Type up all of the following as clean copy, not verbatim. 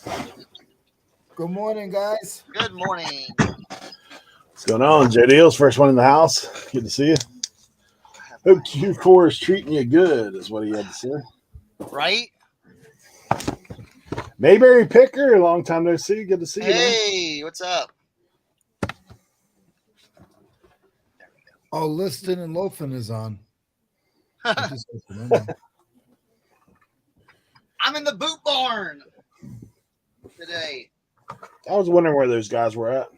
Good morning, guys. Good morning. What's going on? JDL's first one in the house. Good to see you. Hope Q4 is treating you good, is what he had to say. Right? Mayberry Picker, long time no see. Good to see you, man. Hey, what's up? Oh, Liston and Loafing is on. I'm in the boot barn today. I was wondering where those guys were at.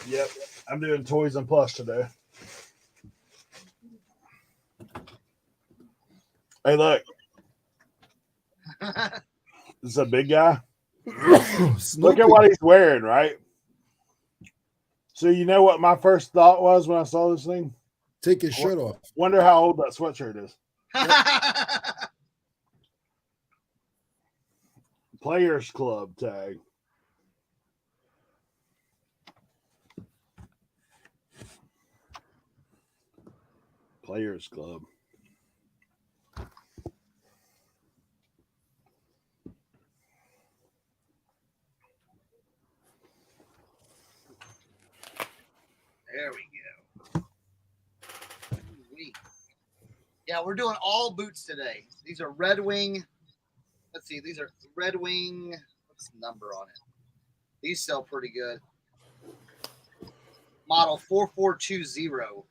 Yep, I'm doing Toys and Plus today. Hey, look. This is a big guy. Look at what he's wearing, right? So you know what my first thought was when I saw this thing? Take his shirt off. Wonder how old that sweatshirt is. Players Club tag. Players Club. There we go. Yeah, we're doing all boots today. These are Red Wing. Let's see. These are Red Wing. What's the number on it? These sell pretty good. Model 4420.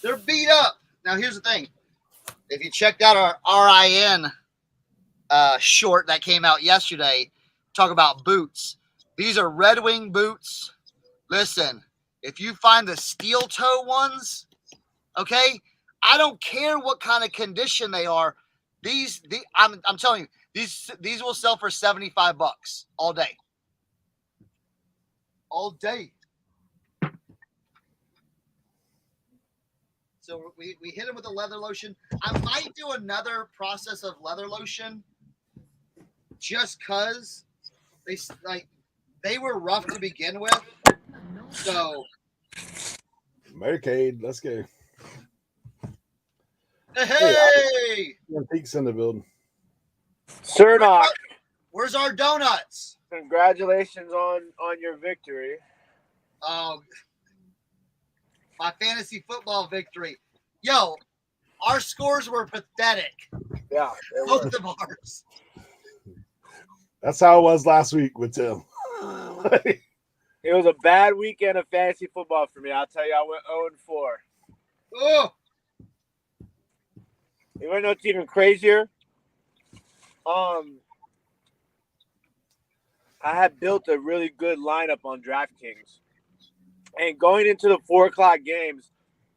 They're beat up. Now, here's the thing. If you checked out our RIN short that came out yesterday, talk about boots. These are Red Wing boots. Listen, if you find the steel toe ones, okay, I don't care what kind of condition they are. I'm telling you, these will sell for $75 all day. All day. So we hit them with a leather lotion. I might do another process of leather lotion just because they were rough to begin with. So Medicaid, let's go. Hey! Peaks in the building. Cernoch, Where's our donuts? congratulations on your victory. Oh, my fantasy football victory. Yo, our scores were pathetic. Yeah, Both of ours. That's how it was last week with Tim. it was a bad weekend of fantasy football for me. I'll tell you, I went 0-4. Oh, You want to know what's even crazier? I had built a really good lineup on DraftKings. And going into the 4 o'clock games,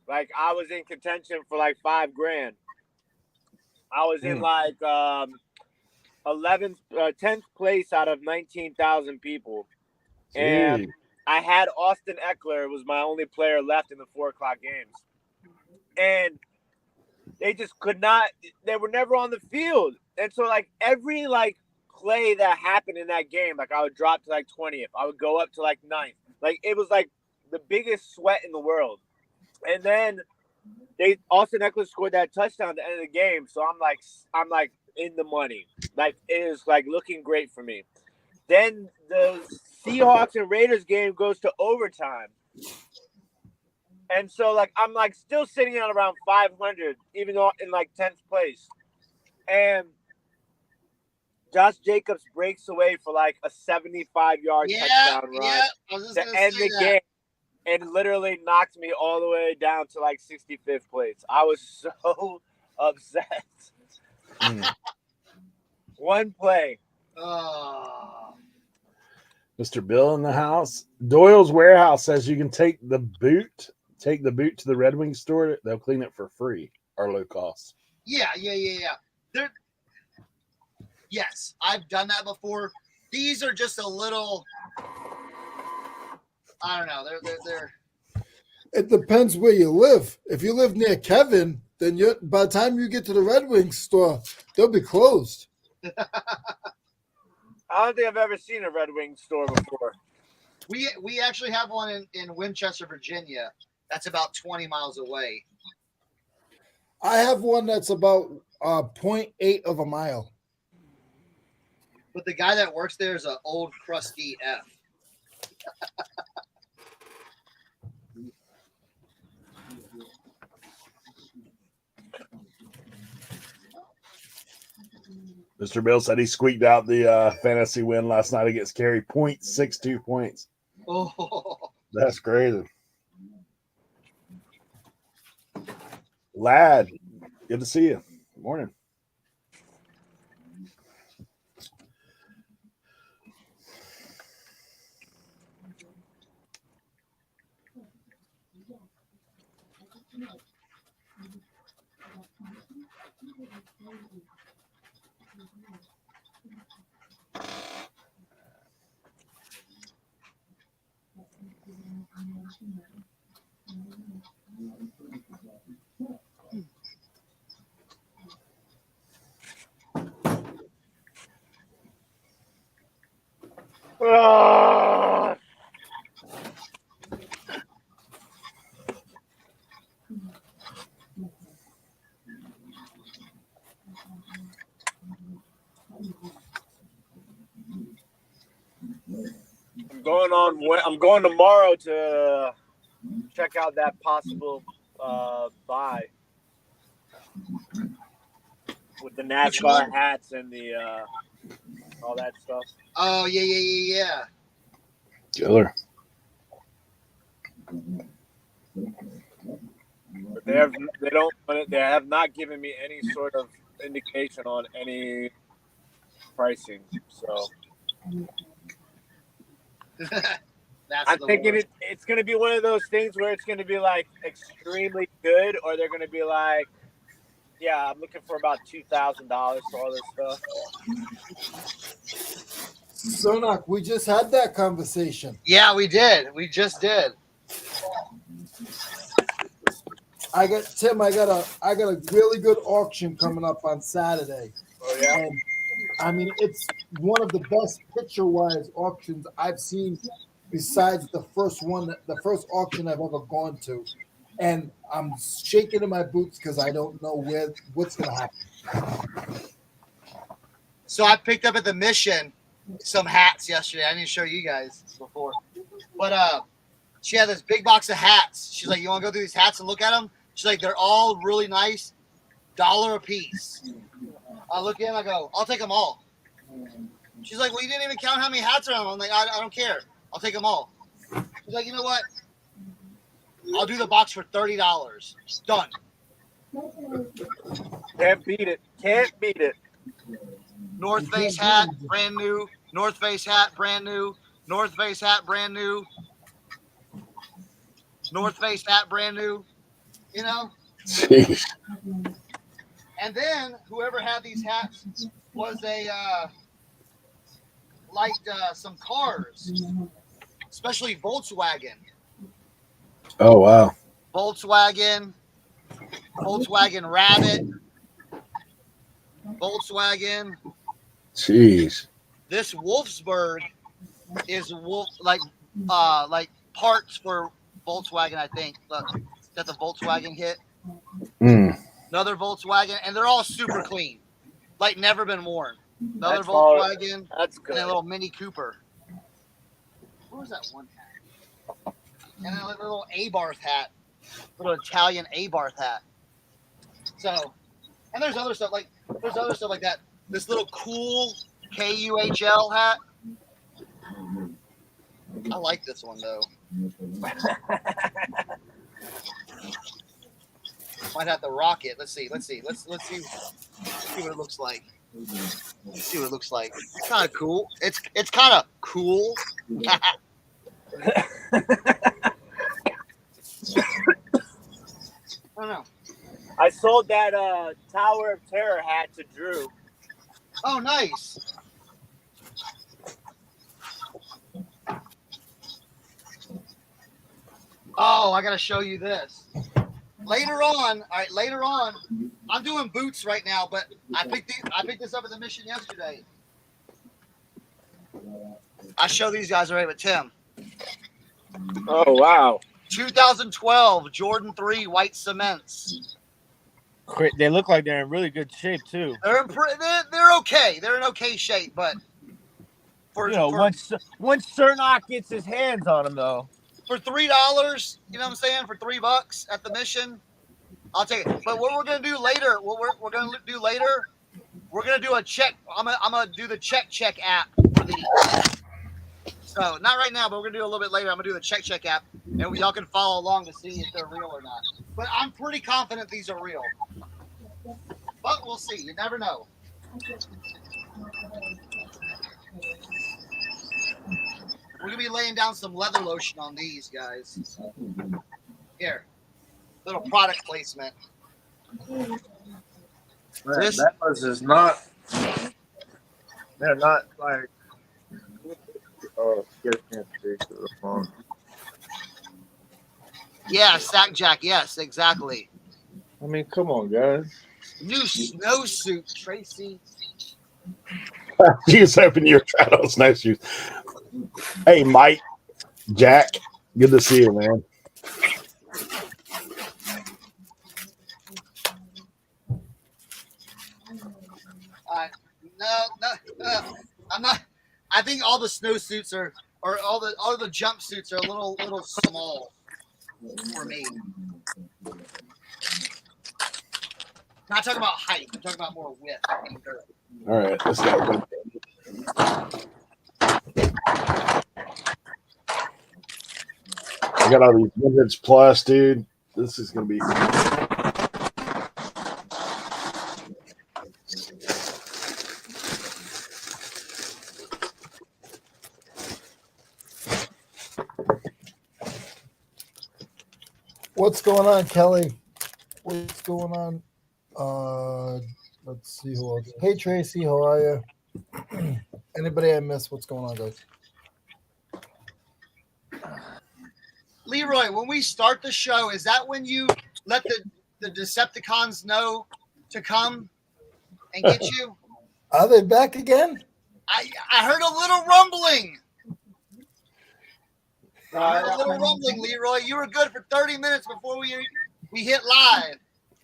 like I was in contention for like $5,000. I was in like 10th place out of 19,000 people. And I had Austin Eckler was my only player left in the 4 o'clock games. And they just could not, they were never on the field. And so like every like play that happened in that game, like I would drop to like 20th. I would go up to like 9th. Like it was like the biggest sweat in the world. And then Austin Eckler scored that touchdown at the end of the game. So I'm like in the money. Like it is like looking great for me. Then the Seahawks and Raiders game goes to overtime. And so like I'm like still sitting at around 500, even though in like 10th place. And Josh Jacobs breaks away for like a 75-yard touchdown run to end the game. And literally knocked me all the way down to like 65th place. I was so upset. One play. Mr. Bill in the house. Doyle's Warehouse says you can take the boot to the Red Wing store. They'll clean it for free or low cost. Yeah. Yes, I've done that before. These are just a little. I don't know. They're. It depends where you live. If you live near Kevin, then by the time you get to the Red Wing store, they'll be closed. I don't think I've ever seen a Red Wing store before. We actually have one in Winchester, Virginia. That's about 20 miles away. I have one that's about 0.8 of a mile. But the guy that works there is an old crusty F. Mr. Bill said he squeaked out the fantasy win last night against Carey, 0.62 points. Oh, That's crazy. Lad, good to see you. Good morning. Ah! I'm going tomorrow to check out that possible buy with the NASCAR hats and the all that stuff. oh yeah. Killer. But they have not given me any sort of indication on any pricing. So I'm thinking it's going to be one of those things where it's going to be like extremely good, or they're going to be like, yeah, I'm looking for about $2,000 for all this stuff. Cernoch, we just had that conversation. Yeah, we did. We just did. I got a really good auction coming up on Saturday. Oh yeah. And I mean, it's one of the best picture-wise auctions I've seen, besides the first auction I've ever gone to. And I'm shaking in my boots because I don't know what's going to happen. So I picked up at the Mission some hats yesterday. I didn't show you guys before, but she had this big box of hats. She's like, "You want to go through these hats and look at them?" She's like, "They're all really nice, $1 a piece." I look in, I go, "I'll take them all." She's like, "Well, you didn't even count how many hats are on them." I'm like, I don't care. I'll take them all. She's like, "You know what? I'll do the box for $30. Done." Can't beat it. Can't beat it. North Face hat, brand new. North Face hat, brand new. North Face hat, brand new. North Face hat, brand new. You know? Jeez. And then whoever had these hats was liked some cars, especially Volkswagen. Oh, wow. Volkswagen Rabbit, Volkswagen. Jeez. This Wolfsburg is like parts for Volkswagen, I think. Look, got the Volkswagen hit. Another Volkswagen, and they're all super clean, like never been worn. Another Volkswagen, that's good. And a little Mini Cooper. What was that one hat? And then a little Abarth hat, little Italian Abarth hat. So, and there's other stuff like that. This little cool KUHL hat. I like this one though. Might have to rock it. Let's see. Let's see what it looks like. Let's see what it looks like. It's kind of cool. It's kind of cool. I don't know. I sold that Tower of Terror hat to Drew. Oh, nice. Oh, I gotta show you this. Later on, I'm doing boots right now, but I picked this up at the Mission yesterday. I show these guys already, but Tim. Oh wow. 2012 Jordan 3 white cements. They look like they're in really good shape too. They're okay. They're in okay shape, but once Cernoch gets his hands on them though. For $3, you know what I'm saying? For $3 at the mission, I'll take it. But what we're gonna do later, we're gonna do later, we're gonna do a check. I'm gonna do the check app for these. So not right now, but we're gonna do a little bit later. I'm gonna do the check app, and y'all can follow along to see if they're real or not. But I'm pretty confident these are real. But we'll see. You never know. We're gonna be laying down some leather lotion on these guys. Here, little product placement. Man, that was just not. They're not like. Oh, get a chance to speak to the phone. Yeah, sack jack. Yes, exactly. I mean, come on, guys. New snowsuit, Tracy. You was hoping you were trying on snowshoes. Hey, Mike, Jack, good to see you, man. No, I'm not. I think all the snowsuits or all the jumpsuits are a little small for me. Not talking about height. I'm talking about more width. All right, let's go. I got all these vintage plus, dude. This is gonna be. What's going on, Kelly? What's going on? Let's see who else. Hey, Tracy, how are you? Anybody I missed? What's going on, guys? Leroy, when we start the show, is that when you let the Decepticons know to come and get you? Are they back again? I heard a little rumbling. I heard a little rumbling, Leroy. You were good for 30 minutes before we hit live.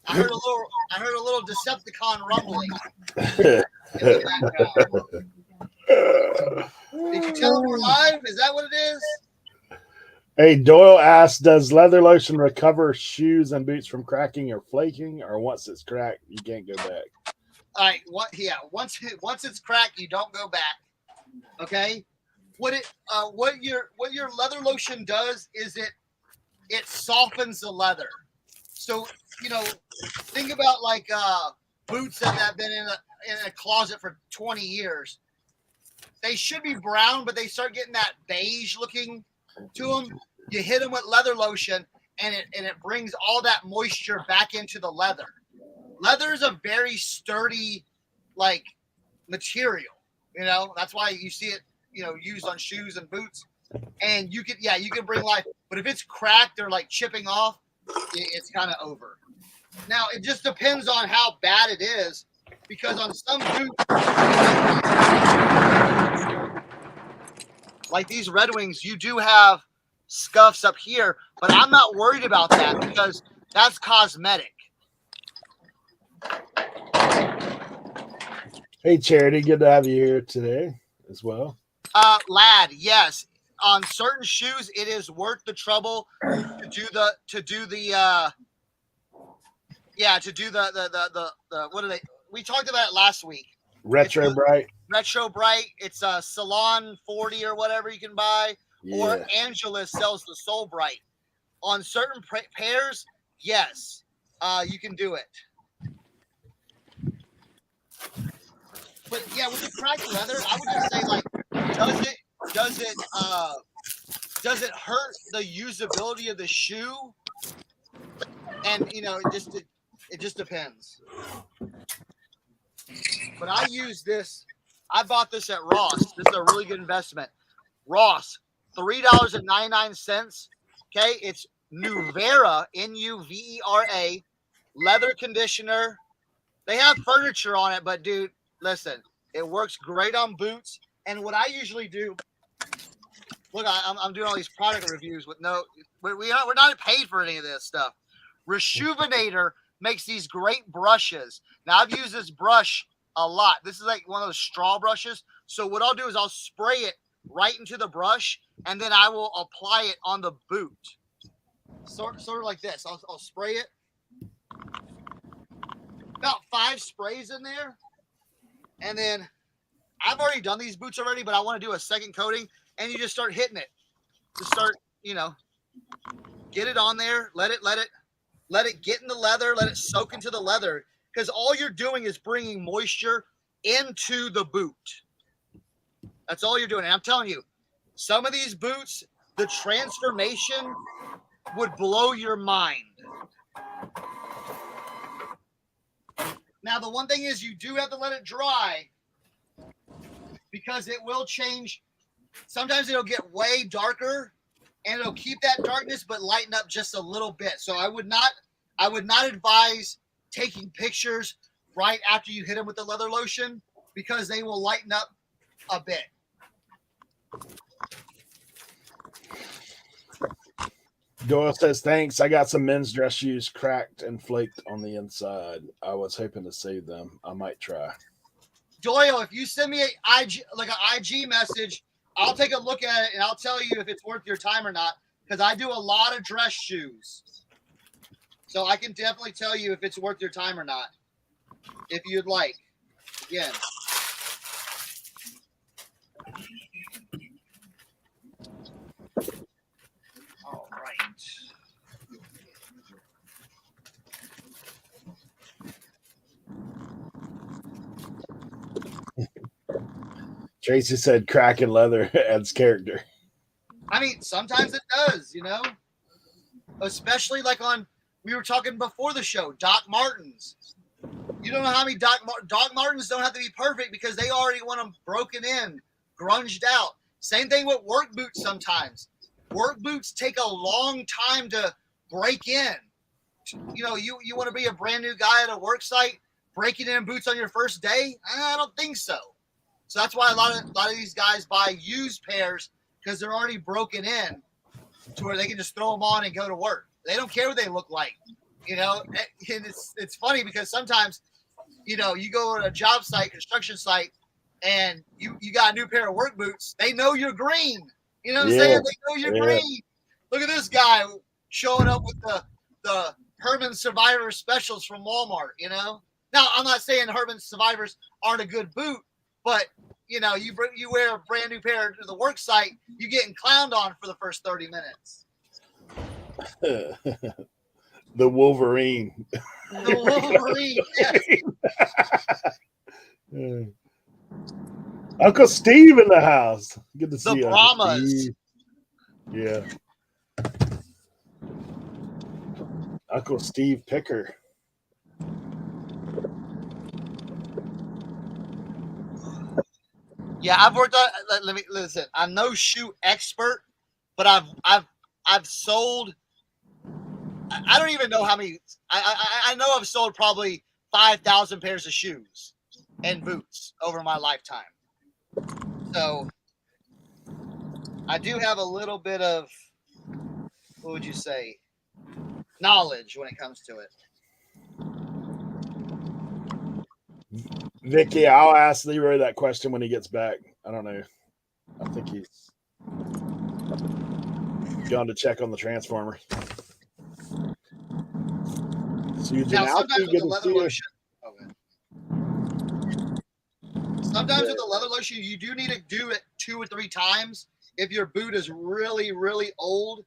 I heard a little Decepticon rumbling. In the background. Did you tell them we're live? Is that what it is? Hey, Doyle asked, does leather lotion recover shoes and boots from cracking or flaking, or once it's cracked, you can't go back? All right. Once it's cracked, you don't go back. Okay. What your leather lotion does is it softens the leather. So think about like boots that have been in a closet for 20 years. They should be brown, but they start getting that beige looking to them. You hit them with leather lotion, and it brings all that moisture back into the leather. Leather is a very sturdy like material. That's why you see it used on shoes and boots, and you can bring life. But if it's cracked or like chipping off, it's kind of over. Now it just depends on how bad it is, because on some boots, like these Red Wings, you do have scuffs up here, but I'm not worried about that because that's cosmetic. Hey, Charity, good to have you here today as well. Lad, yes. On certain shoes, it is worth the trouble to do the what are they? We talked about it last week. Retro Bright. Retro Bright. It's a Salon 40 or whatever you can buy. Yeah. Or Angela sells the Soul Bright. On certain pairs, yes, you can do it. But yeah, with the cracked leather, I would just say, like, does it hurt the usability of the shoe? And it just depends. But I use this. I bought this at Ross. This is a really good investment. Ross, $3.99. Okay, it's Nuvera, Nuvera, leather conditioner. They have furniture on it, but dude, listen, it works great on boots. And what I usually do, look, I'm doing all these product reviews with we're not paid for any of this stuff. Rejuvenator makes these great brushes. Now I've used this brush a lot. This is like one of those straw brushes. So what I'll do is I'll spray it right into the brush, and then I will apply it on the boot. Sort of like this. I'll spray it. About 5 sprays in there. And then I've already done these boots already, but I want to do a second coating, and you just start hitting it. Just start, get it on there, let it get in the leather, let it soak into the leather, because all you're doing is bringing moisture into the boot. That's all you're doing. And I'm telling you, some of these boots, the transformation would blow your mind. Now, the one thing is you do have to let it dry, because it will change. Sometimes it'll get way darker, and it'll keep that darkness but lighten up just a little bit. So I would not advise taking pictures right after you hit them with the leather lotion, because they will lighten up a bit. Doyle says, thanks. I got some men's dress shoes cracked and flaked on the inside. I was hoping to save them. I might try. Doyle, if you send me an IG message, I'll take a look at it and I'll tell you if it's worth your time or not, because I do a lot of dress shoes. So I can definitely tell you if it's worth your time or not, if you'd like. Again. All right. Tracy said cracking leather adds character. I mean, sometimes it does, especially like we were talking before the show, Doc Martens. You don't know how many Doc Martens don't have to be perfect, because they already want them broken in, grunged out. Same thing with work boots sometimes. Work boots take a long time to break in. You want to be a brand new guy at a work site, breaking in boots on your first day? I don't think so. So that's why a lot of these guys buy used pairs, because they're already broken in to where they can just throw them on and go to work. They don't care what they look like, and it's funny because sometimes, you go to a job site, construction site, and you got a new pair of work boots. They know you're green. You know what I'm saying? They know you're green. Look at this guy showing up with the Herman Survivor specials from Walmart, Now, I'm not saying Herman Survivors aren't a good boot, but you wear a brand new pair to the work site, you getting clowned on for the first 30 minutes. The Wolverine. The Wolverine, yes. Uncle Steve in the house. Good to see you. The Brahmas. Yeah. Uncle Steve Picker. Yeah, I've worked on. Let me listen. I'm no shoe expert, but I've sold. I don't even know how many. I know I've sold probably 5,000 pairs of shoes and boots over my lifetime. So I do have a little bit of, what would you say, knowledge when it comes to it. Vicky, I'll ask Leroy that question when he gets back. I don't know. I think he's gone to check on the transformer. Now, sometimes with the leather lotion, sometimes with the leather lotion, you do need to do it 2 or 3 times. If your boot is really, really old,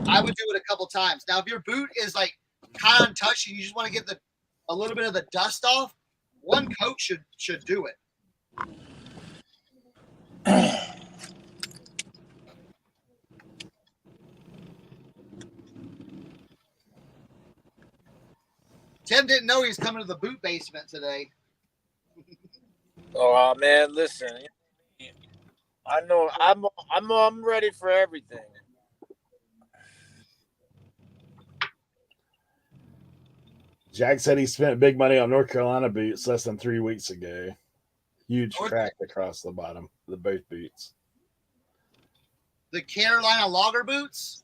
I would do it a couple times. Now, if your boot is like kind of untouched and you just want to get a little bit of the dust off, 1 coat should do it. Tim didn't know he was coming to the boot basement today. Oh man, listen, I know I'm ready for everything. Jack said he spent big money on North Carolina boots less than 3 weeks ago. Huge crack across the bottom of both boots. The Carolina Logger boots.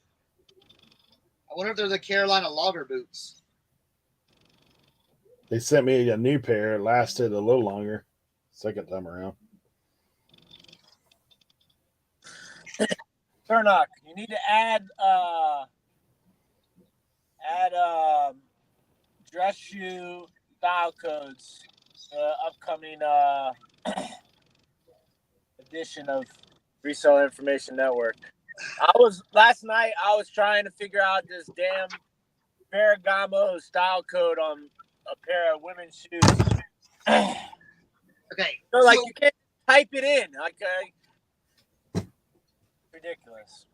I wonder if they're the Carolina Logger boots. They sent me a new pair. It lasted a little longer. Second time around. Cernoch, you need to add dress shoe style codes. Upcoming edition of Reseller Information Network. Last night I was trying to figure out this damn Ferragamo style code on a pair of women's shoes. Okay. So, like, you can't type it in. Like, ridiculous.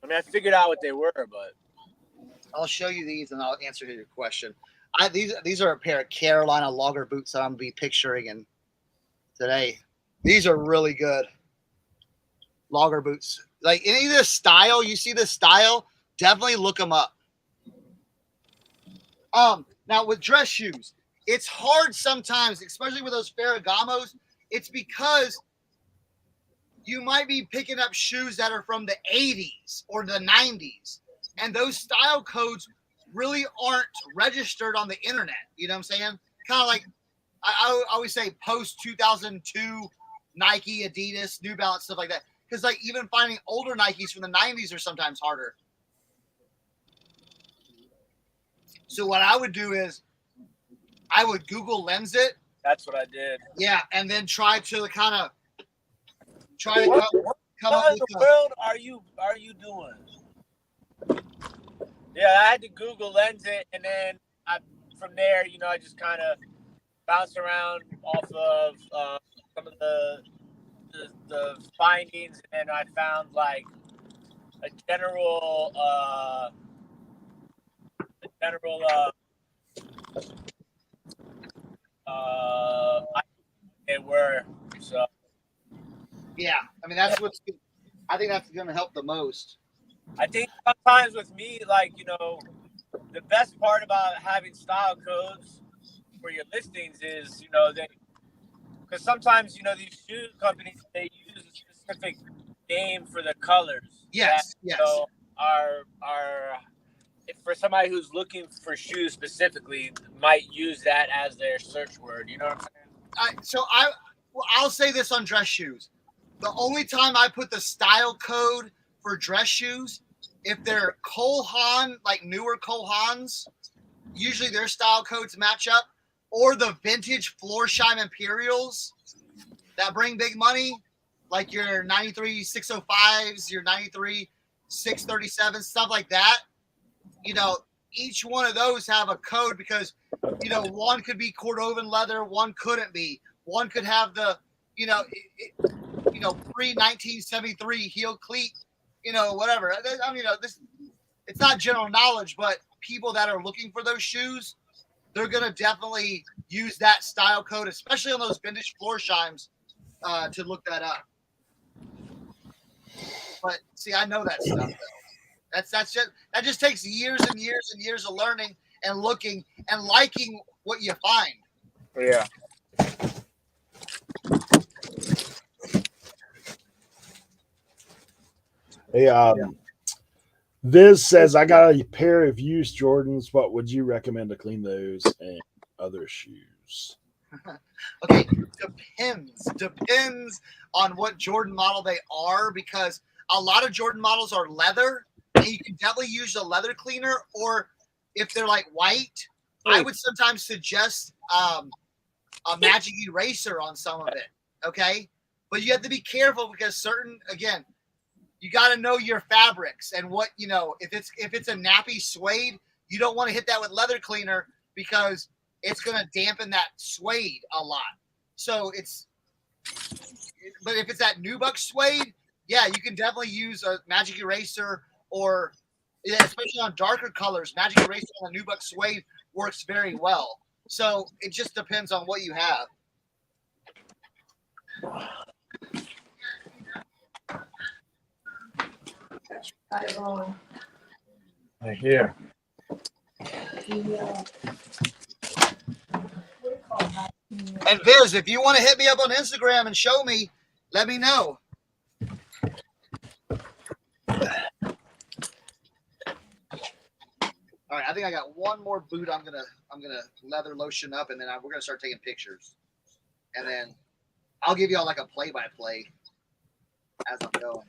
I mean, I figured out what they were, but I'll show you these and I'll answer your question. These are a pair of Carolina Logger boots that I'm gonna be picturing in today. These are really good Logger boots. Like any of this style, you see this style, definitely look them up. Now with dress shoes, it's hard sometimes, especially with those Ferragamos. It's because you might be picking up shoes that are from the 80s or the 90s, and those style codes really aren't registered on the internet. You know what I'm saying? Kind of like I always say post 2002 Nike, Adidas, New Balance, stuff like that. Because like even finding older Nikes from the 90s are sometimes harder. So what I would do is I would Google Lens it. that's what I did. Yeah, and then try to come What up in with the world are you doing? Yeah, I had to Google Lens it, and then from there, I just kind of bounced around off of some of the findings, and then I found like a general they were so. Yeah, I mean that's what's. I think that's going to help the most. I think sometimes with me, like, the best part about having style codes for your listings is, because sometimes, these shoe companies, they use a specific name for the colors. Yes, yes. So if for somebody who's looking for shoes specifically, might use that as their search word. You know what I'm saying? I'll say this on dress shoes. The only time I put the style code for dress shoes, if they're Cole Haan, like newer Cole Haans, usually their style codes match up, or the vintage Florsheim Imperials that bring big money, like your 93 605s, your 93 637, stuff like that. Each one of those have a code because, one could be Cordovan leather, one couldn't be. One could have the, pre-1973 heel cleat, whatever. I mean, it's not general knowledge, but people that are looking for those shoes, they're going to definitely use that style code, especially on those vintage Florsheims, to look that up. But see, I know that stuff though. That just takes years and years and years of learning and looking and liking what you find. Yeah. Hey, Viz says, I got a pair of used Jordans. What would you recommend to clean those and other shoes? Okay, depends on what Jordan model they are, because a lot of Jordan models are leather, and you can definitely use a leather cleaner, or if they're like white, I would sometimes suggest a magic eraser on some of it, okay? But you have to be careful because again, you got to know your fabrics and what, if it's a nappy suede, you don't want to hit that with leather cleaner because it's going to dampen that suede a lot. So but if it's that nubuck suede, yeah, you can definitely use a magic eraser, or especially on darker colors, magic eraser on a nubuck suede works very well. So it just depends on what you have. Right here. And Viz, if you want to hit me up on Instagram and show me, let me know. All right, I think I got one more boot. I'm gonna leather lotion up, and then we're gonna start taking pictures, and then I'll give y'all like a play-by-play as I'm going.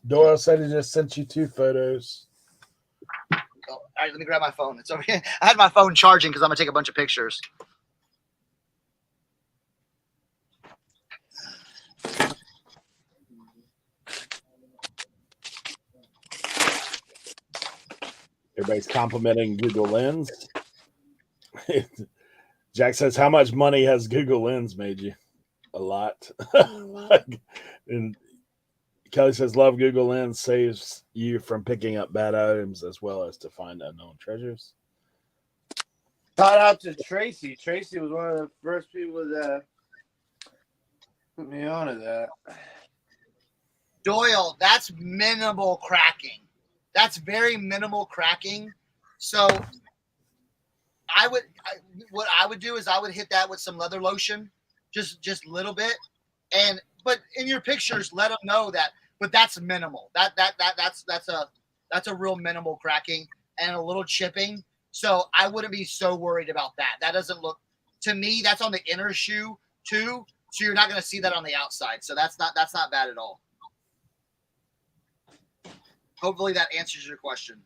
Doyle said he just sent you 2 photos. Oh, all right, let me grab my phone. It's over here. I had my phone charging because I'm gonna take a bunch of pictures. Everybody's complimenting Google Lens. Jack says, how much money has Google Lens made you? A lot. And Kelly says, love Google Lens, saves you from picking up bad items as well as to find unknown treasures. Shout out to Tracy. Tracy was one of the first people that put me on to that. Doyle, that's minimal cracking. That's very minimal cracking. So what I would do is I would hit that with some leather lotion, just a little bit, but in your pictures let them know that. But that's minimal. That's a real minimal cracking and a little chipping. So I wouldn't be so worried about that. That doesn't look, to me, that's on the inner shoe too. So you're not going to see that on the outside. So that's not bad at all. Hopefully that answers your question.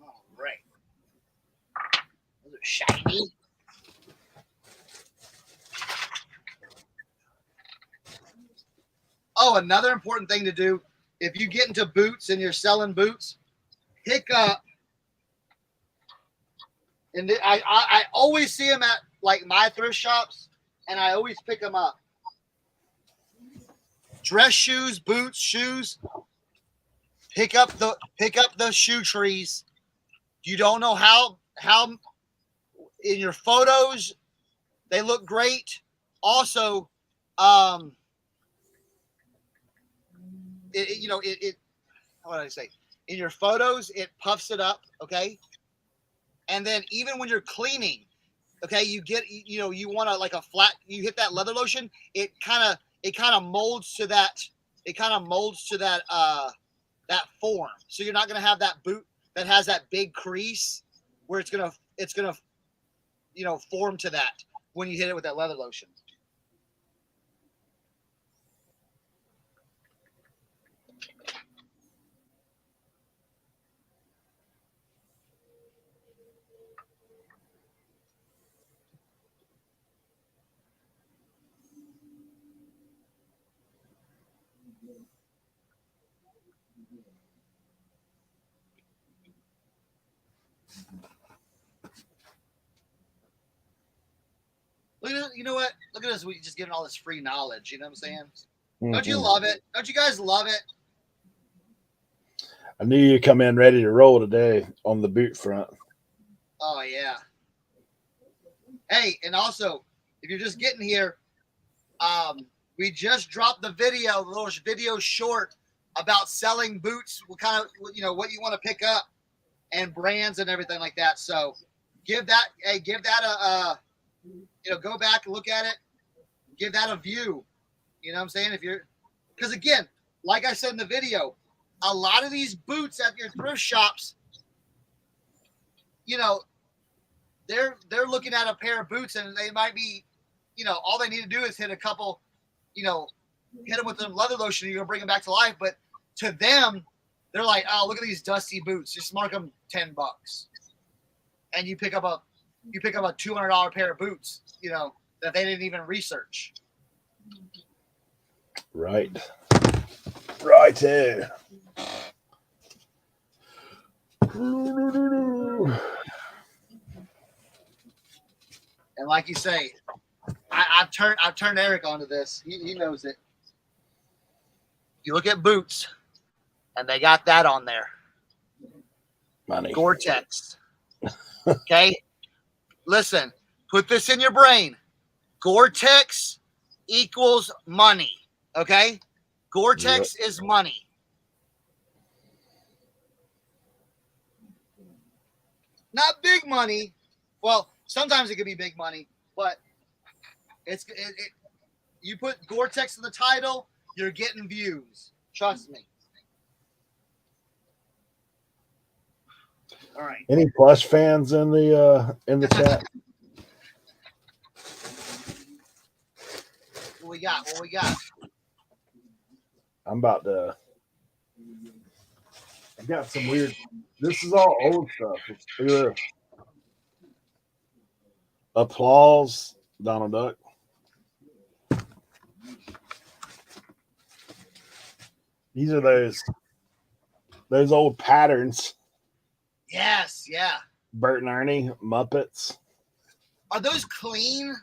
All right. Those are shiny. Oh, another important thing to do, if you get into boots and you're selling boots, pick up, and I always see them at like my thrift shops, and I always pick them up. Dress shoes, boots, shoes. Pick up the shoe trees. You don't know how in your photos they look great. Also, what did I say? In your photos, it puffs it up, okay? And then even when you're cleaning, okay, you want to like a flat, you hit that leather lotion, it kind of molds to that, that form. So you're not going to have that boot that has that big crease where it's going to form to that when you hit it with that leather lotion. Look at, you know what? Look at us. We just giving all this free knowledge. You know what I'm saying? Mm-hmm. Don't you love it? Don't you guys love it? I knew you'd come in ready to roll today on the boot front. Oh, yeah. Hey, and also, if you're just getting here, we just dropped the video, the little video short about selling boots, what kind of, what you want to pick up and brands and everything like that. So give that a go back and look at it, give that a view. You know what I'm saying? Because again, like I said in the video, a lot of these boots at your thrift shops, they're looking at a pair of boots and they might be, all they need to do is hit a couple, hit them with some leather lotion and you're gonna bring them back to life. But to them, they're like, oh, look at these dusty boots. Just mark them $10, and you pick up a $200 pair of boots, that they didn't even research. Right. Righto. And like you say, I've turned Eric onto this. He knows it. You look at boots, and they got that on there. Money. Gore-Tex. Okay? Listen, put this in your brain. Gore-Tex equals money. Okay? Gore-Tex is money. Not big money. Well, sometimes it could be big money, but you put Gore-Tex in the title, you're getting views. Trust me. All right. Any plush fans in the chat? What we got? What we got? I'm about to. I got some weird. This is all old stuff. Look at this. Applause, Donald Duck. These are those old patterns. Yes, yeah. Bert and Ernie, Muppets. Are those clean?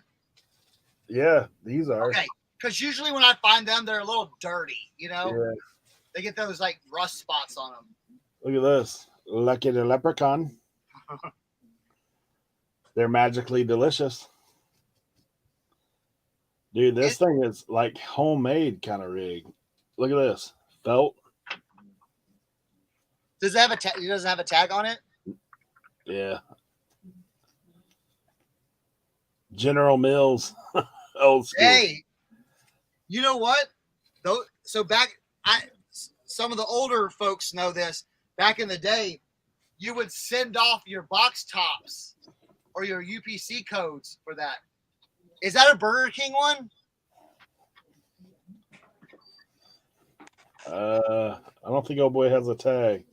Yeah, these are. Okay, because usually when I find them, they're a little dirty. You know, Yeah. they get those like rust spots on them. Look at this. Lucky the Leprechaun. They're magically delicious. Dude, this thing is like homemade kind of rig. Look at this. Felt. Does it have a tag? It doesn't have a tag on it? Yeah. General Mills. Old school. Hey, you know what? So some of the older folks know this. Back in the day, you would send off your box tops or your UPC codes for that. Is that a Burger King one? I don't think old boy has a tag.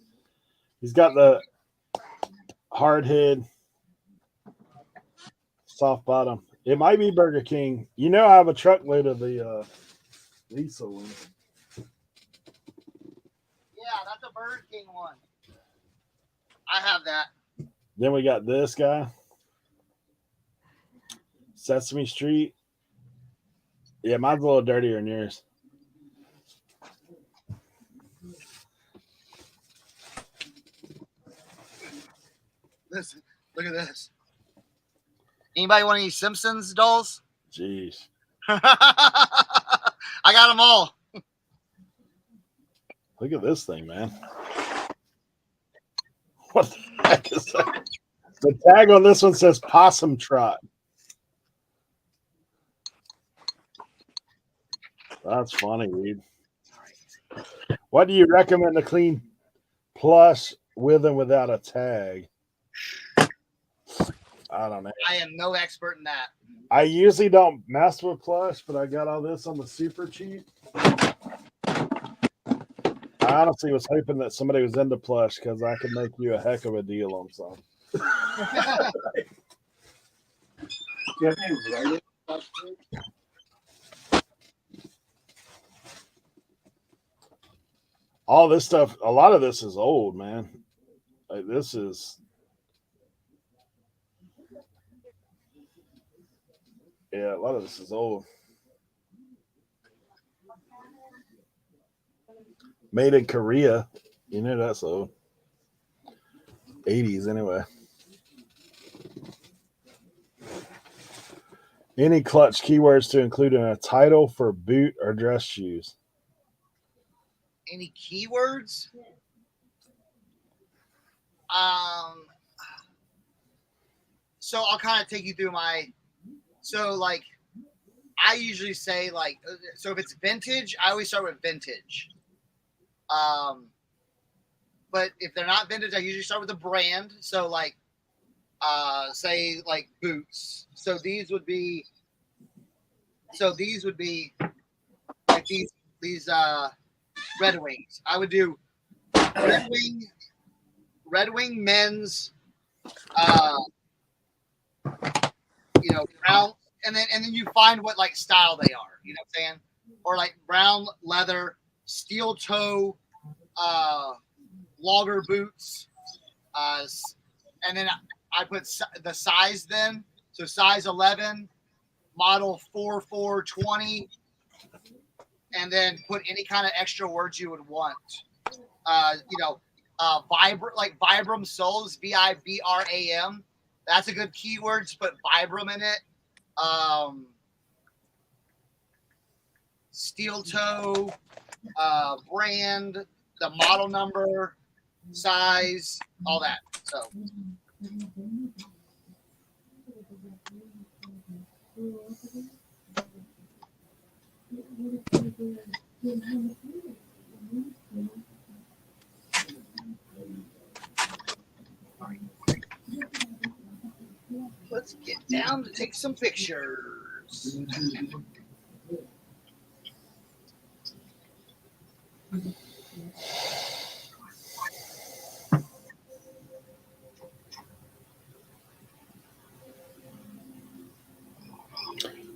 He's got the hard head, soft bottom. It might be Burger King. You know, I have a truckload of the Lisa one. Yeah, that's a Burger King one. I have that. Then we got this guy, Sesame Street. Yeah, mine's a little dirtier than yours. Listen, look at this. Anybody want any Simpsons dolls? Jeez. I got them all. Look at this thing, man. What the heck is that? The tag on this one says Possum Trot. That's funny, dude. What do you recommend to clean plush with and without a tag? I don't know. I am no expert in that. I usually don't mess with plush, but I got all this on the super cheap. I honestly was hoping that somebody was into plush because I could make you a heck of a deal on some. All this stuff, a lot of this is old, man. Like this is. Yeah, a lot of this is old. Made in Korea. You know that's old. 80s anyway. Any clutch keywords to include in a title for boot or dress shoes? Any keywords? So I'll kind of take you through so like I usually say like, so if it's vintage, I always start with vintage. But if they're not vintage, I usually start with a brand. So like, say like boots. So these would be like these Red Wings. I would do Red Wing men's, brown, and then you find what like style they are. You know what I'm saying? or like brown leather, steel toe, logger boots, and then I put the size then. So size 11, model 4420, and then put any kind of extra words you would want. Like Vibram soles, Vibram. That's a good keyword to put Vibram in it. Steel toe, brand, the model number, size, all that. So. Let's get down to take some pictures.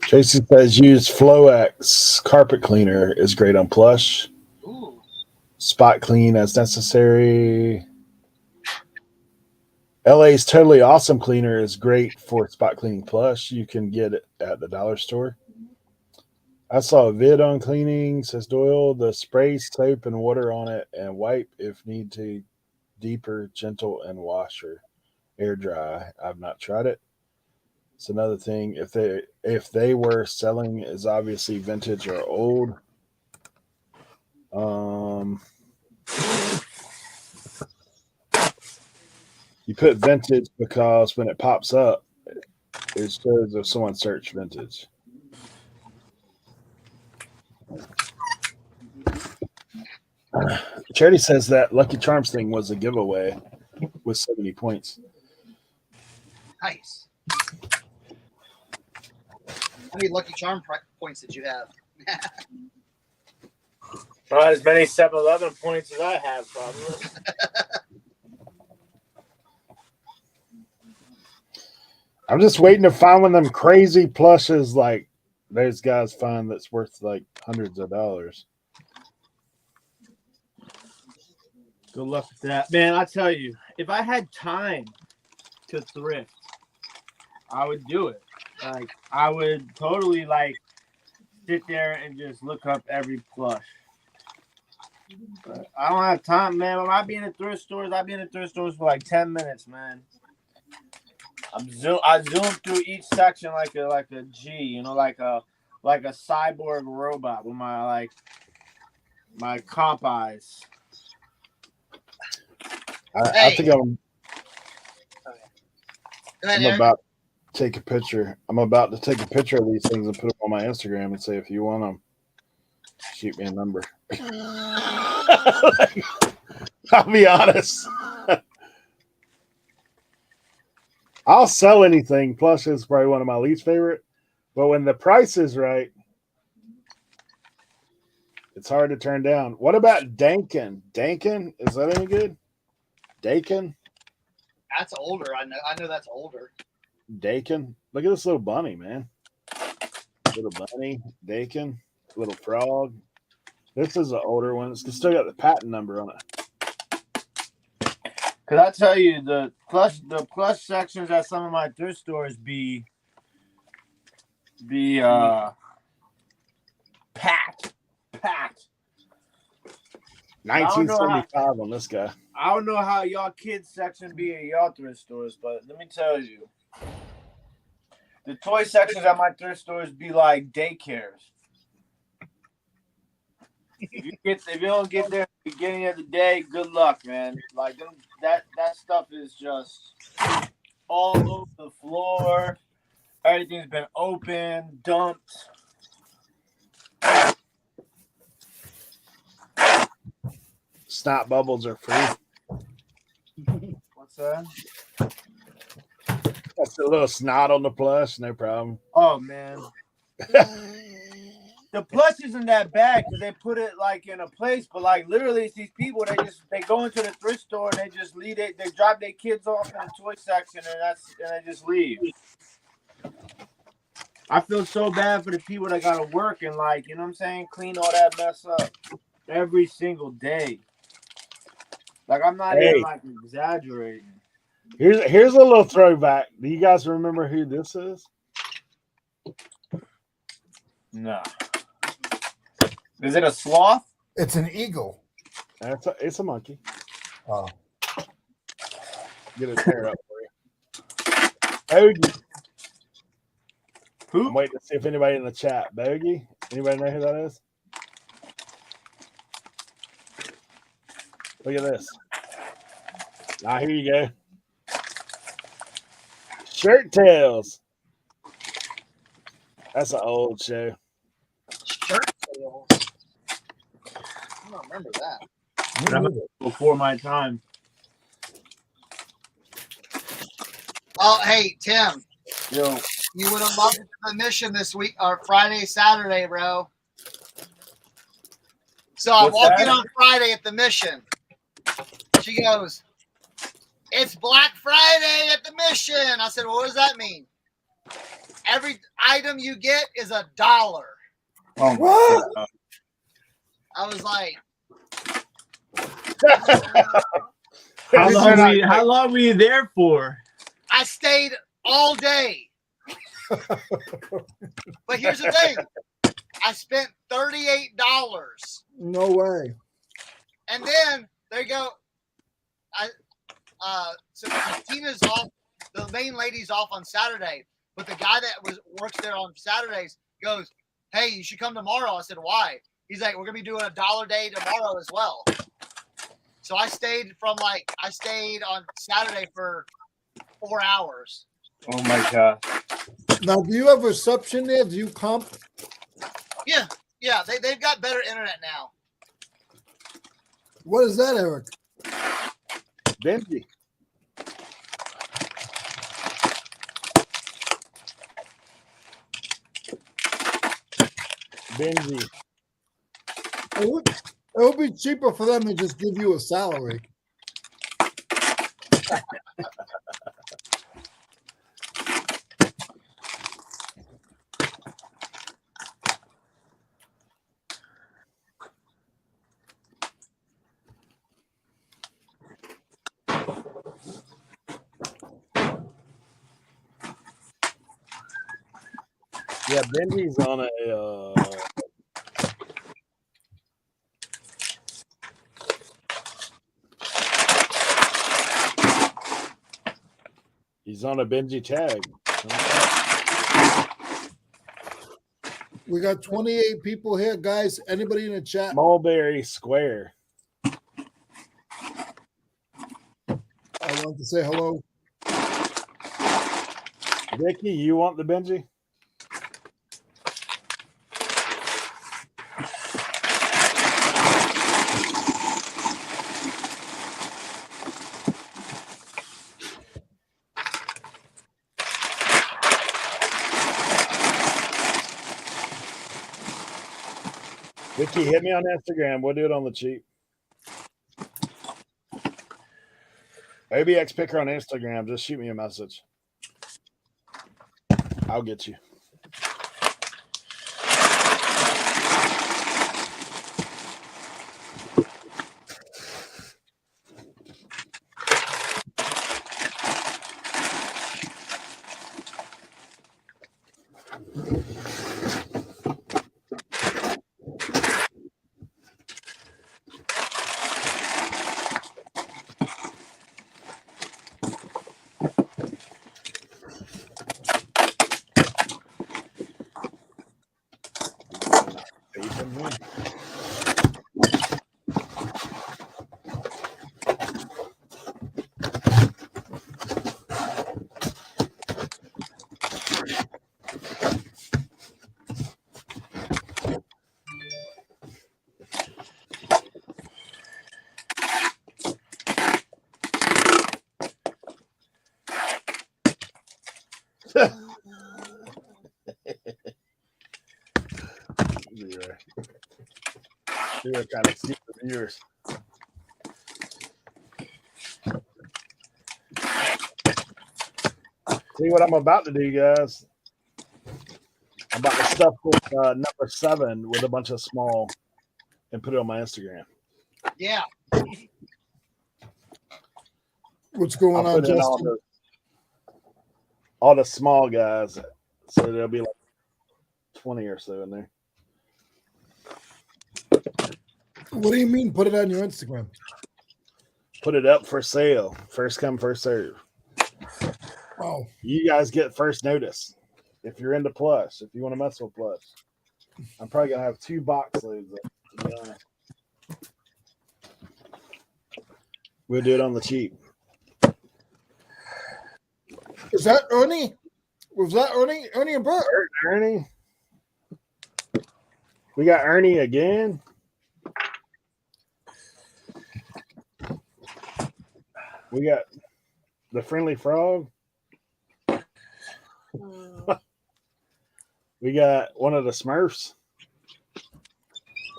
Tracy says use Floex carpet cleaner is great on plush. Ooh. Spot clean as necessary. LA's Totally Awesome Cleaner is great for spot cleaning plush. You can get it at the dollar store. I saw a vid on cleaning, says Doyle. The spray soap and water on it and wipe if need to. Deeper, gentle, and wash or air dry. I've not tried it. It's another thing. If they were selling is obviously vintage or old. You put vintage because when it pops up, it shows if someone searched vintage. Charity says that Lucky Charms thing was a giveaway with 70 points. Nice. How many Lucky Charm points did you have? Not as many 7-Eleven points as I have, probably. I'm just waiting to find one of them crazy plushes like those guys find that's worth like hundreds of dollars. Good luck with that. Man, I tell you, if I had time to thrift, I would do it. Like, I would totally, like, sit there and just look up every plush. But I don't have time, man. When I be in the thrift stores, for like 10 minutes, man. I zoom through each section like a G, you know, like a cyborg robot with my comp eyes. I think I'm Ahead, about to take a picture. I'm about to take a picture of these things and put them on my Instagram and say, if you want them, shoot me a number. I'll be honest. I'll sell anything. Plush is probably one of my least favorite. But when the price is right, it's hard to turn down. What about Dankin? Dankin? Is that any good? Dakin? That's older. I know that's older. Dakin? Look at this little bunny, man. Little bunny. Dakin. Little frog. This is an older one. It's still got the patent number on it. Cause I tell you, the plush sections at some of my thrift stores be packed. 1975 on this guy. I don't know how y'all kids section be at y'all thrift stores, but let me tell you, the toy sections at my thrift stores be like daycares. If you don't get there at the beginning of the day, good luck, man. Like that stuff is just all over the floor. Everything's been opened, dumped. Snot bubbles are free. What's that? That's a little snot on the plush, no problem. Oh man. The plush isn't that bad because they put it like in a place, but like literally it's these people they go into the thrift store and they just leave it, they drop their kids off in the toy section and they just leave. I feel so bad for the people that gotta work and like, you know what I'm saying, clean all that mess up every single day. Like I'm not even like exaggerating. Here's a little throwback. Do you guys remember who this is? No. Is it a sloth? It's an eagle. It's a monkey. Oh. Get it tear up for you. Bogey. Who? I'm waiting to see if anybody in the chat. Bogey? Anybody know who that is? Look at this. Now here you go. Shirt Tails. That's an old show. Shirt tails. I don't remember that. Before my time. Oh, hey, Tim. Yo. You would have loved the mission this week or Friday, Saturday, bro. So I walk in on Friday at the mission. She goes, "It's Black Friday at the mission." I said, "Well, what does that mean?" Every item you get is $1. Oh, What? I was like, how long were you there for? I stayed all day. But here's the thing. I spent $38. No way. And then there you go. So Tina's off. The main lady's off on Saturday, but the guy that works there on Saturdays goes, "Hey, you should come tomorrow." I said, "Why?" He's like, "We're gonna be doing $1 day tomorrow as well." So I stayed on Saturday for 4 hours. Oh my god. Now, do you have reception there? Do you comp? Yeah, they've got better internet now. What is that, Eric? Benji. Benji. It would be cheaper for them to just give you a salary. Yeah, Benji's on a he's on a Benji tag. We got 28 people here, guys. Anybody in the chat? Mulberry Square. I want to say hello. Vicky, you want the Benji? Vicky, hit me on Instagram. We'll do it on the cheap. Obxpicker on Instagram. Just shoot me a message. I'll get you. You're kind of stupid viewers. See what I'm about to do, guys. about the stuff with number 7 with a bunch of small and put it on my Instagram. Yeah. What's going on, Justin? All the small guys. So there'll be like 20 or so in there. What do you mean? Put it on your Instagram. Put it up for sale. First come, first serve. Oh, You guys get first notice. If you're into plush, if you want to mess with plush. I'm probably going to have 2 box loads of it, to be honest. We'll do it on the cheap. is that Ernie? Was that Ernie? Ernie and Bert? Ernie. We got Ernie again. We got the friendly frog. We got one of the Smurfs.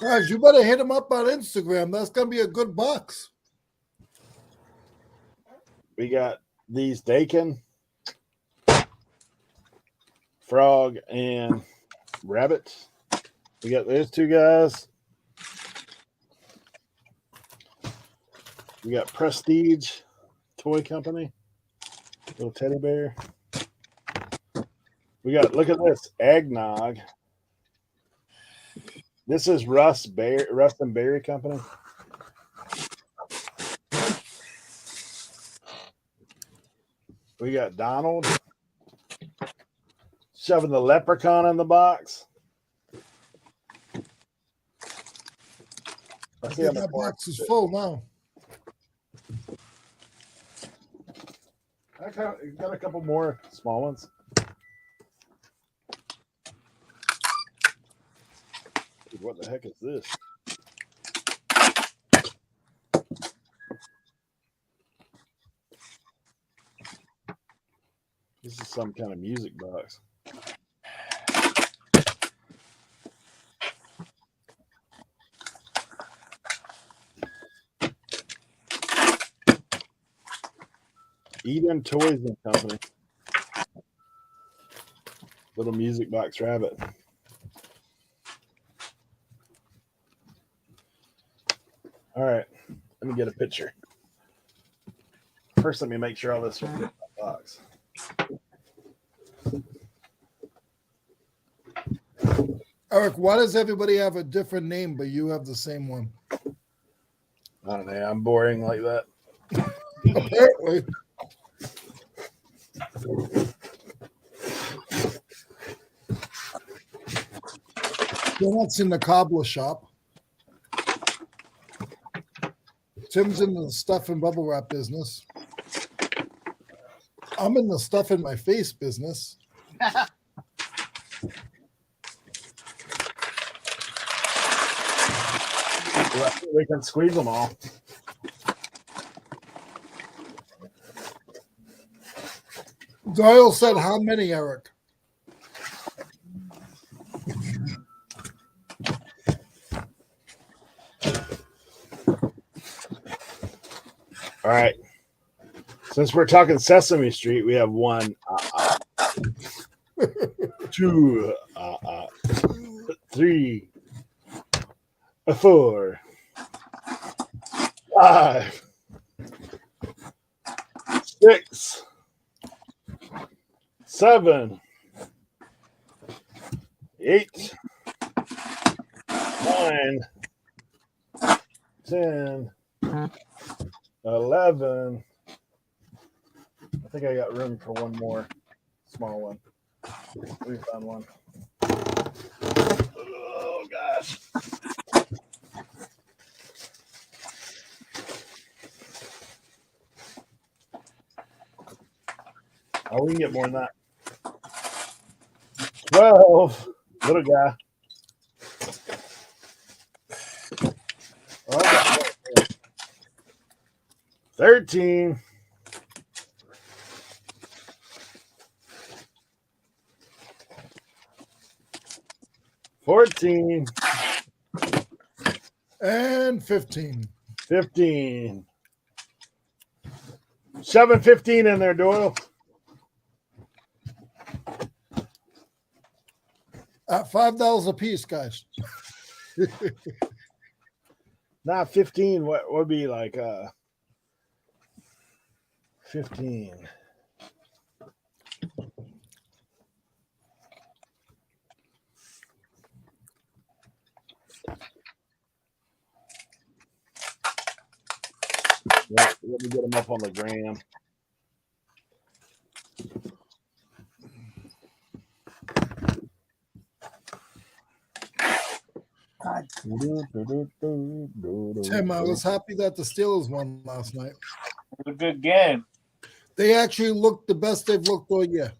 Guys, you better hit him up on Instagram. That's gonna be a good box. We got these Dakin, frog, and rabbit. We got those 2 guys. We got Prestige Toy Company, little teddy bear. We got, look at this, eggnog. This is Rust and Berry Company. We got Donald shoving the leprechaun in the box. Yeah, that box is full now. I got a couple more small ones. Dude, what the heck is this? This is some kind of music box. Eden Toys and Company. Little music box rabbit. All right, let me get a picture. First, let me make sure all this will fit in my box. Eric, why does everybody have a different name, but you have the same one? I don't know. I'm boring like that. Apparently. That's in the cobbler shop. Tim's in the stuff and bubble wrap business. I'm in the stuff in my face business. We can squeeze them all. Doyle said, how many, Eric? All right. Since we're talking Sesame Street, we have 1, 2, 3, 4, 5, 6, 7, 8, 9, 10, 11. I think I got room for one more small one. We found one. Oh gosh. Oh, we can get more than that. 12. Little guy. Oh, I got more. 13. 14. And 15. 15. 715 in there, Doyle. At $5 a piece, guys. Not 15. What would be like 15? Let me get them up on the gram. Tim, I was happy that the Steelers won last night. It was a good game. They actually looked the best they've looked all year.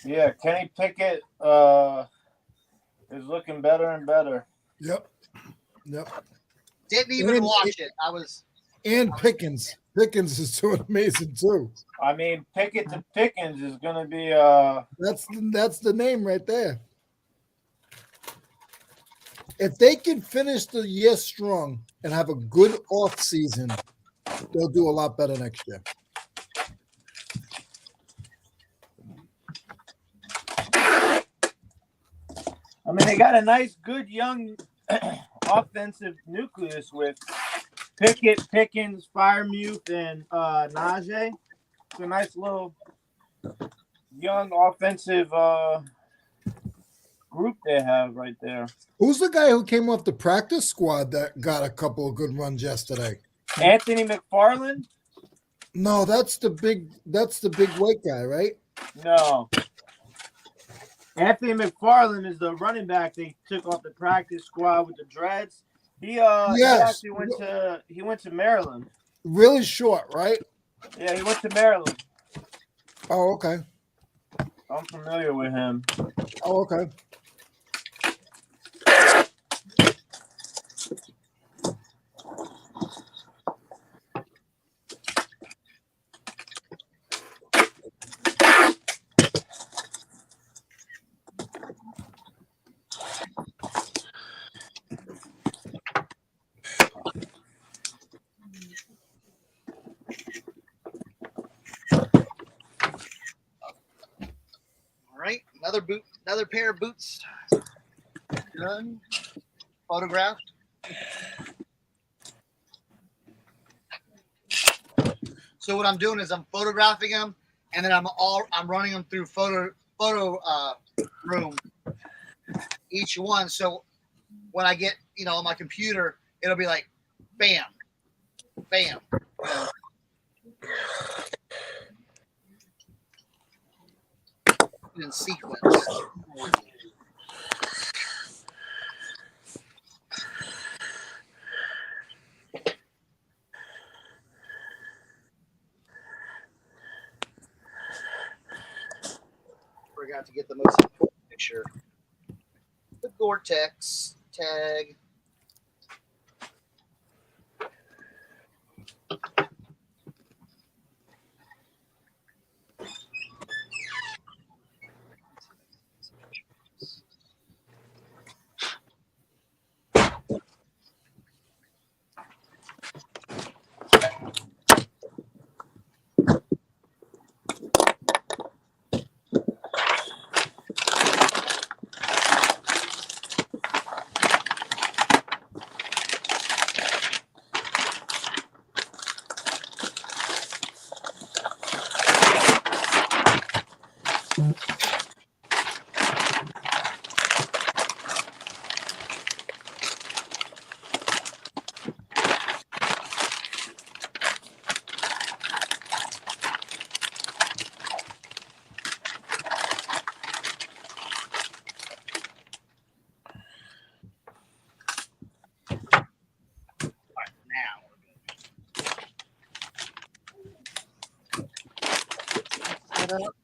Yeah, Kenny Pickett is looking better and better. Yep. Didn't even watch it. And Pickens. Pickens is doing amazing too. I mean, Pickett to Pickens is going to be That's the name right there. If they can finish the year strong and have a good off season, they'll do a lot better next year. I mean, they got a nice, good, young offensive nucleus with Pickett, Pickens, Firemuth, and Najee. It's a nice little young offensive group they have right there. Who's the guy who came off the practice squad that got a couple of good runs yesterday? Anthony McFarland? No, that's the big white guy, right? No. Anthony McFarland is the running back they took off the practice squad with the dreads. He actually went to Maryland. Really short, right? Yeah, he went to Maryland. Oh, okay. I'm familiar with him. Oh, okay. Right, another pair of boots. Done. Photographed. So what I'm doing is I'm photographing them, and then I'm running them through photo room, each one. So when I get on my computer, it'll be like, bam, bam. In sequence. Forgot to get the most important picture. The Gore-Tex tag. Up.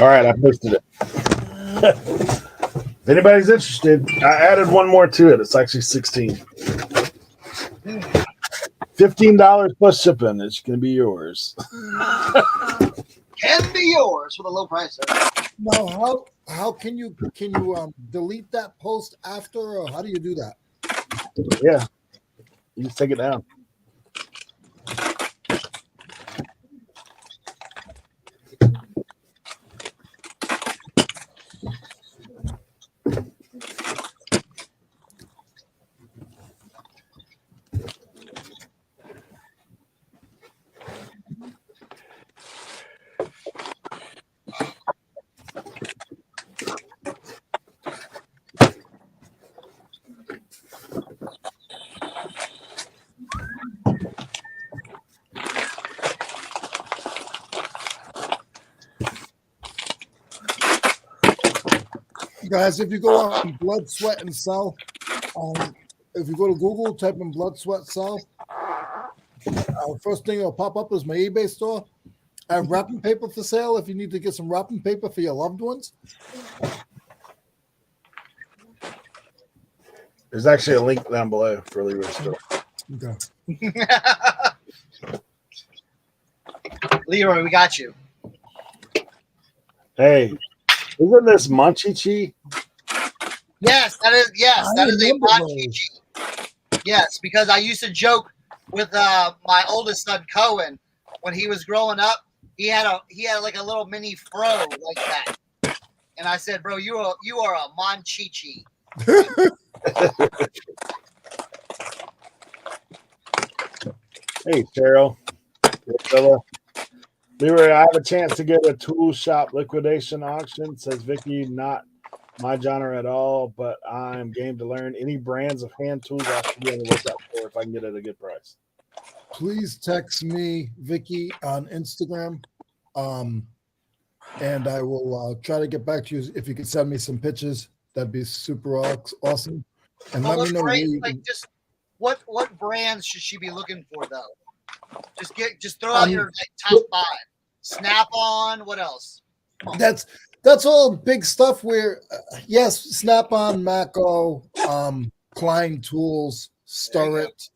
All right, I posted it. If anybody's interested, I added one more to it. It's actually 16. $15 plus shipping. It's going to be yours. Can be yours for the low price. Sir. Now, how can you delete that post after, or how do you do that? Yeah. You just take it down. Guys, if you go on Blood, Sweat, and Sell, if you go to Google, type in Blood, Sweat, Sell, first thing that'll pop up is my eBay store. I have wrapping paper for sale if you need to get some wrapping paper for your loved ones. There's actually a link down below for Leroy store. Okay. Leroy, we got you. Hey, isn't this Monchichi? Yes, that is. Yes, I that is a remember Monchichi. Yes, because I used to joke with my oldest son Cohen when he was growing up. He had like a little mini fro like that, and I said, "Bro, you are a Monchichi." Hey, Cheryl. Leroy, I have a chance to get a tool shop liquidation auction. Says Vicky, not my genre at all, but I'm game to learn. Any brands of hand tools I should be on the lookout for if I can get it at a good price. Please text me, Vicky, on Instagram, and I will try to get back to you. If you could send me some pictures, that'd be super awesome. And Well, let me know where you like just what brands should she be looking for though? Just throw out your top 5. Snap-on. What else? That's all big stuff. Where yes, Snap-on, Mako, Klein Tools, Sturrit.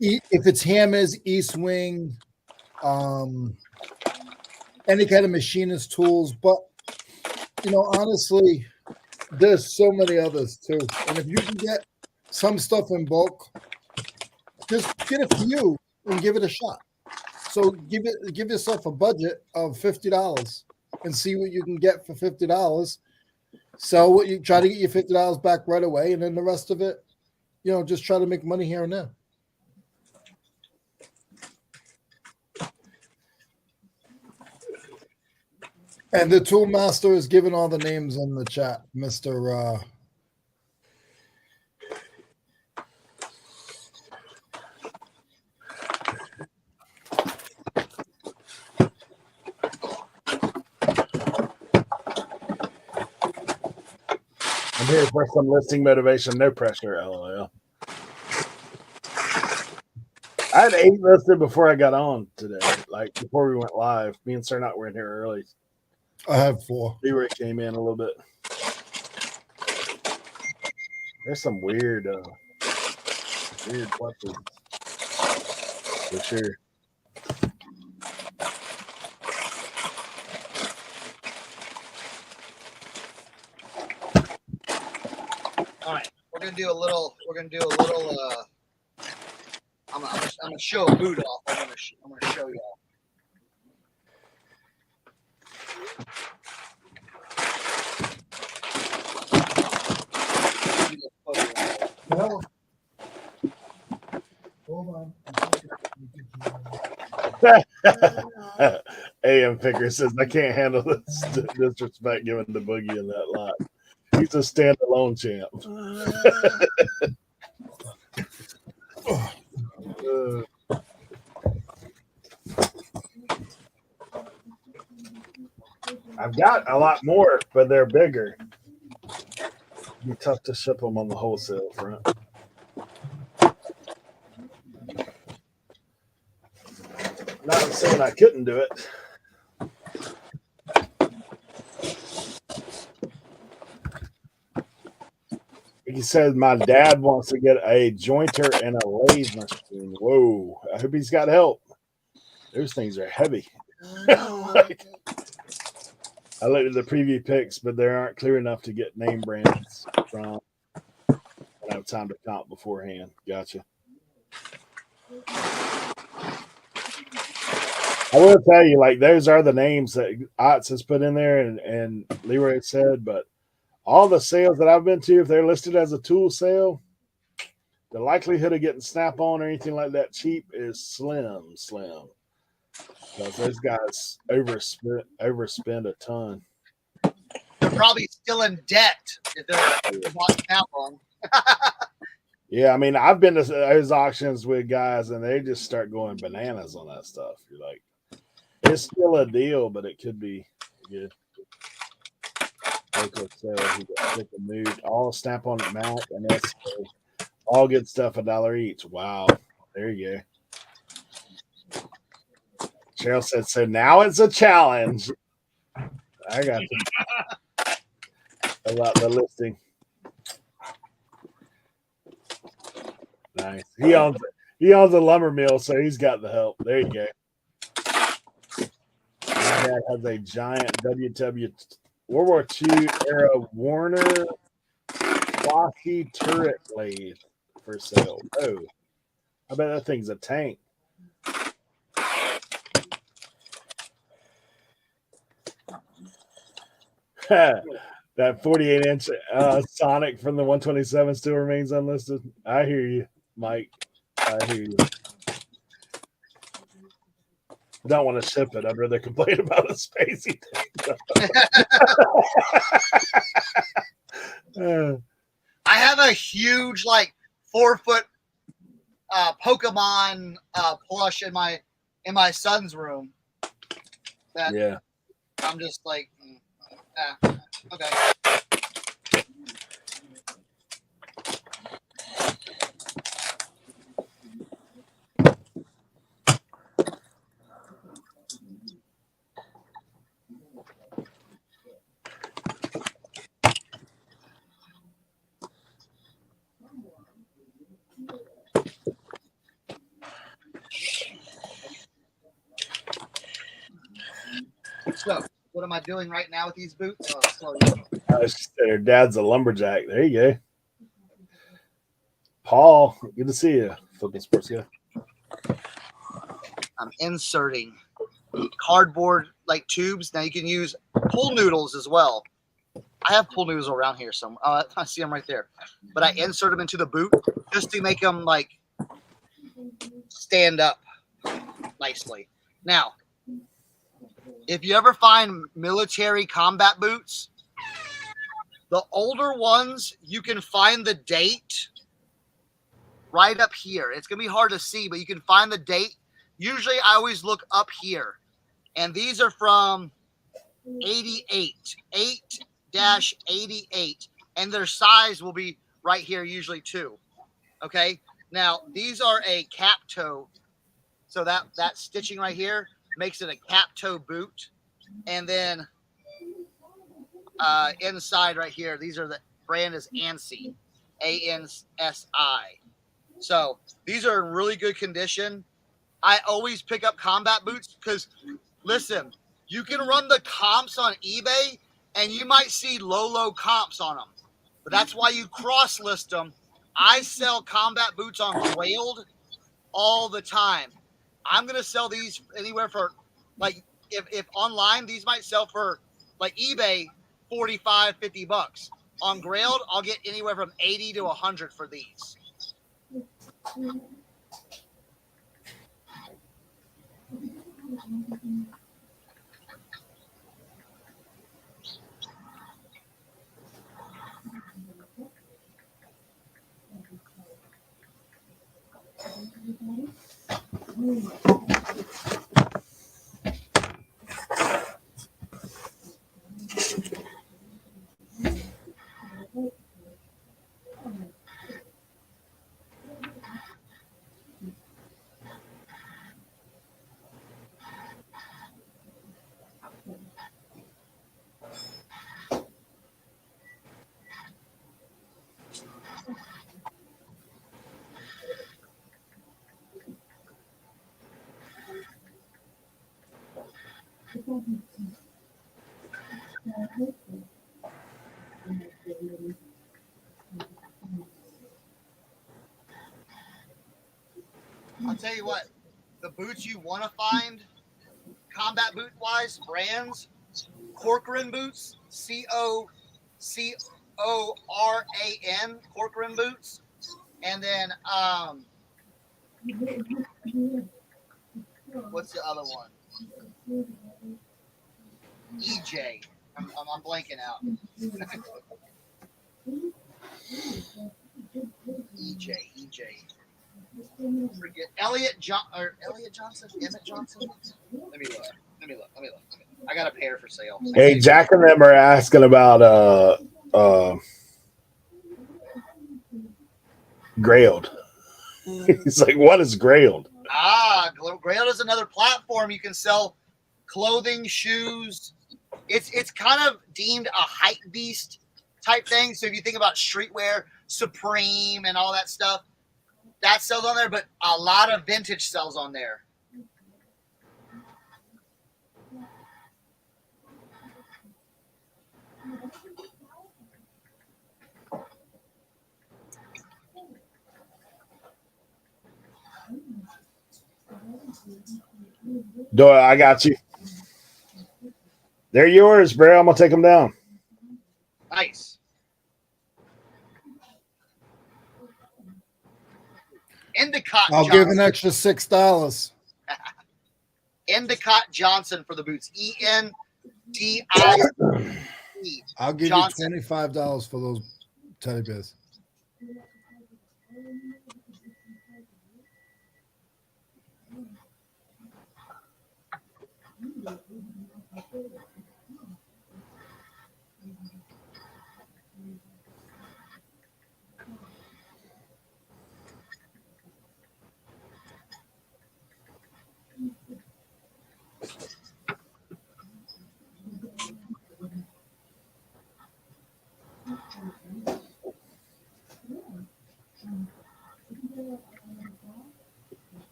If it's hammers, East Wing, any kind of machinist tools, but honestly, there's so many others too. And if you can get some stuff in bulk, just get a few and give it a shot. So give yourself a budget of $50 and see what you can get for $50. Sell what you try to get your $50 back right away, and then the rest of it, just try to make money here and there. And the tool master is giving all the names in the chat, Mr. I'm here for some listing motivation, no pressure, LOL. I had 8 listed before I got on today, like before we went live. Me and Cernoch were in here early. I have 4. Leroy came in a little bit. There's some weird questions for sure. All right, we're gonna do a little. I'm gonna show a boot off. I'm gonna show y'all. No. Hold on. AM Picker says, I can't handle this disrespect given to Boogie in that lot. He's a standalone champ. I've got a lot more, but they're bigger. It'd be tough to ship them on the wholesale front. Not saying I couldn't do it. He said my dad wants to get a jointer and a lathe machine. Whoa. I hope he's got help. Those things are heavy. Like, I looked at the preview pics, but they aren't clear enough to get name brands from. I don't have time to comp beforehand. Gotcha. I will tell you, like, those are the names that Otts has put in there and Leroy said, but all the sales that I've been to, if they're listed as a tool sale, the likelihood of getting Snap-on or anything like that cheap is slim. Because those guys overspend a ton. They're probably still in debt if they're bought Snap-on. Yeah, I mean, I've been to those auctions with guys, and they just start going bananas on that stuff. You're like, it's still a deal, but it could be good. Local sales, you got pick a mood, all Snap-on Mac and that's all good stuff, $1 each. Wow, there you go. Cheryl said, so now it's a challenge. I got you. About the listing. Nice. He owns a lumber mill, so he's got the help. There you go. My dad has a giant WW World War II era Warner Flossy turret lathe for sale. Oh, I bet that thing's a tank. That 48-inch Sonic from the 127 still remains unlisted. I hear you, Mike. I hear you. I don't want to ship it. I'd rather complain about a spacey thing. I have a huge, like, 4-foot Pokemon plush in my son's room. That Yeah. I'm just like, okay. So, what am I doing right now with these boots? Their dad's a lumberjack. There you go. Paul, good to see you. Flipping Sports guy. I'm inserting cardboard like tubes. Now you can use pool noodles as well. I have pool noodles around here somewhere. I see them right there. But I insert them into the boot just to make them like stand up nicely. Now, if you ever find military combat boots, the older ones, you can find the date right up here. It's going to be hard to see, but you can find the date. Usually I always look up here. And these are from 88, 8-88. And their size will be right here usually too. Okay. Now, these are a cap toe. So that stitching right here makes it a cap toe boot. And then inside right here, these are the brand is ANSI, ANSI. So these are in really good condition. I always pick up combat boots because, listen, you can run the comps on eBay and you might see low comps on them. But that's why you cross list them. I sell combat boots on Grailed all the time. I'm going to sell these anywhere for, like, if online, these might sell for, like, eBay, $45, $50. On Grailed, I'll get anywhere from 80 to 100 for these. I'll tell you what, the boots you want to find, combat boot wise, brands, Corcoran boots, Corcoran, Corcoran boots, and then what's the other one? EJ. I'm blanking out. EJ. Forget Emmett Johnson. Let me look. I got a pair for sale. Hey, Jack and them are asking about Grailed. He's like, what is Grailed? Grailed is another platform you can sell clothing, shoes. It's kind of deemed a hype beast type thing. So if you think about streetwear, Supreme and all that stuff, that sells on there, but a lot of vintage sells on there. Doyle, I got you. They're yours, bro. I'm gonna take them down. Nice. Endicott I'll Johnson. give an extra $6. Endicott Johnson for the boots. ENDIC. I'll give Johnson. you $25 for those teddy bears.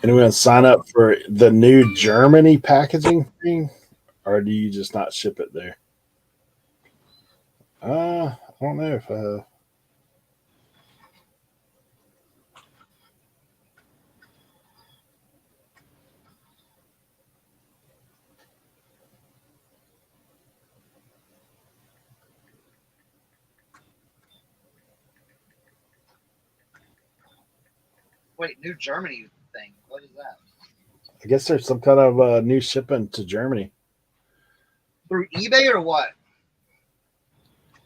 Anyone sign up for the new Germany packaging thing, or do you just not ship it there? I don't know if Wait, New Germany thing. What is that? I guess there's some kind of new shipping to Germany. Through eBay or what?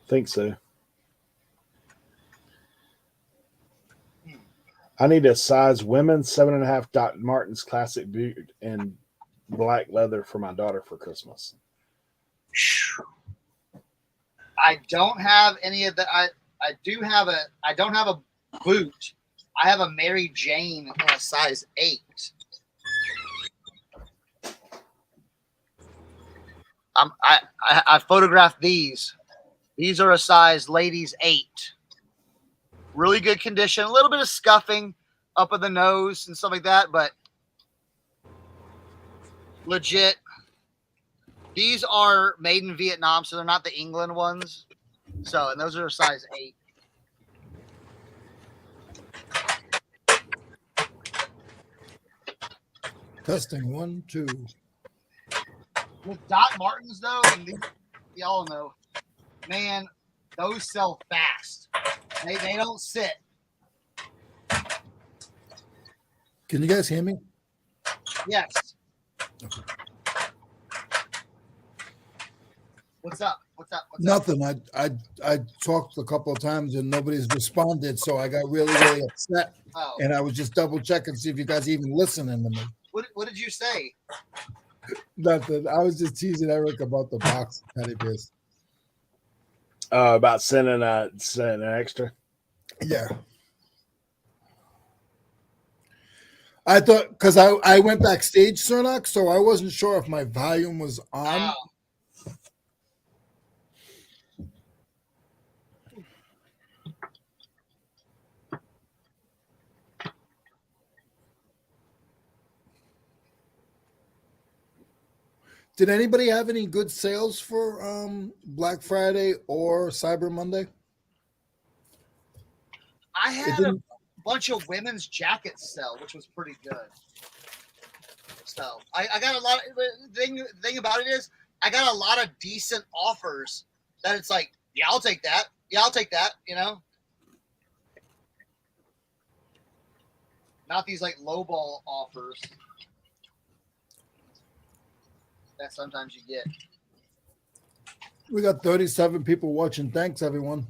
Think so. I need a size women's 7.5 Doc Martens classic boot and black leather for my daughter for Christmas. I don't have any of that. I don't have a boot. I have a Mary Jane in a size 8. I photographed these. These are a size ladies 8. Really good condition. A little bit of scuffing up in the nose and stuff like that, but legit. These are made in Vietnam, so they're not the England ones. So, and those are a size 8. Testing 1, 2. With Doc Martens, though, and y'all know, man, those sell fast. They don't sit. Can you guys hear me? Yes. What's up? Nothing. I talked a couple of times and nobody's responded, so I got really, really upset. Oh. And I was just double checking to see if you guys even listening to me. What did you say? Nothing. I was just teasing Eric about the box of teddy bears. About sending an extra. Yeah. I thought because I went backstage, Cernoch, so I wasn't sure if my volume was on. Did anybody have any good sales for Black Friday or Cyber Monday? I had a bunch of women's jackets sell, which was pretty good. So I got a lot of the thing about it is I got a lot of decent offers that it's like, yeah, I'll take that. Yeah, I'll take that, you know. Not these like lowball offers that sometimes you get. We got 37 people watching. Thanks, everyone.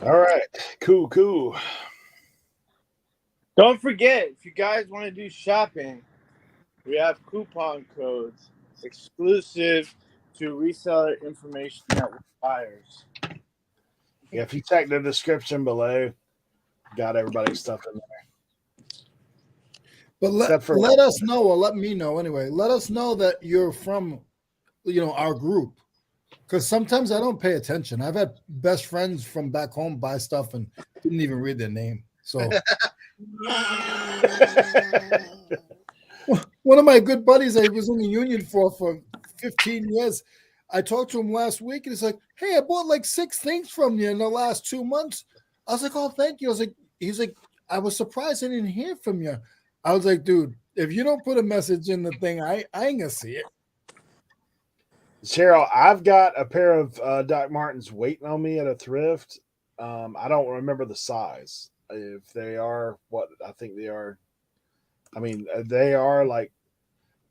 All right. Cool. Don't forget, if you guys want to do shopping, we have coupon codes exclusive to reseller information network buyers. Yeah, if you check the description below, got everybody's stuff in there. But let us know, or let me know anyway. Let us know that you're from, our group. Because sometimes I don't pay attention. I've had best friends from back home buy stuff and didn't even read their name. So one of my good buddies I was in the union for 15 years, I talked to him last week and he's like, hey, I bought like 6 things from you in the last 2 months. I was like, oh, thank you. I was like, he's like, I was surprised I didn't hear from you. I was like, dude, if you don't put a message in the thing, I ain't gonna see it. Cheryl, I've got a pair of Doc Martens waiting on me at a thrift. I don't remember the size. If they are what I think they are, I mean, they are like,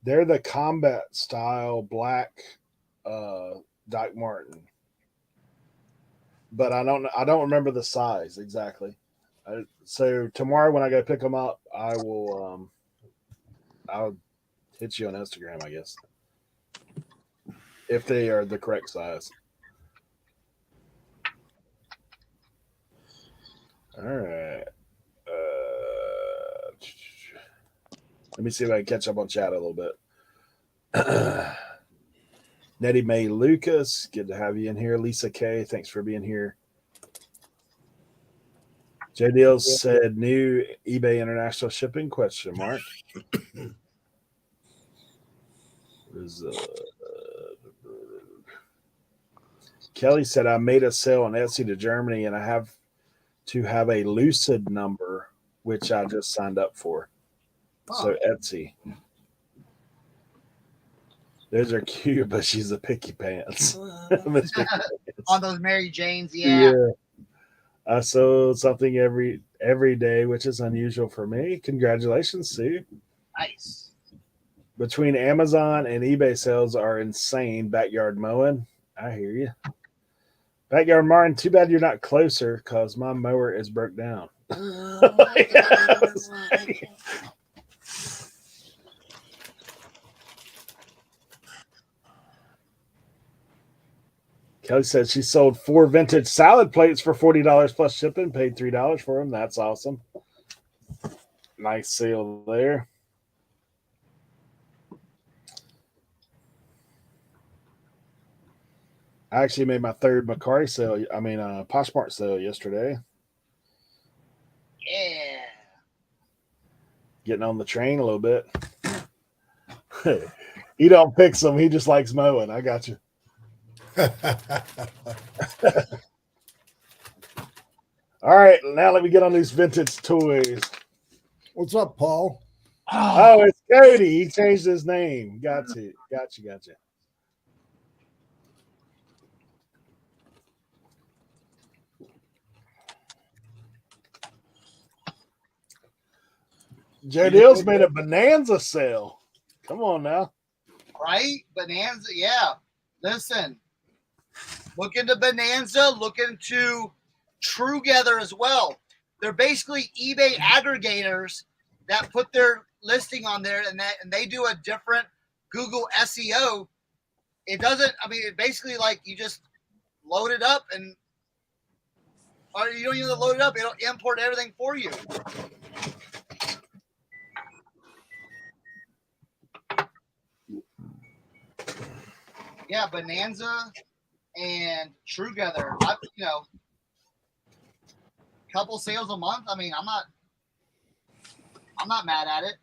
they're the combat style black Doc Marten. But I don't remember the size exactly. So tomorrow when I go pick them up, I'll hit you on Instagram, I guess, if they are the correct size. All right. Let me see if I can catch up on chat a little bit. Nettie Mae Lucas, good to have you in here. Lisa K, thanks for being here. J Deal said new eBay international shipping ? Kelly said I made a sale on Etsy to Germany and I have to have a Lucid number, which I just signed up for. So Etsy. Those are cute, but she's a picky pants. On those Mary Janes, yeah. I sold something every day, which is unusual for me. Congratulations, Sue. Nice. Between Amazon and eBay sales are insane. Backyard mowing. I hear you. Backyard mowing. Too bad you're not closer because my mower is broke down. Kelly said she sold 4 vintage salad plates for $40 plus shipping, paid $3 for them. That's awesome. Nice sale there. I actually made my 3rd Poshmark sale yesterday. Yeah. Getting on the train a little bit. He don't fix them. He just likes mowing. I got you. All right, now let me get on these vintage toys. What's up, Paul? Oh, it's Cody. He changed his name. Gotcha. J Dill's made a bonanza sale. Come on now. Right? Bonanza, yeah. Listen, look into Bonanza, look into Trugether as well. They're basically eBay aggregators that put their listing on there and they do a different Google SEO, it doesn't. I mean, it basically like you just load it up or you don't even load it up. It'll import everything for you. Yeah, Bonanza and TrueGether. Couple sales a month. I mean, I'm not mad at it.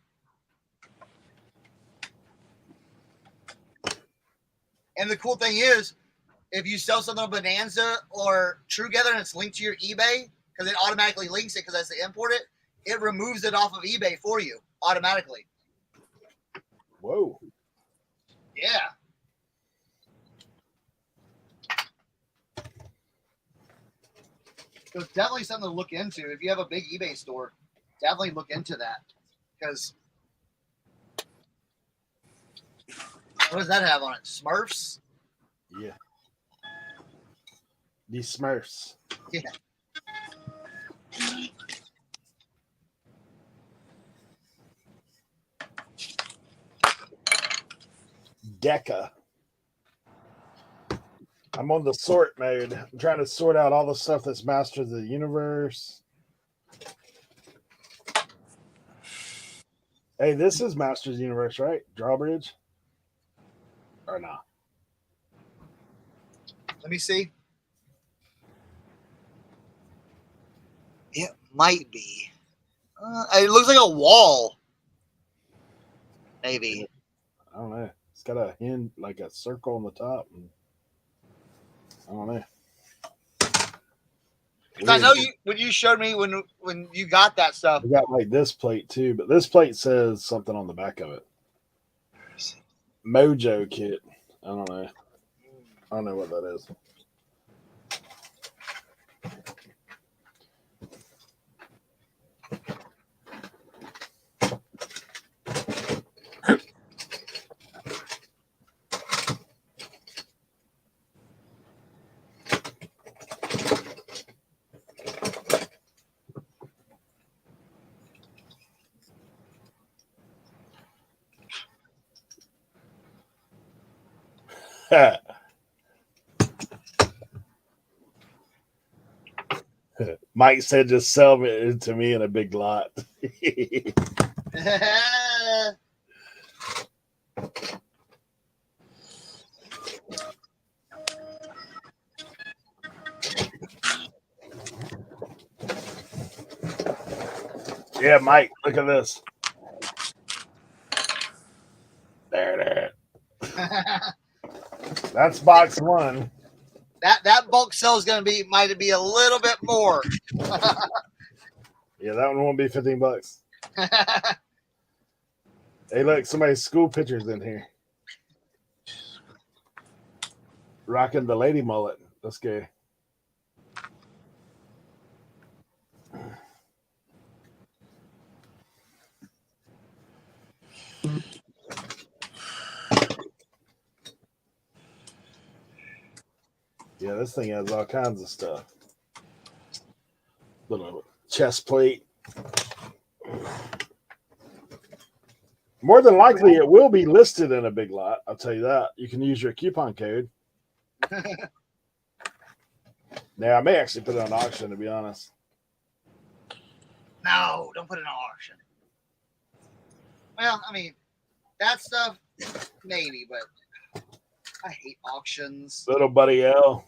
And the cool thing is, if you sell something on Bonanza or TrueGether and it's linked to your eBay, because it automatically links it because it has to import it, it removes it off of eBay for you automatically. Whoa. Yeah. So it's definitely something to look into. If you have a big eBay store, definitely look into that. Because what does that have on it? Smurfs? Yeah. The Smurfs. Yeah. Deca. I'm on the sort mode. I'm trying to sort out all the stuff that's Masters of the Universe. Hey, this is Masters of the Universe, right? Drawbridge? Or not? Let me see. It might be. It looks like a wall. Maybe. I don't know. It's got a hand, like a circle on the top. I don't know. I know when you showed me when you got that stuff. We got like this plate too, but this plate says something on the back of it. Mojo kit. I don't know. I don't know what that is. Mike said, "Just sell it to me in a big lot." Yeah, Mike, look at this. There. That's box one. That bulk sale is going to might be a little bit more. Yeah, that one won't be $15. Hey, look, somebody's school pictures in here. Rocking the lady mullet. Let's go. Yeah, this thing has all kinds of stuff. Little chest plate. More than likely, it will be listed in a big lot. I'll tell you that. You can use your coupon code. Now, I may actually put it on auction, to be honest. No, don't put it on auction. Well, I mean, that stuff, maybe, but I hate auctions. Little buddy L.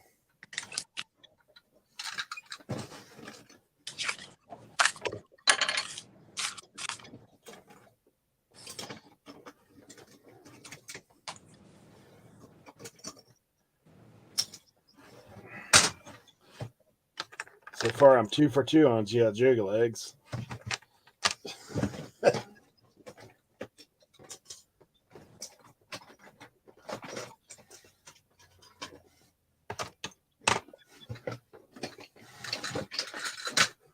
So far, I'm 2 for 2 on G.I. Joe legs.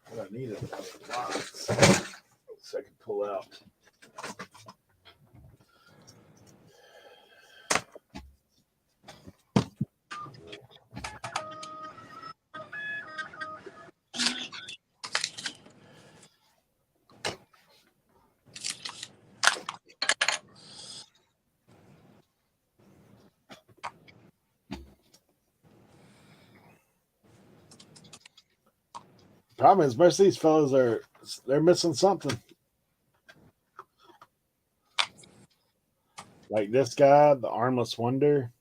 What I need is a box so I can pull out. Problem is, most of these fellas they're missing something. Like this guy, the Armless Wonder.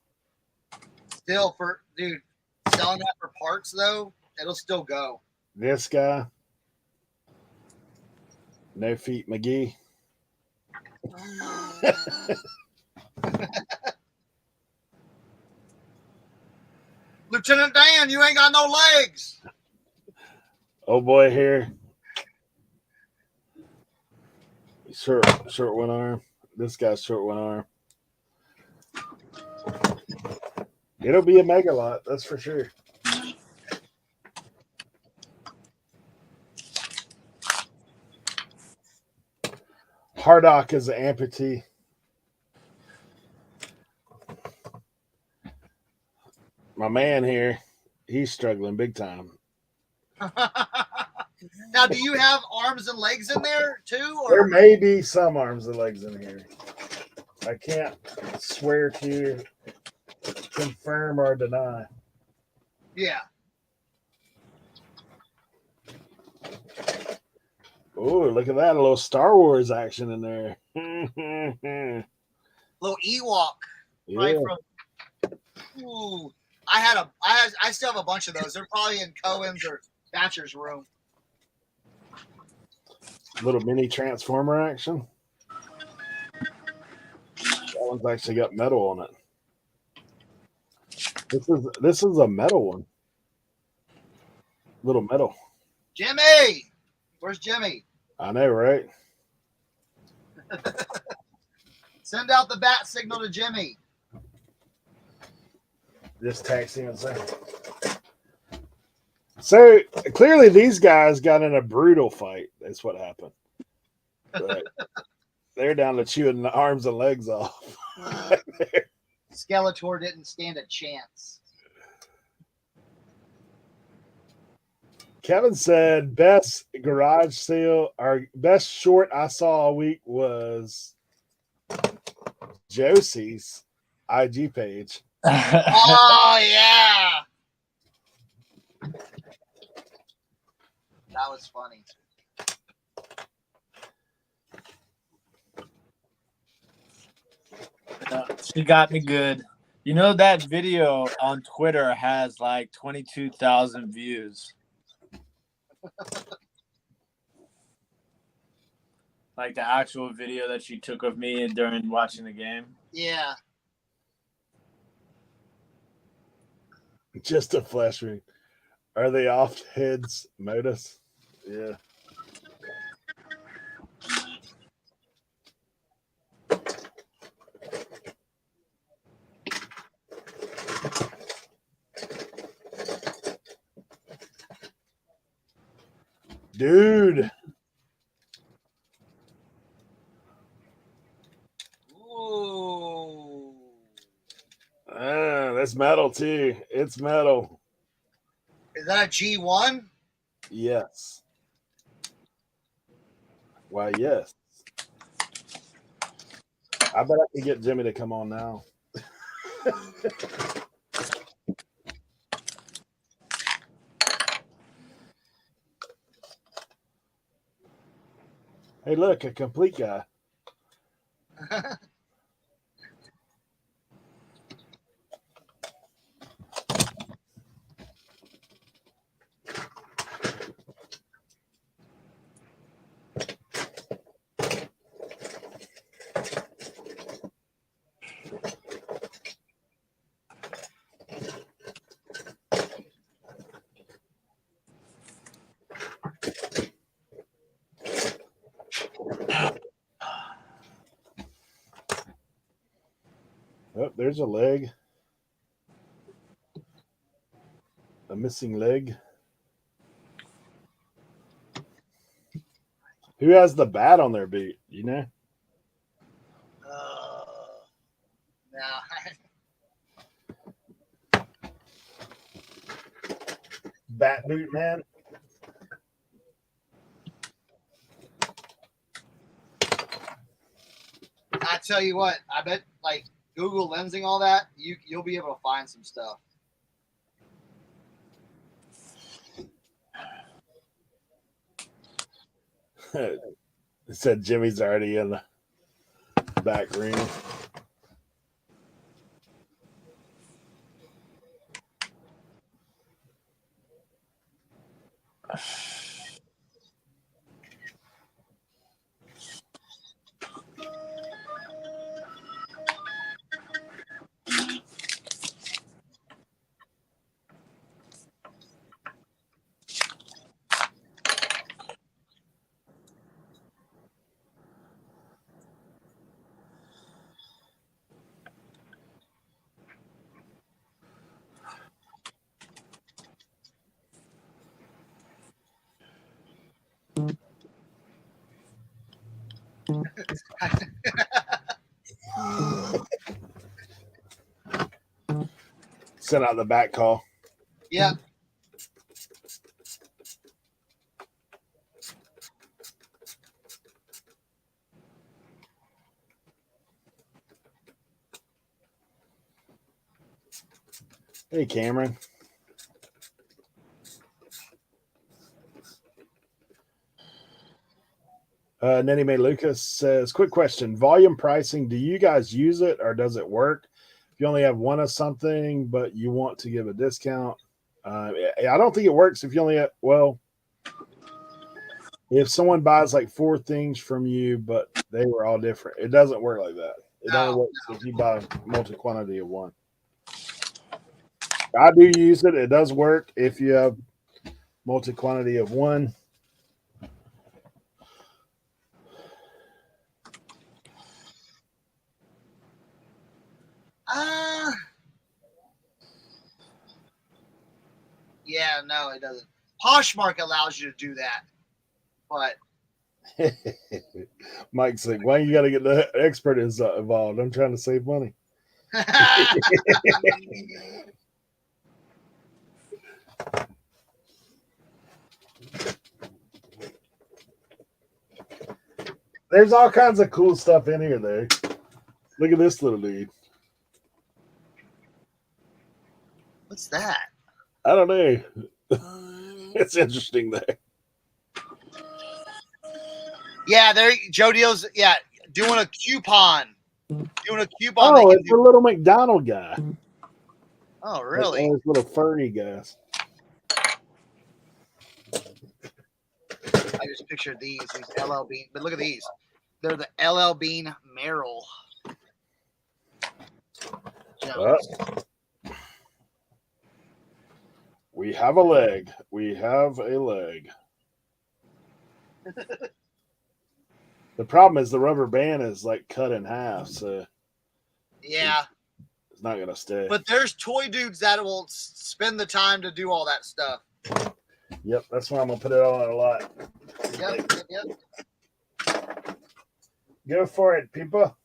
Still, dude, selling that for parts though, it'll still go. This guy, No Feet McGee. Lieutenant Dan, you ain't got no legs. Oh boy, here. Short one arm. This guy's short one arm. It'll be a mega lot, that's for sure. Hardock is an amputee. My man here, he's struggling big time. Now, do you have arms and legs in there too? Or? There may be some arms and legs in here. I can't swear to confirm or deny. Yeah. Oh, look at that. A little Star Wars action in there. Little Ewok. Yeah. Right from. Ooh. I still have a bunch of those. They're probably in Cohen's or Thatcher's room. Little mini Transformer action. That one's actually got metal on it. This is a metal one. Little metal. Jimmy! Where's Jimmy? I know, right? Send out the bat signal to Jimmy. Just text him and say. So clearly these guys got in a brutal fight. That's what happened. But they're down to chewing the arms and legs off. Skeletor didn't stand a chance. Kevin said best garage sale or best short I saw all week was Josie's IG page. Oh yeah. That was funny. She got me good. You know that video on Twitter has like 22,000 views. Like the actual video that she took of me during watching the game. Yeah. Just a flash ring. Are they off heads modus? Yeah. Dude. Ooh. That's metal too. It's metal. Is that a G1? Yes. Why, yes. I bet I can get Jimmy to come on now. Hey, look, a complete guy. Oh, there's a leg. A missing leg. Who has the bat on their boot? You know? No. Bat boot man. I tell you what, I bet like Google lensing all that, you'll be able to find some stuff. It said Jimmy's already in the back room. Sent out the back call. Yeah. Hey, Cameron. Nettie Mae Lucas says, quick question. Volume pricing, do you guys use it or does it work? If you only have one of something, but you want to give a discount. I don't think it works if you only have, well, if someone buys like 4 things from you, but they were all different, it doesn't work like that. It only works if you buy multi quantity of one. I do use it. It does work if you have multi quantity of one. Yeah, no, it doesn't. Poshmark allows you to do that, but Mike's like, why you got to get the expert involved? I'm trying to save money. There's all kinds of cool stuff in here, there. Look at this little dude. What's that? I don't know. It's interesting there. Yeah, there. Joe Deal's. Yeah, doing a coupon. Oh, it's a little McDonald guy. Oh, really? Like, those little furry guys. I just pictured these LL Bean, but look at these. They're the LL Bean Merrill. We have a leg. We have a leg. The problem is the rubber band is like cut in half, so yeah, it's not gonna stay. But there's toy dudes that will spend the time to do all that stuff. Yep, that's why I'm gonna put it on a lot. Yep. Go for it, people.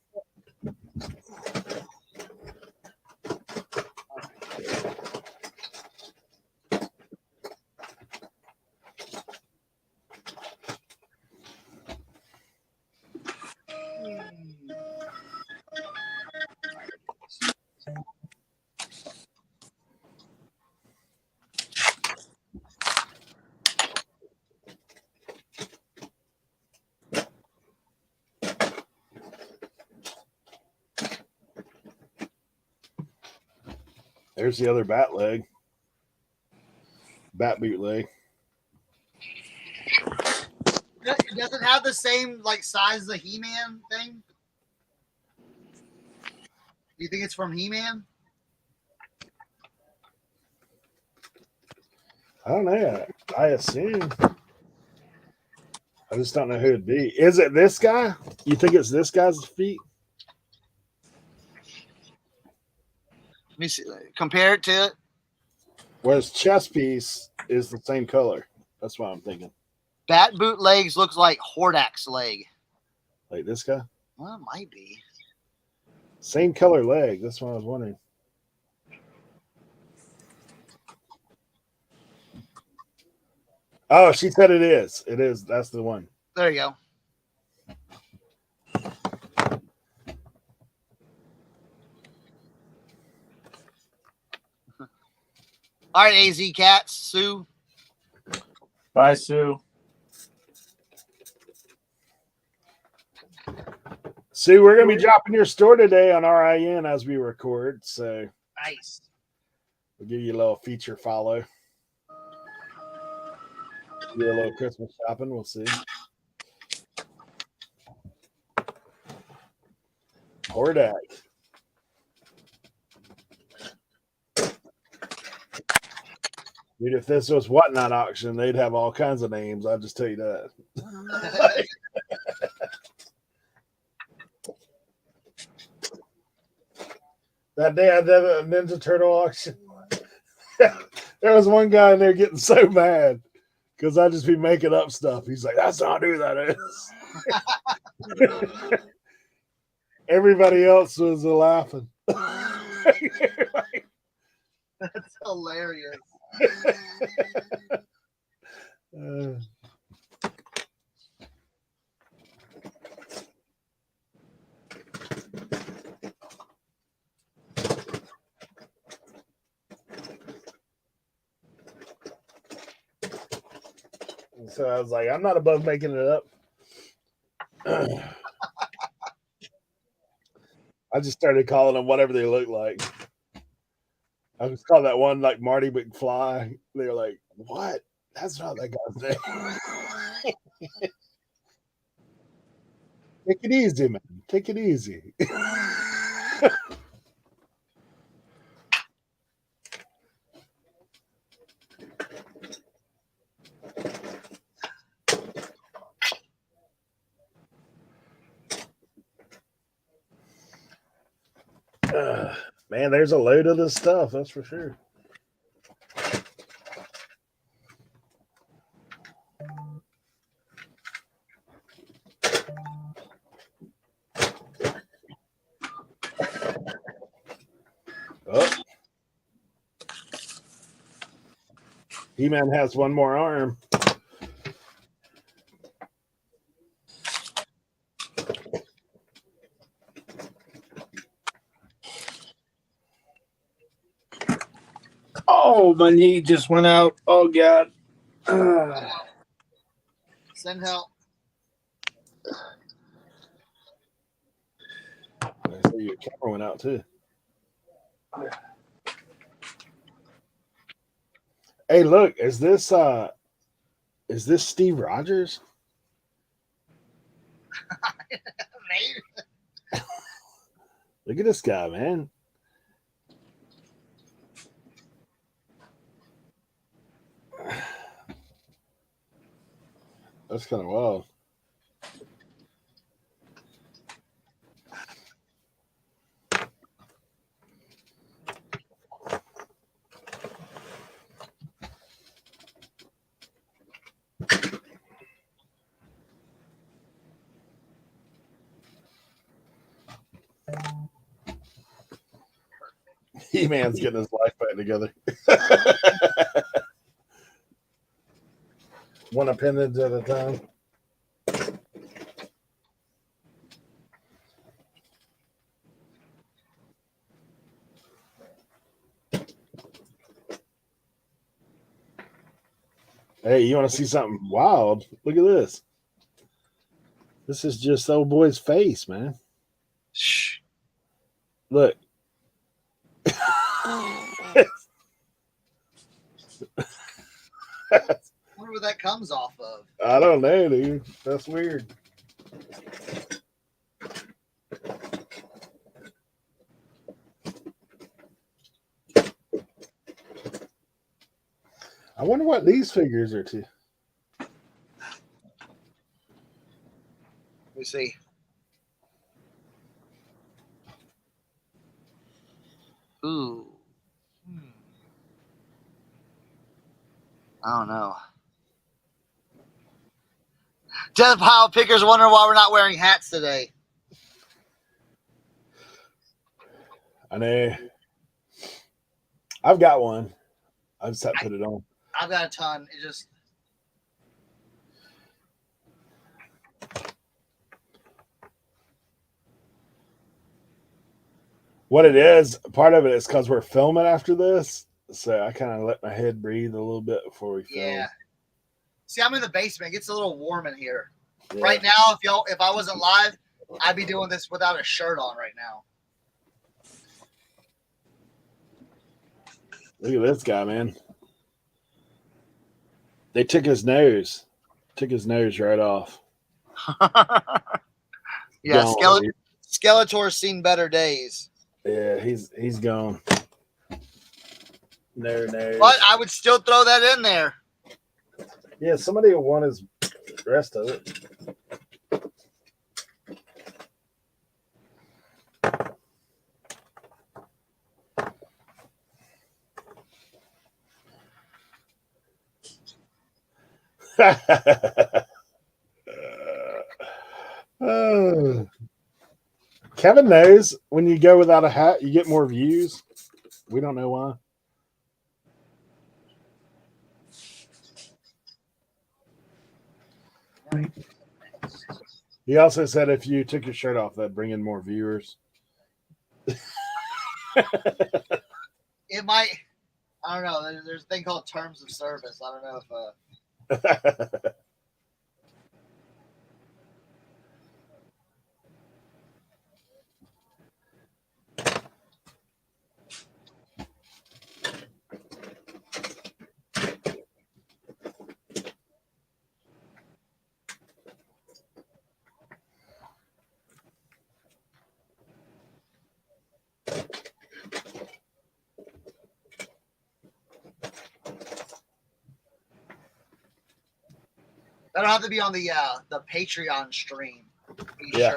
There's the other bat leg. Bat boot leg. Does it have the same like size as the He-Man thing? Do you think it's from He-Man? I don't know. I assume. I just don't know who it'd be. Is it this guy? You think it's this guy's feet? Let me see. Compare it to it. Well, his chest piece is the same color. That's what I'm thinking. Bat boot legs looks like Hordak's leg. Like this guy? Well, it might be. Same color leg. That's what I was wondering. Oh, she said it is. It is. That's the one. There you go. All right, AZ Cats, Sue. Bye, Sue. See, we're going to be dropping your store today on RIN as we record. So Nice. we'll give you a little feature follow. Do a little Christmas shopping. We'll see. Hordak. Dude, if this was Whatnot auction, they'd have all kinds of names. I'll just tell you that. That day I did a Ninja Turtle auction. There was one guy in there getting so mad because I just be making up stuff. He's like, "That's not who that is." Everybody else was laughing. That's hilarious. So I was like, I'm not above making it up. I just started calling them whatever they look like. I was calling that one like Marty McFly. They were like, "What? That's not that guy's name." Take it easy, man. Take it easy. Man, there's a load of this stuff, that's for sure. Oh. He-Man has one more arm. Oh, my knee just went out. Oh, God. Send help. I see your camera went out too. Hey, look, is this Steve Rogers? Maybe. Look at this guy, man. That's kind of wild. He-Man's getting his life back together. One appendage at a time. Hey, you want to see something wild? Look at this. This is just old boy's face, man. Shh. Look. I wonder what that comes off of. I don't know, dude. That's weird. I wonder what these figures are to. Let me see. Ooh. I don't know. Death Pile Pickers wondering why we're not wearing hats today. I know. I've got one. I just have to put it on. I've got a ton. It just. What it is, part of it is because we're filming after this. So I kind of let my head breathe a little bit before we film. Yeah. See, I'm in the basement. It gets a little warm in here. Yeah. Right now, if I wasn't live, I'd be doing this without a shirt on right now. Look at this guy, man. They took his nose. Took his nose right off. Yeah, Gone, dude. Skeletor's seen better days. Yeah, he's gone. No nose. But I would still throw that in there. Yeah, somebody will want his rest of it. Kevin knows when you go without a hat, you get more views. We don't know why. He also said if you took your shirt off, that'd bring in more viewers. It might. I don't know. There's a thing called terms of service. I don't know if. That'll have to be on the Patreon stream. Yeah.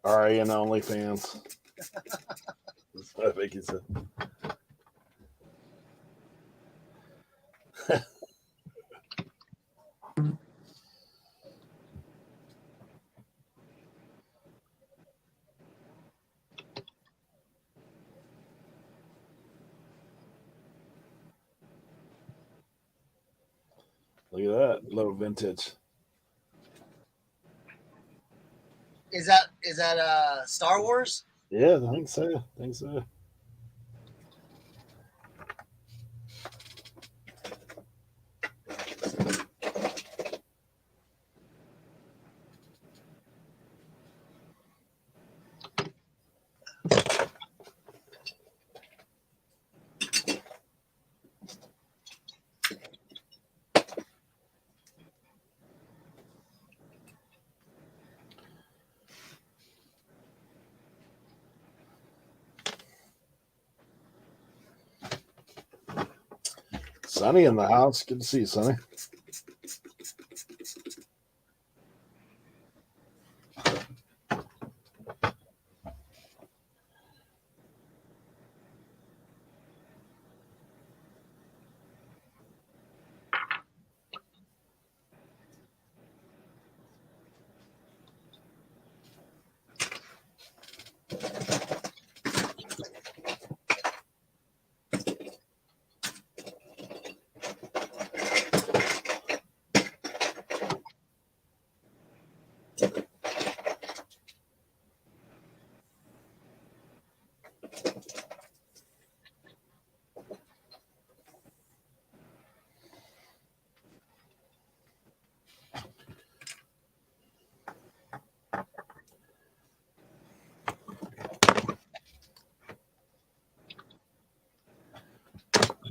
RAN OnlyFans. I think he said. Look at that little vintage. Is that Star Wars? Yeah, I think so. I think so. Sonny in the house. Good to see you, Sonny.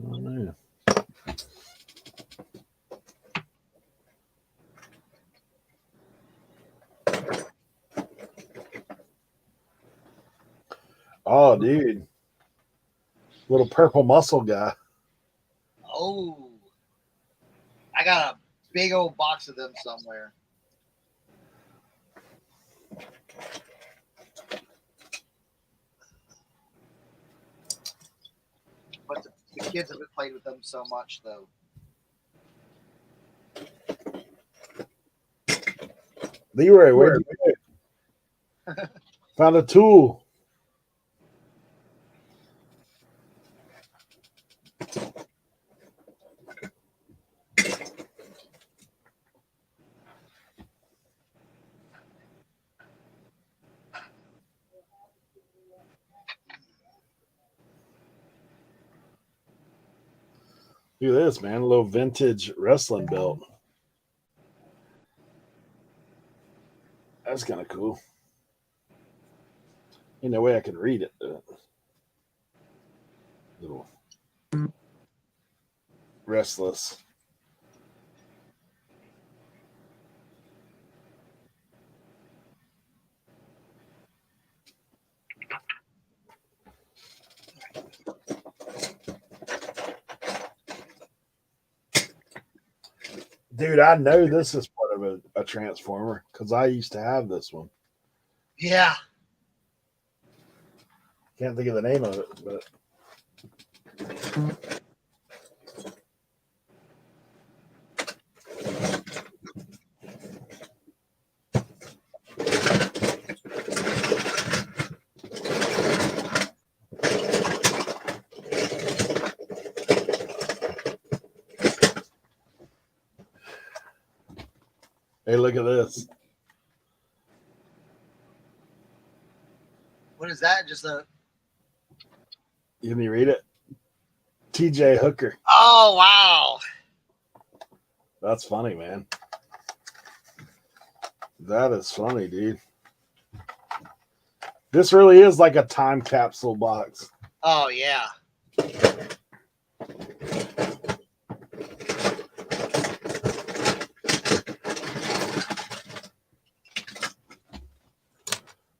Oh, man. Oh, dude. Little purple muscle guy. Oh, I got a big old box of them somewhere. But the kids have played with them so much, though. Leroy, where'd you go? Found a tool. Look at this, man. A little vintage wrestling belt. That's kind of cool. Ain't no way I can read it. Little restless. Dude, I know this is part of a transformer because I used to have this one. Yeah. Can't think of the name of it, but hey, look at this. What is that? Just a. Can you read it? TJ Hooker. Oh wow. That's funny, man. That is funny, dude. This really is like a time capsule box. Oh yeah.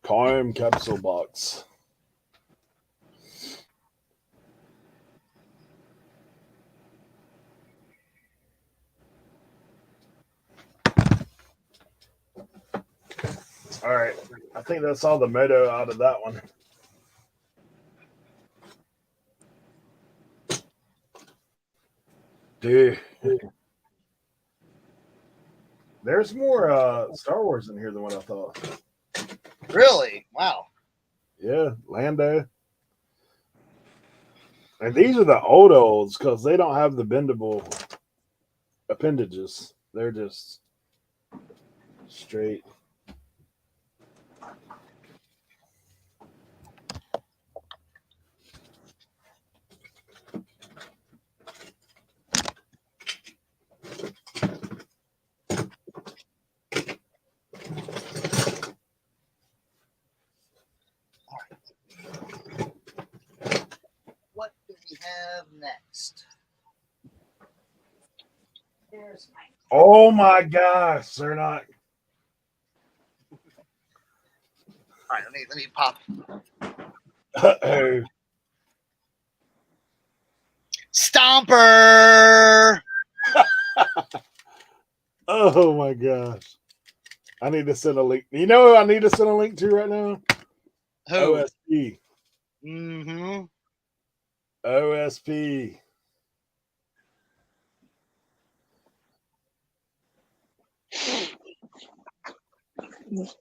Time capsule box. All right. I think that's all the moto out of that one. Dude. There's more Star Wars in here than what I thought. Really? Wow. Yeah, Lando. And these are the olds because they don't have the bendable appendages. They're just straight. What do we have next? There's my. Oh my gosh, Cernoch. All right, let me pop. Uh-oh. Stomper. Oh my gosh. I need to send a link. You know who I need to send a link to right now? Who? OSP. Mm-hmm. OSP.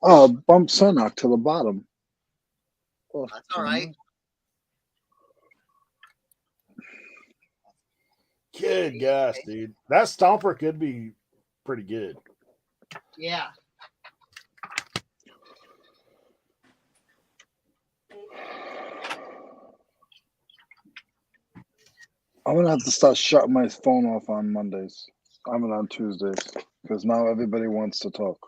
Oh, bump Cernoch to the bottom. Oh, That's all right. Good gosh, dude. That stomper could be pretty good. Yeah. I'm gonna have to start shutting my phone off on Mondays. I mean on Tuesdays, because now everybody wants to talk.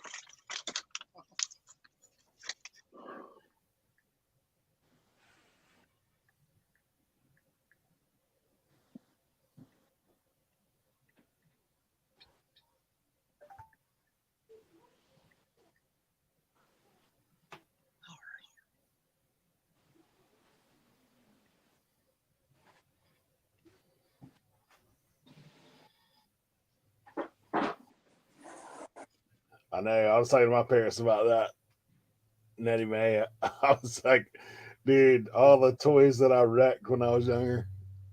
I know. I was talking to my parents about that. Nettie May. I was like, dude, all the toys that I wrecked when I was younger.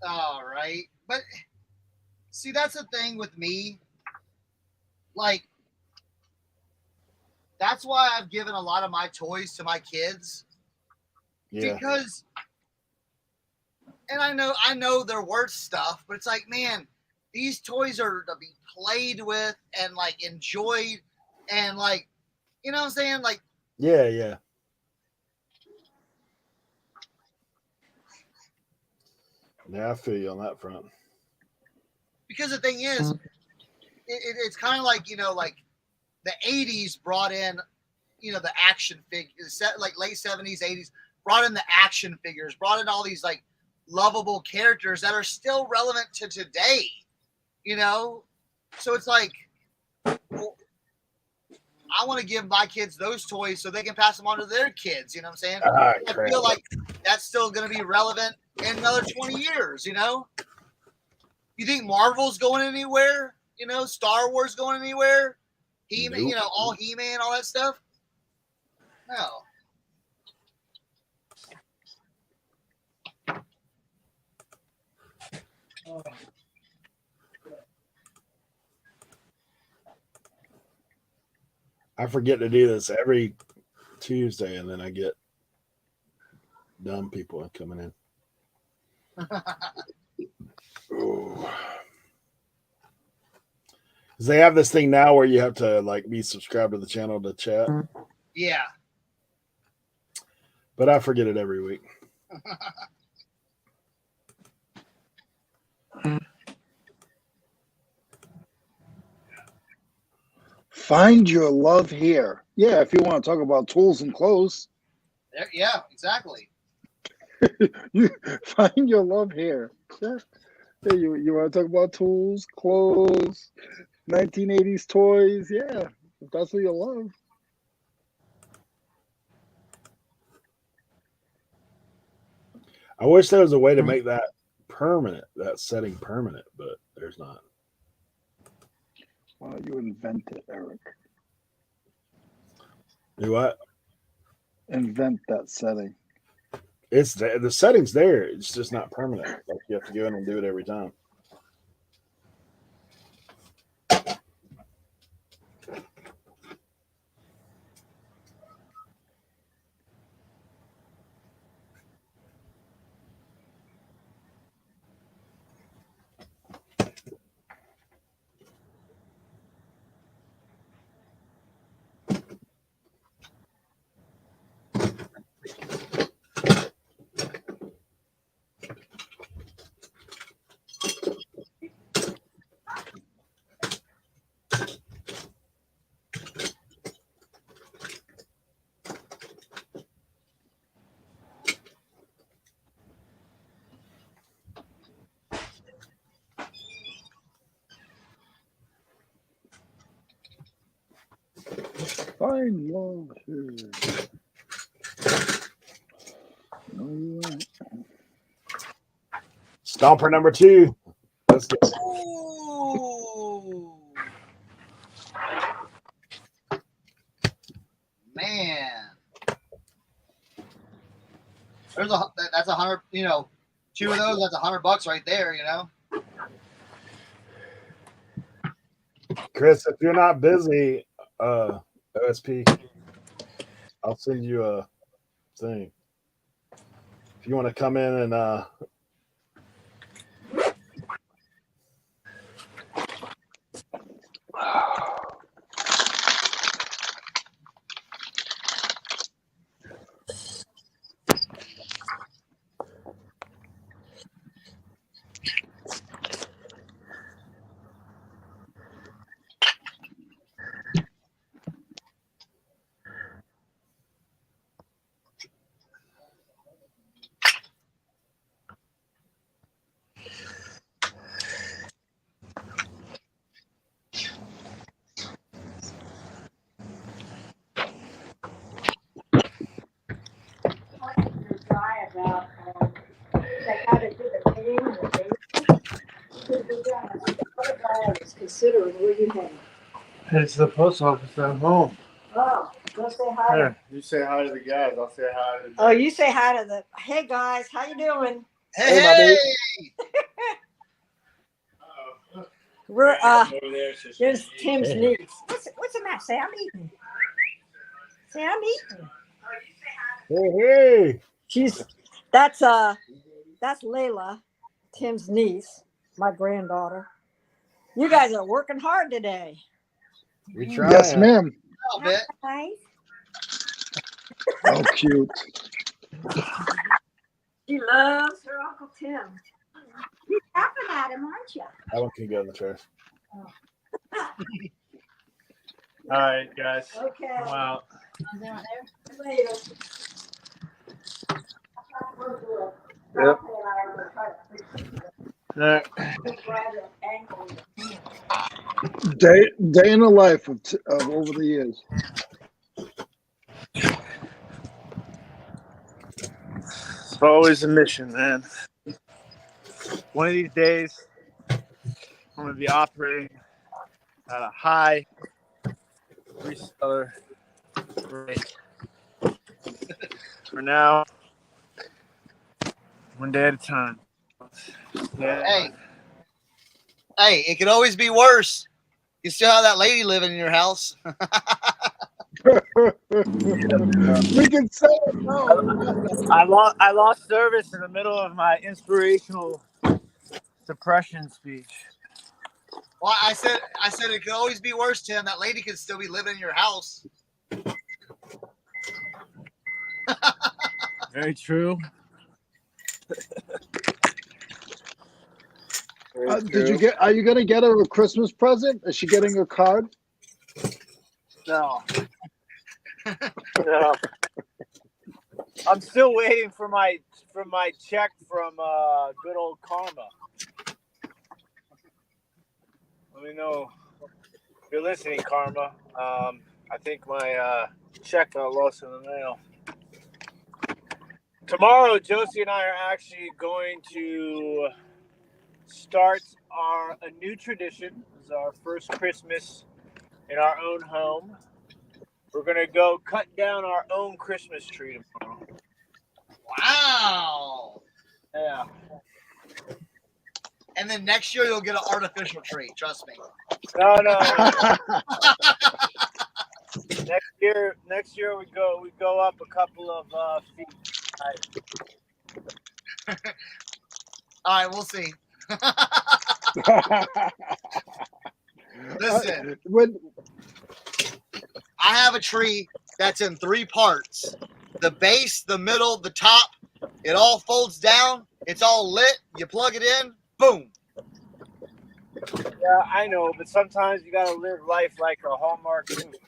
All right. But see, that's the thing with me. Like, that's why I've given a lot of my toys to my kids. Yeah. Because, and I know they're worth stuff, but it's like, man, these toys are to be played with and like enjoyed and like, you know what I'm saying? Like, Yeah, yeah. Yeah, I feel you on that front. because the thing is, it's kind of like, you know, like the 80s brought in the action figures, set like late 70s, 80s, brought in the action figures, brought in all these like lovable characters that are still relevant to today, So it's like, well, I want to give my kids those toys so they can pass them on to their kids. You know what I'm saying? I feel like that's still going to be relevant in another 20 years, You think Marvel's going anywhere? Star Wars going anywhere? He-Man, Nope. all He-Man, all that stuff? No. I forget to do this every Tuesday, and then I get dumb people coming in. They have this thing now where you have to like be subscribed to the channel to chat. Yeah. But I forget it every week. Find your love here. Yeah, if you want to talk about tools and clothes. Yeah, exactly. You find your love here. Yeah. Hey, you want to talk about tools, clothes, 1980s toys? Yeah, if that's what you love. I wish there was a way to make that permanent, that setting permanent, but there's not. Why don't you invent it, Eric? Do what? Invent that setting. It's the setting's there. It's just not permanent. Like you have to go in and do it every time. Find love here. No, you ain't. Stomper number 2. Let's go. Ooh. Man. That's 100, 2 of those, that's $100 right there, Chris, if you're not busy, OSP, I'll send you a thing. If you want to come in and About like how to do the paying and the payment. What guy was considering where you headed? It's the post office at home. Oh, go say hi. Here, you say hi to the guys. I'll say hi to the Oh, you say hi to the. Hey guys, how you doing? Hey, We're over there. So there's Tim's Hey. niece. What's the matter? Say I'm eating. Say I'm eating. hey. That's Layla, Tim's niece, my granddaughter. You guys are working hard today. We try. Yes, ma'am. a bit. Guys. Oh, cute. She loves her Uncle Tim. You're laughing at him, aren't you? That one can go in the trash. All right, guys. Okay. I'm out. Later. Yep. All right. Day in the life of over the years. It's always a mission, man. One of these days, I'm going to be operating at a high reseller rate. For now, one day at a time. Yeah. Hey, it could always be worse. You still have that lady living in your house. We can say it. No. I lost service in the middle of my inspirational suppression speech. Well, I said it could always be worse, Tim. That lady could still be living in your house. Very true. Are you gonna get her a Christmas present? Is she getting a card? No. No. I'm still waiting for my check from good old Karma. Let me know if you're listening, Karma. I think my check got lost in the mail. Tomorrow, Josie and I are actually going to start a new tradition. It's our first Christmas in our own home. We're going to go cut down our own Christmas tree tomorrow. Wow. Yeah. And then next year you'll get an artificial tree. Trust me. No. Next year we go up a couple of feet. All right, we'll see. Listen, I have a tree that's in 3 parts. The base, the middle, the top. It all folds down. It's all lit. You plug it in. Boom. Yeah, I know, but sometimes you gotta live life like a Hallmark movie.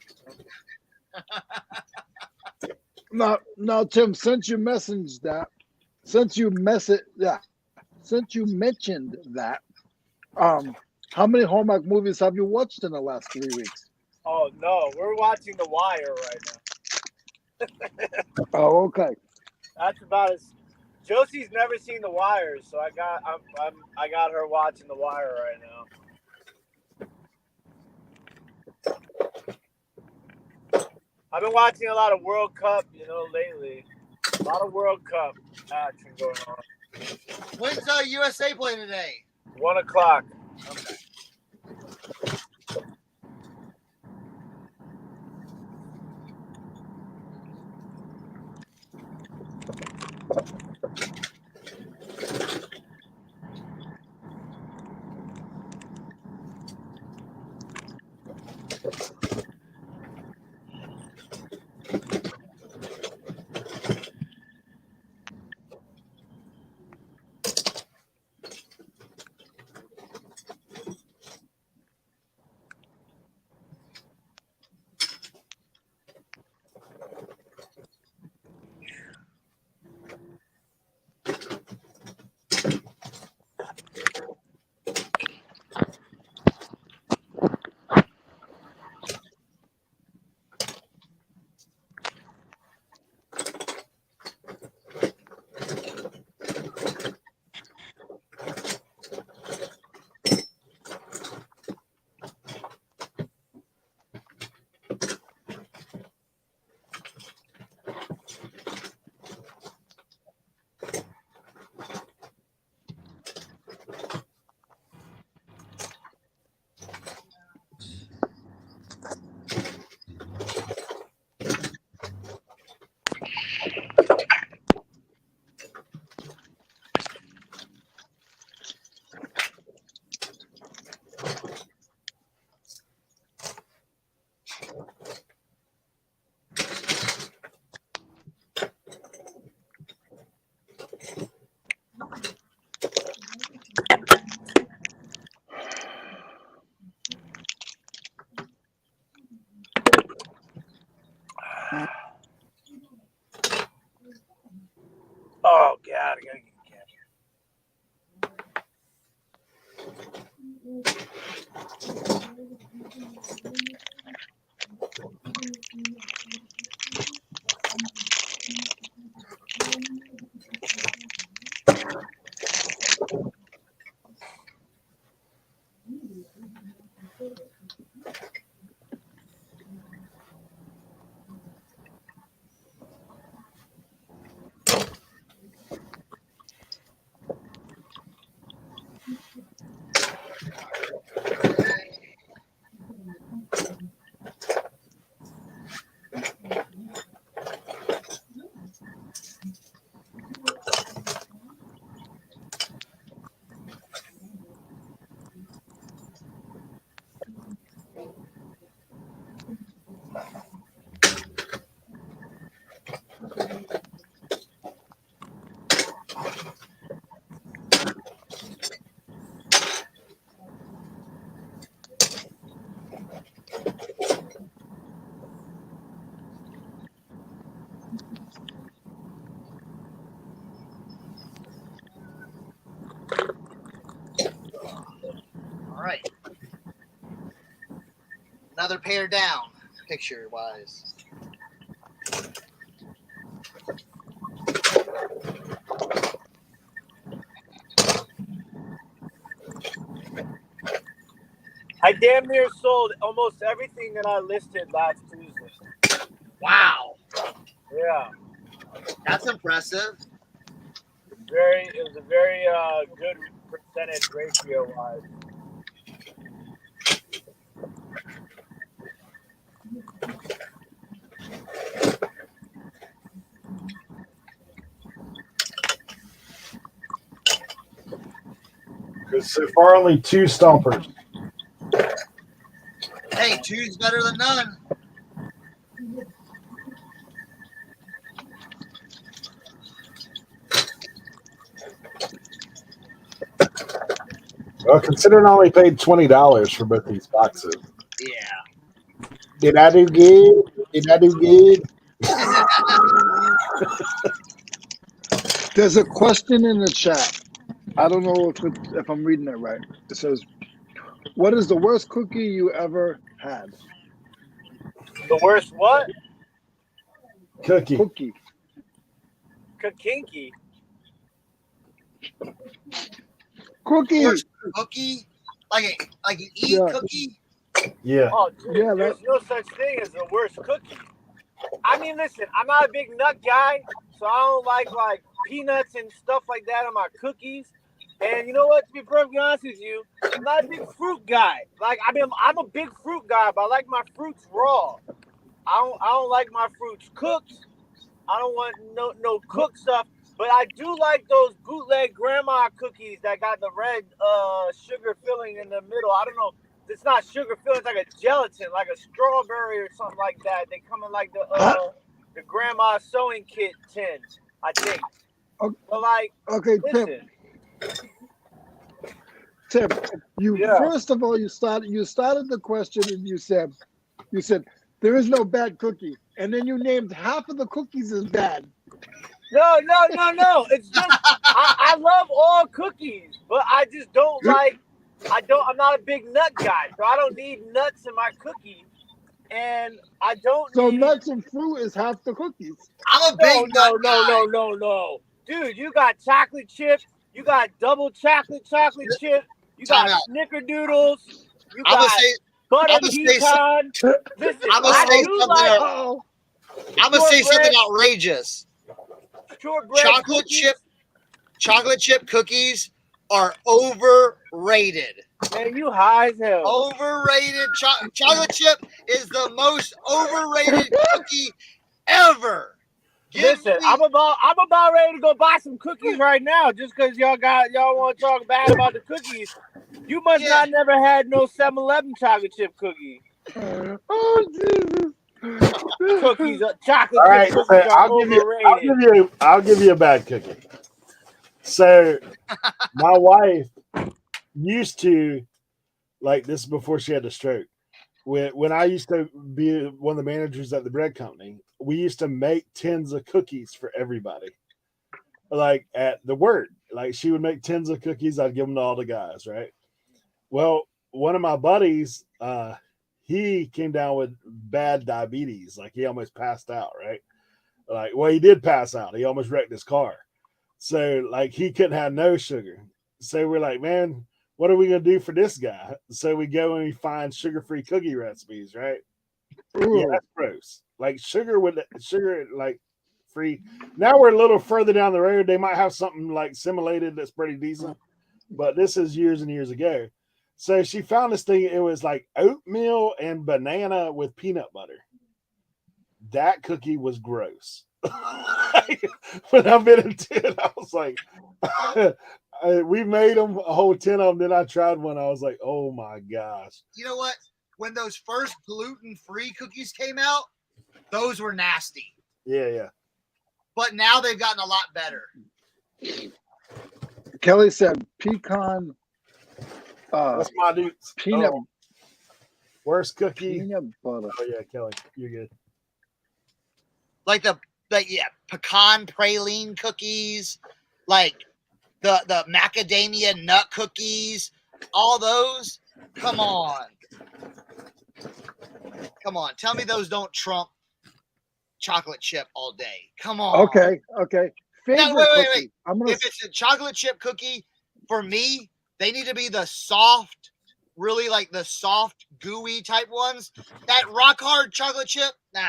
Now, Tim, since you mentioned that, how many Hallmark movies have you watched in the last 3 weeks? Oh no, we're watching The Wire right now. Oh, okay. That's about as. Josie's never seen The Wire, so I got her watching The Wire right now. I've been watching a lot of World Cup, lately. A lot of World Cup action going on. When's USA play today? 1:00. Okay. Oh God, I gotta get All right. Another pair down, picture-wise. I damn near sold almost everything that I listed last Tuesday. Wow, Yeah, that's impressive. it was a very good percentage ratio wise. Because so far only 2 stompers. Hey, two's better than none. Well, considering I only paid $20 for both these boxes. Yeah. Did I do good? Did I do good? There's a question in the chat. I don't know if I'm reading it right. It says, "What is the worst cookie you ever had?" The worst what? Cookie. Cookie. Kinky. Cookie. Worst cookie? Like an eat Yeah. cookie? Yeah. Oh, dude, Yeah, there's no such thing as the worst cookie. I mean, listen, I'm not a big nut guy, so I don't like peanuts and stuff like that on my cookies. And you know what? To be perfectly honest with you, I'm not a big fruit guy. Like, I mean, I'm a big fruit guy, but I like my fruits raw. I don't like my fruits cooked. I don't want no cooked stuff. But I do like those bootleg grandma cookies that got the red sugar filling in the middle. I don't know. It's not sugar filling. It's like a gelatin, like a strawberry or something like that. They come in like the grandma sewing kit tin, I think. Okay. But like, Okay, listen. Tim, you Yeah. first of all you started the question and you said there is no bad cookie, and then you named half of the cookies as bad. No. It's just I love all cookies, but I just don't like. I'm not a big nut guy, so I don't need nuts in my cookie, and I don't So need. nuts and fruit is half the cookies. I'm a big nut guy. No. Dude, you got chocolate chip, you got double chocolate chip, you Time got out. snickerdoodles, you I'm got butter I'ma say pecan. Listen, I'ma I say do something like Oh, I'm gonna say something shortbread. outrageous. Shortbread Chocolate chip cookies are overrated. Man, you high as hell. Overrated. Chocolate chip is the most overrated cookie ever. Listen, I'm about ready to go buy some cookies right now, just because y'all want to talk bad about the cookies. You must not never had no 7-Eleven chocolate chip cookie. oh Jesus. Cookies, chocolate All chip right, cookies so are overrated. I'll give you a bad cookie. So my wife used to, like this before she had a stroke, when I used to be one of the managers at the bread company, we used to make tins of cookies for everybody. Like at the work, like she would make tins of cookies. I'd give them to all the guys, right? Well, one of my buddies, he came down with bad diabetes. Like he almost passed out, right? Like, well, he did pass out. He almost wrecked his car. So like he couldn't have no sugar. So we're like, man, what are we going to do for this guy? So we go and we find sugar-free cookie recipes, right? Ooh. Yeah, that's gross. Like sugar like free. Now we're a little further down the road. They might have something like simulated that's pretty decent, but this is years and years ago. So she found this thing. It was like oatmeal and banana with peanut butter. That cookie was gross. When I bit into it, I was like, we made them a whole 10 of them. Then I tried one. I was like, oh my gosh. You know what? When those first gluten-free cookies came out, those were nasty. Yeah. But now they've gotten a lot better. Kelly said pecan. That's my dudes. Peanut. Worst cookie. Peanut butter. Oh yeah, Kelly, you're good. Like pecan praline cookies, like the macadamia nut cookies, all those. Come on. Tell me those don't trump chocolate chip all day. Come on. Okay. Favorite Now, wait. cookie. If it's a chocolate chip cookie, for me, they need to be the soft, really like the soft, gooey type ones. That rock hard chocolate chip, nah.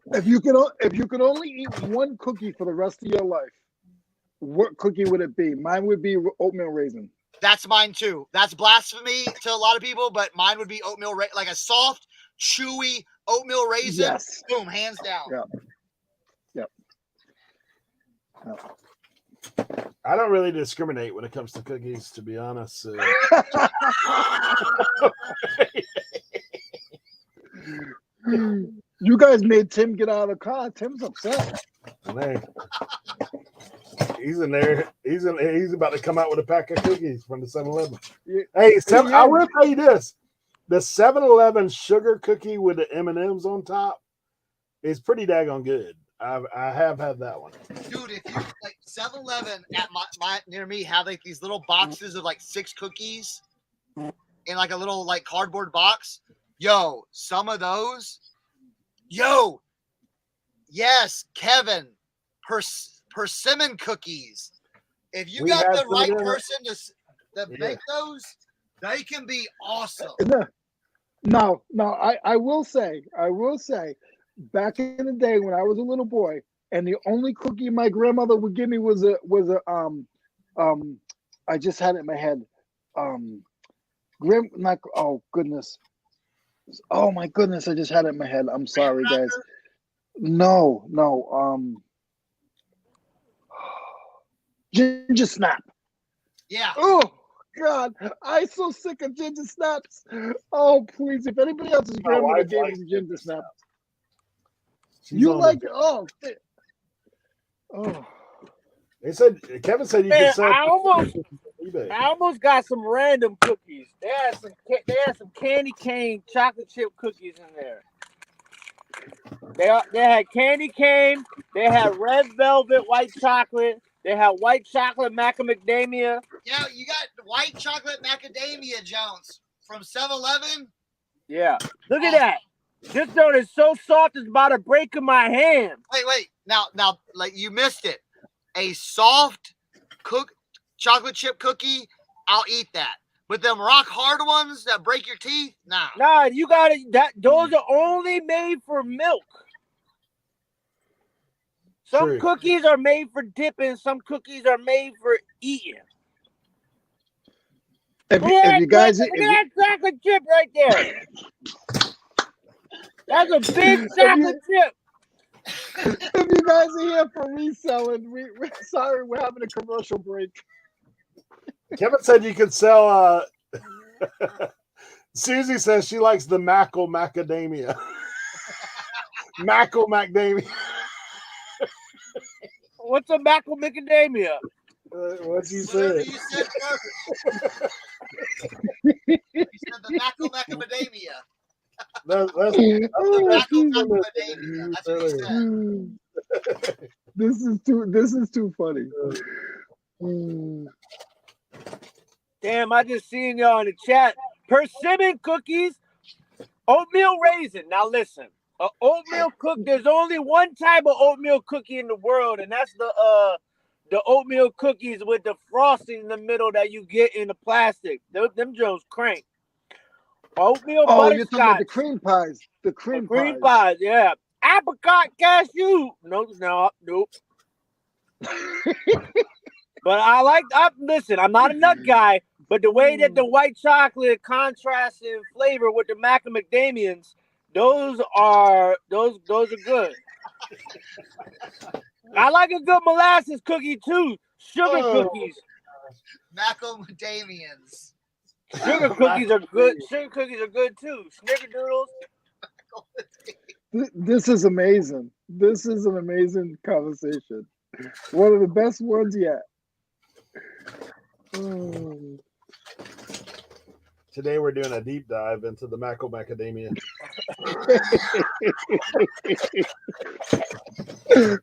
If you could only eat one cookie for the rest of your life, what cookie would it be? Mine would be oatmeal raisin. That's mine too. That's blasphemy to a lot of people, but mine would be oatmeal raisin, like a soft, chewy oatmeal raisin. Yes. Boom, hands down. Yep. I don't really discriminate when it comes to cookies, to be honest. You guys made Tim get out of the car. Tim's upset. Man. He's in there. He's about to come out with a pack of cookies from the 7-Eleven. Hey, I will tell you this: the 7-Eleven sugar cookie with the M&Ms on top is pretty daggone good. I have had that one. Dude, if you like 7-Eleven at my near me have like these little boxes of like 6 cookies in like a little like cardboard box. Yo, some of those. Yo, yes, Kevin, persimmon cookies. If you got the right person to make those, they can be awesome. No, I will say, back in the day when I was a little boy, and the only cookie my grandmother would give me was a I just had it in my head. Oh goodness. Oh my goodness, I just had it in my head. I'm sorry, guys. No. Ginger snap. Yeah. Oh God, I'm so sick of ginger snaps. Oh please, if anybody else's grandmother gave me ginger snaps. You like it? Oh. Kevin said you could sell. I almost got some random cookies. They had some candy cane chocolate chip cookies in there. They had candy cane. They had red velvet white chocolate. They had white chocolate macadamia. Yeah, you got white chocolate macadamia, Jones, from 7-Eleven. Yeah, look at that. This donut is so soft it's about to break in my hand. Wait. Now, like you missed it. A soft chocolate chip cookie, I'll eat that. But them rock hard ones that break your teeth, nah. Nah, you got it. Those are only made for milk. Some cookies are made for dipping. Some cookies are made for eating. If you guys, look at that chocolate chip right there. That's a big chocolate chip. If you guys are here for reselling, we're sorry, we're having a commercial break. Kevin said you could sell. Susie says she likes the Mackle macadamia. Mackle macadamia. What's a Mackle macadamia? What'd you say? You said He said the macadamia. That's The Oh, Jesus. macadamia. That's what he said. This is too funny. Mm. Damn, I just seen y'all in the chat. Persimmon cookies, oatmeal raisin. Now listen, a oatmeal there's only one type of oatmeal cookie in the world, and that's the oatmeal cookies with the frosting in the middle that you get in the plastic. Them Joes crank. Oatmeal Oh, you're talking about butterscotch. the cream pies. The cream Green pies. pies, yeah. Apricot cashew. Nope. But listen, I'm not a nut guy, but the way that the white chocolate contrasts in flavor with the macadamians, those are good. I like a good molasses cookie too. Sugar cookies. Macadamians. Sugar cookies are good. Sugar cookies are good too. Snickerdoodles. This is amazing. This is an amazing conversation. One of the best ones yet. Oh. Today we're doing a deep dive into the macadamia.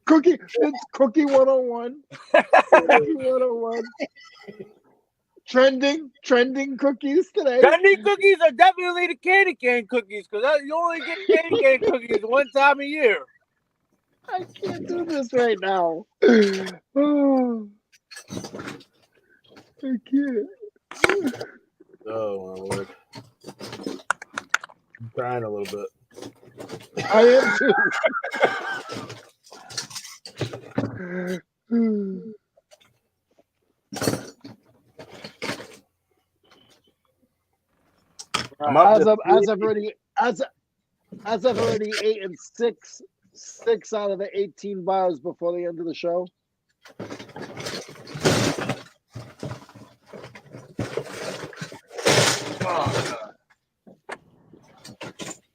Cookie 101. Cookie 101. Trending cookies today. Trending cookies are definitely the candy cane cookies because you only get candy cane cookies one time a year. I can't do this right now. Oh, I can't. Oh my Lord. I'm crying a little bit. I am too. As I've already eaten six out of the 18 bars before the end of the show.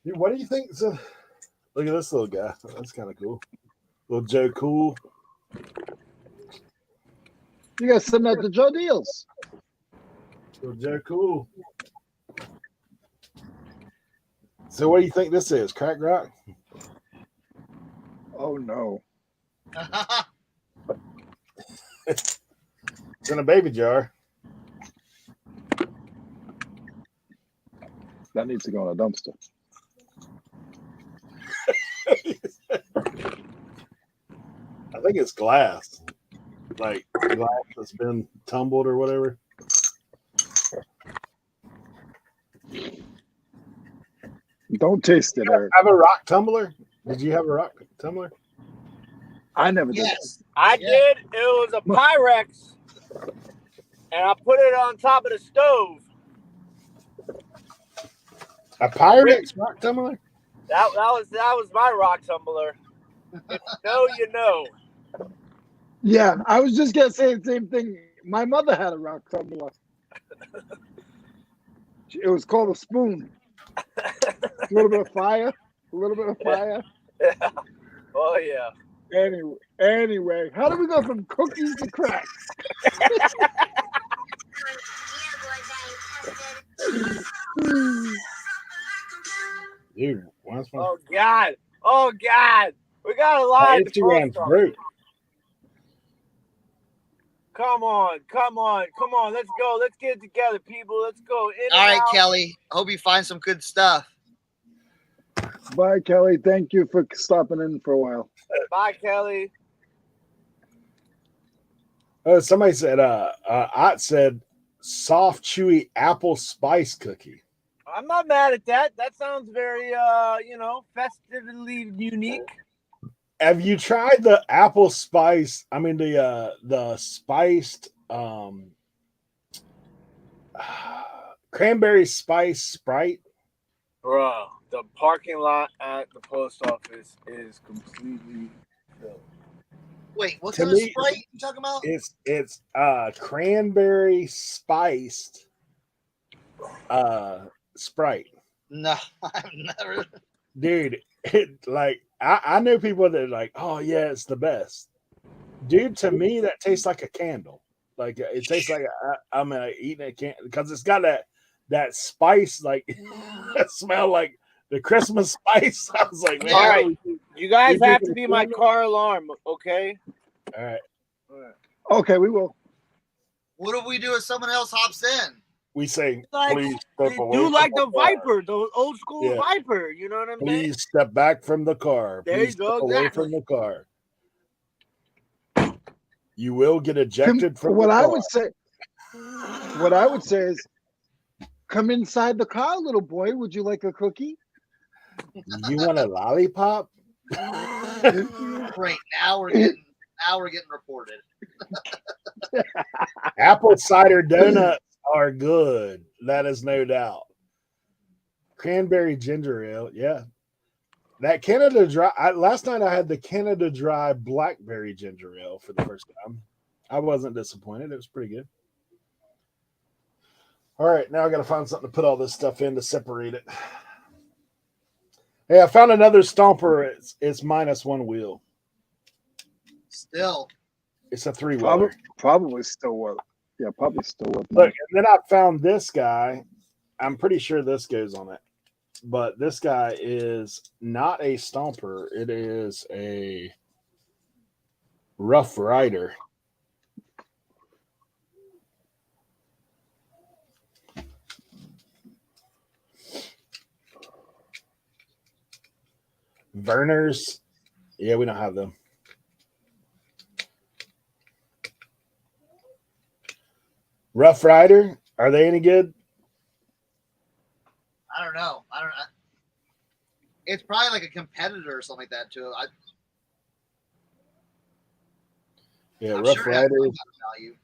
Dude, what do you think? Look at this little guy. That's kind of cool. Little Joe Cool. You guys sitting at the Joe Deals. Little Joe Cool. So what do you think this is? Crack rock? Oh no. It's in a baby jar. That needs to go in a dumpster. I think it's glass. Like glass that's been tumbled or whatever. Don't taste it, Eric. Have a rock tumbler? Did you have a rock tumbler? I never did. Yes. I did. It was a Pyrex, and I put it on top of the stove. A Pyrex rock tumbler? That was my rock tumbler. If you know, you know. Yeah, I was just gonna say the same thing. My mother had a rock tumbler. It was called a spoon. A little bit of fire. Yeah. Oh yeah. Anyway, how do we go from cookies to cracks? Dude, what's my Oh God. We got a lot. Instagram's broke. Come on. Let's go. Let's get it together, people. Let's go. All right, Kelly. Hope you find some good stuff. Bye, Kelly. Thank you for stopping in for a while. Bye, Kelly. Oh, somebody said, Ott said, soft, chewy apple spice cookie. I'm not mad at that. That sounds very, festively unique. Have you tried the apple spice? I mean, the spiced cranberry spice Sprite? Bro, the parking lot at the post office is completely filled. Wait, what kind of Sprite you talking about? It's cranberry spiced Sprite. No, I've never. Dude, I know people that are like, oh yeah, it's the best. Dude, to me that tastes like a candle. Like it tastes like I'm eating a candle because it's got that spice, like that smelled like the Christmas spice. I was like, man, All right. holy- You guys You have think to be it's my Cernoch? car alarm, okay? all right. Okay, we will. What do we do if someone else hops in? We say, Like, please step away. do from like the car. Viper, the old school Yeah. Viper. You know what I'm saying? Please step back from the car. There Please you go, step away exactly. from the car. You will get ejected from What the I car. would say is, come inside the car, little boy. Would you like a cookie? You want a lollipop? Great. Now we're getting reported. Apple cider donuts are good. That is no doubt. Cranberry ginger ale. Yeah. That Canada Dry. Last night I had the Canada Dry blackberry ginger ale for the first time. I wasn't disappointed. It was pretty good. All right. Now I got to find something to put all this stuff in to separate it. Hey, I found another stomper. It's minus one wheel. Still. It's a 3-wheeler. Probably still worth. Yeah, probably still worth. Look, and then I found this guy. I'm pretty sure this goes on it. But this guy is not a stomper. It is a Rough Rider. Verner's. Yeah, we don't have them. Rough Rider. Are they any good? I don't know. It's probably like a competitor or something like that too. I'm Rough sure it has Rider. some value.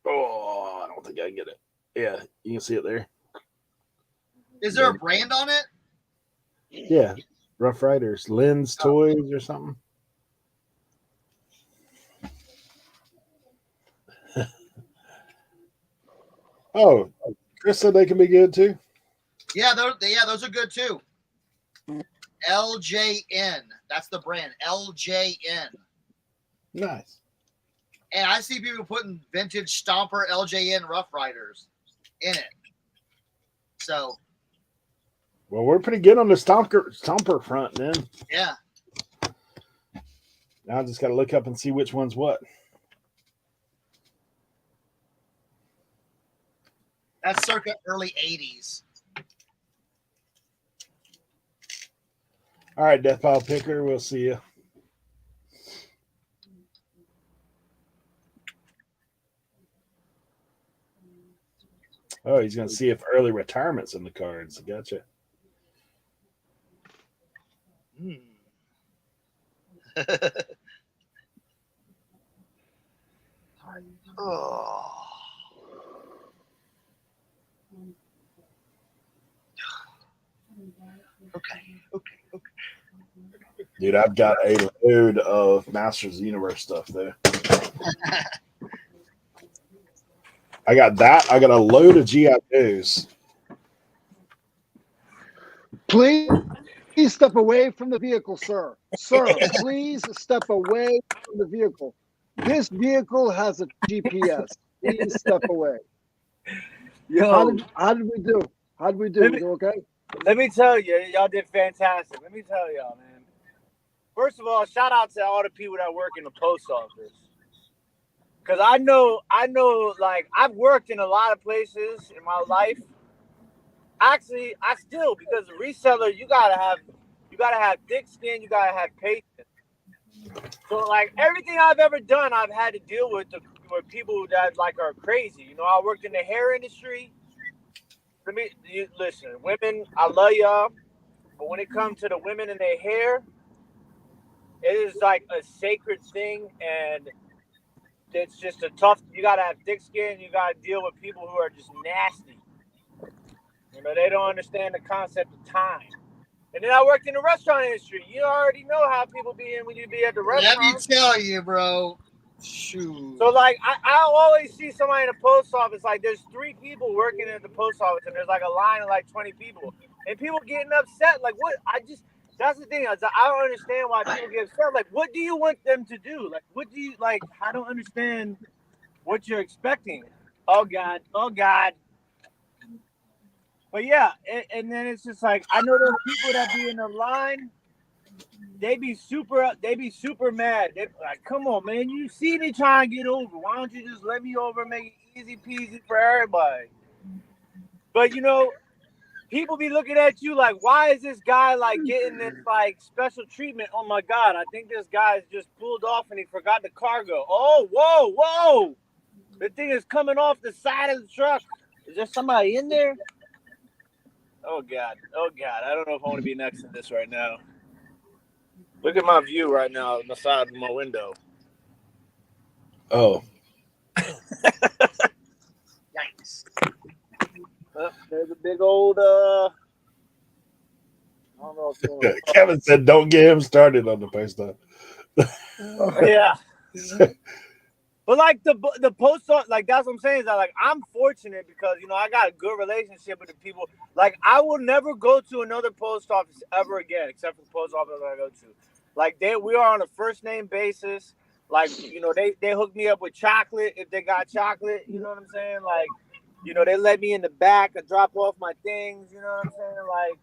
Oh, I don't think I can get it. Yeah, you can see it there. Is there a brand on it? Yeah, Rough Riders, Lynn's Toys or something. Oh, Chris said they can be good too. Yeah, those are good too. LJN. That's the brand. LJN. Nice. And I see people putting vintage Stomper LJN Rough Riders in it. So, Well, we're pretty good on the stomper front then. yeah. Now I just got to look up and see which one's what. That's circa early 80s. All right, Death Pile Picker, we'll see you. Oh, he's going to see if early retirement's in the cards. Gotcha. Oh. Okay. Dude, I've got a load of Masters of the Universe stuff there. I got that. I got a load of GI Joes. Please step away from the vehicle, sir. Sir, please step away from the vehicle. This vehicle has a GPS. Please step away. Yo, How did we do? How did we do? You okay? let me tell you, y'all did fantastic. Let me tell y'all, man. First of all, shout out to all the people that work in the post office. Cause I know, like I've worked in a lot of places in my life. Actually, I still, because the reseller, you gotta have thick skin, you gotta have patience. So like everything I've ever done, I've had to deal with people that like are crazy. You know, I worked in the hair industry. Listen, women, I love y'all, but when it comes to the women and their hair, it is like a sacred thing, and it's just you gotta have thick skin, you gotta deal with people who are just nasty. You know, they don't understand the concept of time. And then I worked in the restaurant industry. You already know how people be in when you be at the restaurant. Let me tell you, bro. Shoot. So, like, I always see somebody in the post office, like, there's 3 people working at the post office, and there's, like, a line of, like, 20 people. And people getting upset. Like, what? That's the thing. I don't understand why people get upset. Like, what do you want them to do? Like, I don't understand what you're expecting. Oh, God. But yeah, and then it's just like I know those people that be in the line. They be super mad. They like, come on, man. You see me trying to get over. Why don't you just let me over and make it easy peasy for everybody? But you know, people be looking at you like, why is this guy like getting this like special treatment? Oh my God, I think this guy's just pulled off and he forgot the cargo. Oh, whoa. The thing is coming off the side of the truck. Is there somebody in there? Oh God. I don't know if I want to be next to this right now. Look at my view right now on the side of my window. Oh, Yikes. Oh, there's a big old I don't know if you want to Kevin said, "Don't get him started on the post office." yeah. But like the post office, like that's what I'm saying is that like I'm fortunate because you know I got a good relationship with the people. Like I will never go to another post office ever again, except for the post office that I go to. Like we are on a first name basis. Like you know they hook me up with chocolate if they got chocolate. You know what I'm saying? Like you know they let me in the back and drop off my things. You know what I'm saying? Like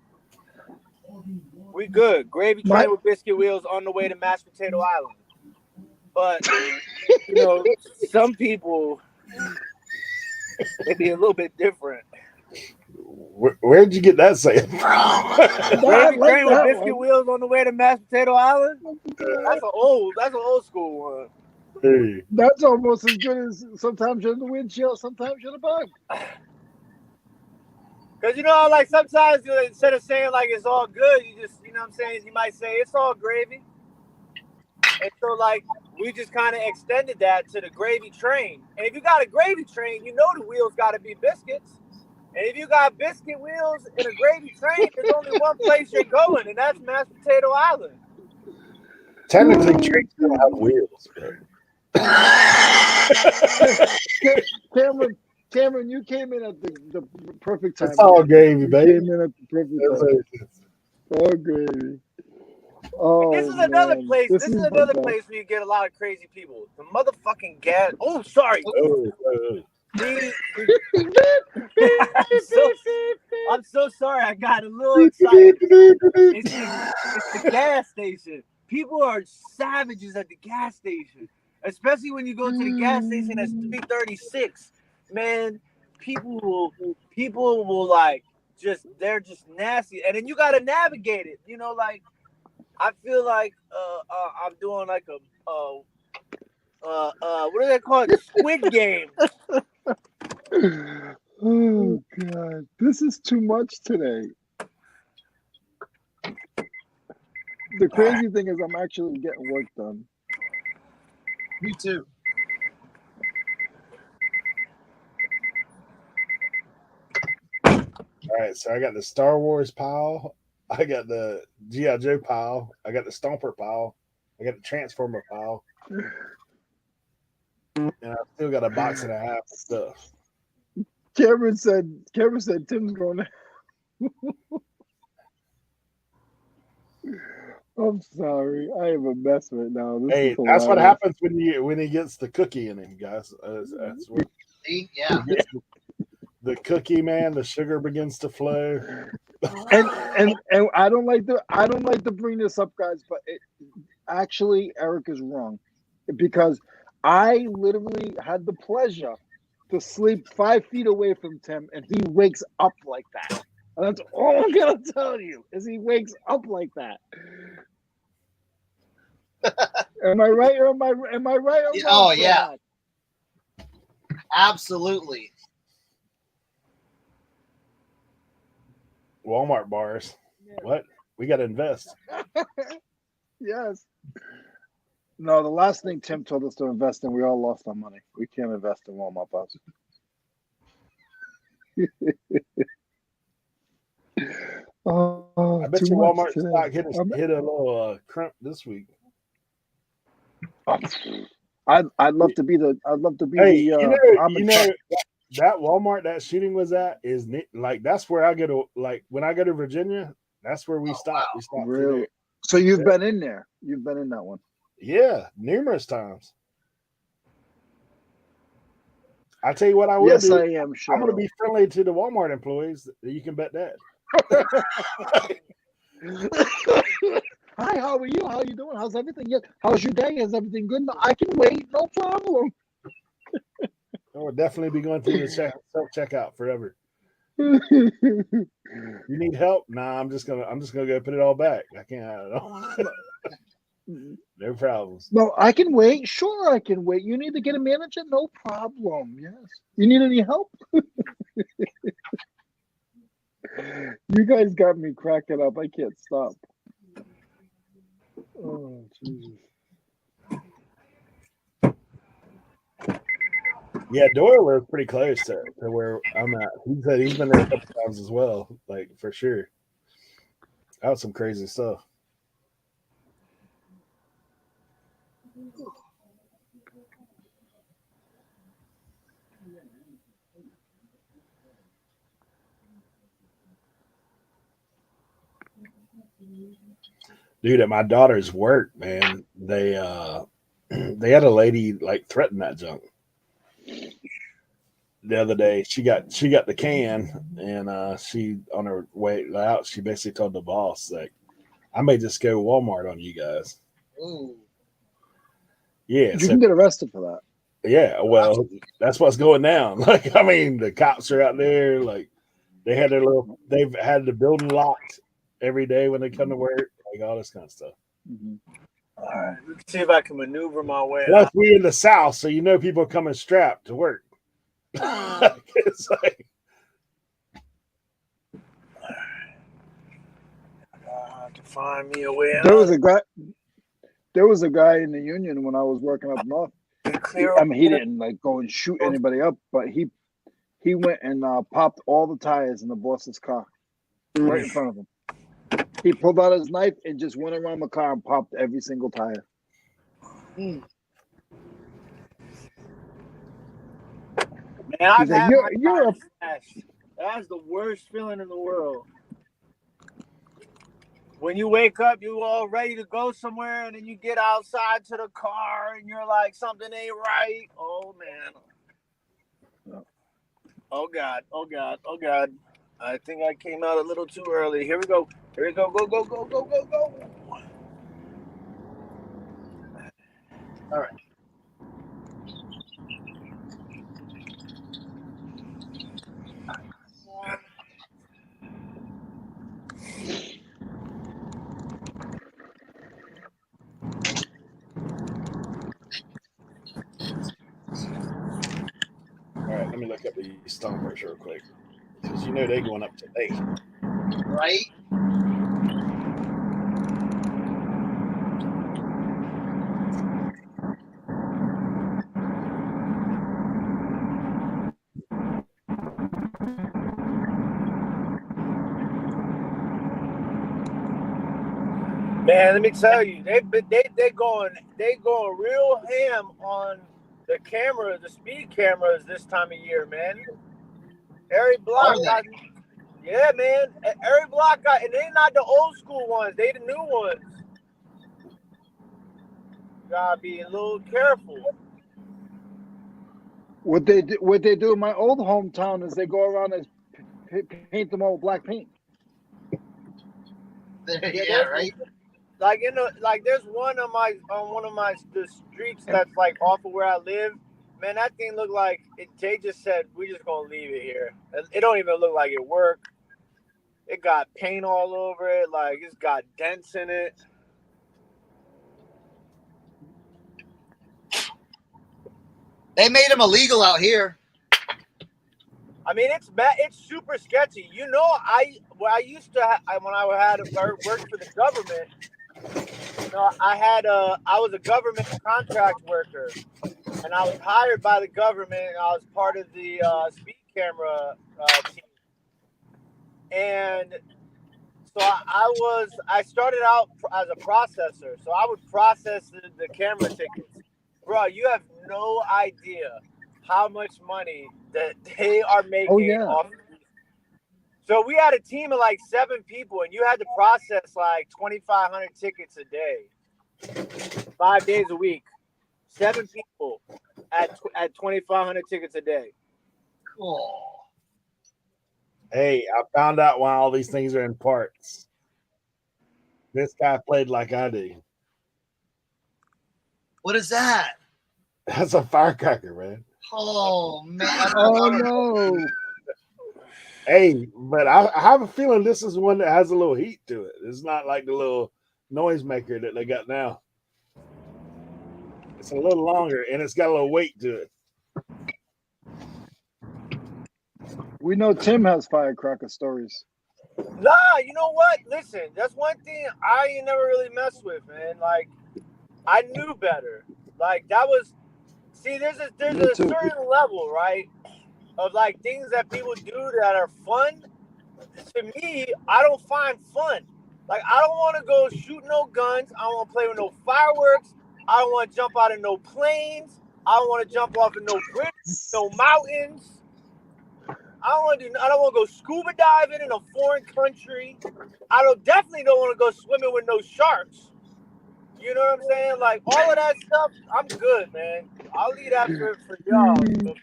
we good. Gravy train with biscuit wheels on the way to Mashed Potato Island. But you know, some people may be a little bit different. Where'd you get that saying from? Gravy like train with that biscuit one. wheels on the way to Mashed Potato Island. That's an old school one. Hey, That's almost as good as sometimes you're in the windshield, sometimes you're in the bug. Cause you know, like sometimes you know, instead of saying like it's all good, you just you know what I'm saying, you might say it's all gravy. And so like we just kind of extended that to the gravy train. And if you got a gravy train, you know the wheels got to be biscuits. And if you got biscuit wheels in a gravy train, there's only one place you're going, and that's Mashed Potato Island. technically, trains don't have wheels, but Cameron, you came in at the perfect time. it's all gravy, You baby. came in at the perfect time. All gravy. Oh, This is another man. place. This is the another best. place where you get a lot of crazy people. The motherfucking gas. Oh, sorry. Oh. I'm so sorry. I got a little excited. It's the gas station. People are savages at the gas station, especially when you go to the gas station at 336. Man, people will like they're just nasty, and then you got to navigate it. You know, like I feel like I'm doing like a what do they call it? Squid Game. Oh, God. This is too much today. The crazy thing is I'm actually getting work done. Me too. All right, so I got the Star Wars pile, I got the G.I. Joe pile, I got the Stomper pile, I got the Transformer pile, and I still got a box and a half of stuff. Cameron said Tim's going to. I'm sorry. I am a mess right now. Hey, that's what happens when he gets the cookie in him, guys. That's what. See? Yeah. The cookie, man, the sugar begins to flow. And I don't like to bring this up, guys, but actually Eric is wrong, because I literally had the pleasure to sleep 5 feet away from Tim, and he wakes up like that. And that's all I'm gonna tell you is he wakes up like that. Am I right or am I right or wrong? Oh yeah. Absolutely. Walmart bars. What? We got to invest. Yes. No, the last thing Tim told us to invest in, we all lost our money. We can't invest in Walmart bars. I bet you Walmart stock hit a little crump this week. I'd love to be the. Hey, you know that Walmart that shooting was at is like that's where I go to. Like when I go to Virginia, that's where we stop. Wow. We stop. Really? So you've been in there. You've been in that one. Yeah, numerous times. I tell you what, I will Yes, do. I am sure. I'm going to be friendly to the Walmart employees. You can bet that. Hi, how are you? How are you doing? How's everything? Yeah. How's your day? Is everything good? No, I can wait. No problem. I'll definitely be going through the self-checkout forever. You need help? Nah, I'm just gonna go put it all back. I can't. No problems. No, I can wait. Sure, I can wait. You need to get a manager? No problem. Yes. You need any help? You guys got me cracking up. I can't stop. Oh, Jesus. Yeah, Doyle lives pretty close to where I'm at. He said he's been there a couple times as well, like for sure. That was some crazy stuff. Dude, at my daughter's work, man, they had a lady like threaten that junk the other day. She got the can, and she on her way out, she basically told the boss like, "I may just go Walmart on you guys." Ooh. Yeah, You so can get arrested for that. yeah, well, that's what's going down. Like, I mean, the cops are out there. Like, they've had the building locked every day when they come to work. Like all this kind of stuff. Mm-hmm. All right, let's see if I can maneuver my way Plus, out. we in the South, so you know people coming strapped to work. It's like, To find me a way out. There was a guy in the union when I was working up north. I mean, he didn't like go and shoot anybody up, but he went and popped all the tires in the boss's car right in front of him. He pulled out his knife and just went around the car and popped every single tire. Man, I've He's like, had my you're a tires smashed. That's the worst feeling in the world. When you wake up, you all ready to go somewhere, and then you get outside to the car, and you're like, something ain't right. Oh, man. Oh, God. Oh, God. Oh, God. I think I came out a little too early. Here we go. Here we go. Go, go, go, go, go, go. All right. all right, let me look up the Stompers real quick because you know they're going up today. Right? Man, let me tell you, they going real ham on the cameras, the speed cameras this time of year, man. Every block got, yeah, man. Every block got, and they're not the old school ones, they the new ones. Gotta be a little careful. What they do in my old hometown is they go around and paint them all with black paint. Yeah, right. Like there's one of the streets that's like off of where I live. Man, that thing looked like they just said we just gonna leave it here. It don't even look like it worked. It got paint all over it, like it's got dents in it. They made them illegal out here. I mean, it's bad. It's super sketchy. You know, I used to when I worked for the government. You know, I was a government contract worker, and I was hired by the government. And I was part of the speed camera team, and so I started out as a processor. So I would process the camera tickets. Bro, you have no idea how much money that they are making off of these. So we had a team of like 7 people, and you had to process like 2,500 tickets a day, 5 days a week, 7 people. at 2,500 tickets a day. Cool. Hey, I found out why all these things are in parts. This guy played like I do. What is that? That's a firecracker, man. Oh man. Oh no! Hey, but I have a feeling this is one that has a little heat to it. It's not like the little noisemaker that they got now. It's a little longer and it's got a little weight to it. We know Tim has firecracker stories. Nah, you know what? Listen, that's one thing I ain't never really messed with, man. Like, I knew better. Like, that was, see, there's a certain level, right, of like things that people do that are fun. To me, I don't find fun. Like, I don't want to go shoot no guns. I don't want to play with no fireworks. I don't want to jump out of no planes. I don't want to jump off of no bridges, no mountains. I don't want to go scuba diving in a foreign country. I definitely don't want to go swimming with no sharks. You know what I'm saying? Like, all of that stuff, I'm good, man. I'll leave that for y'all. But for me,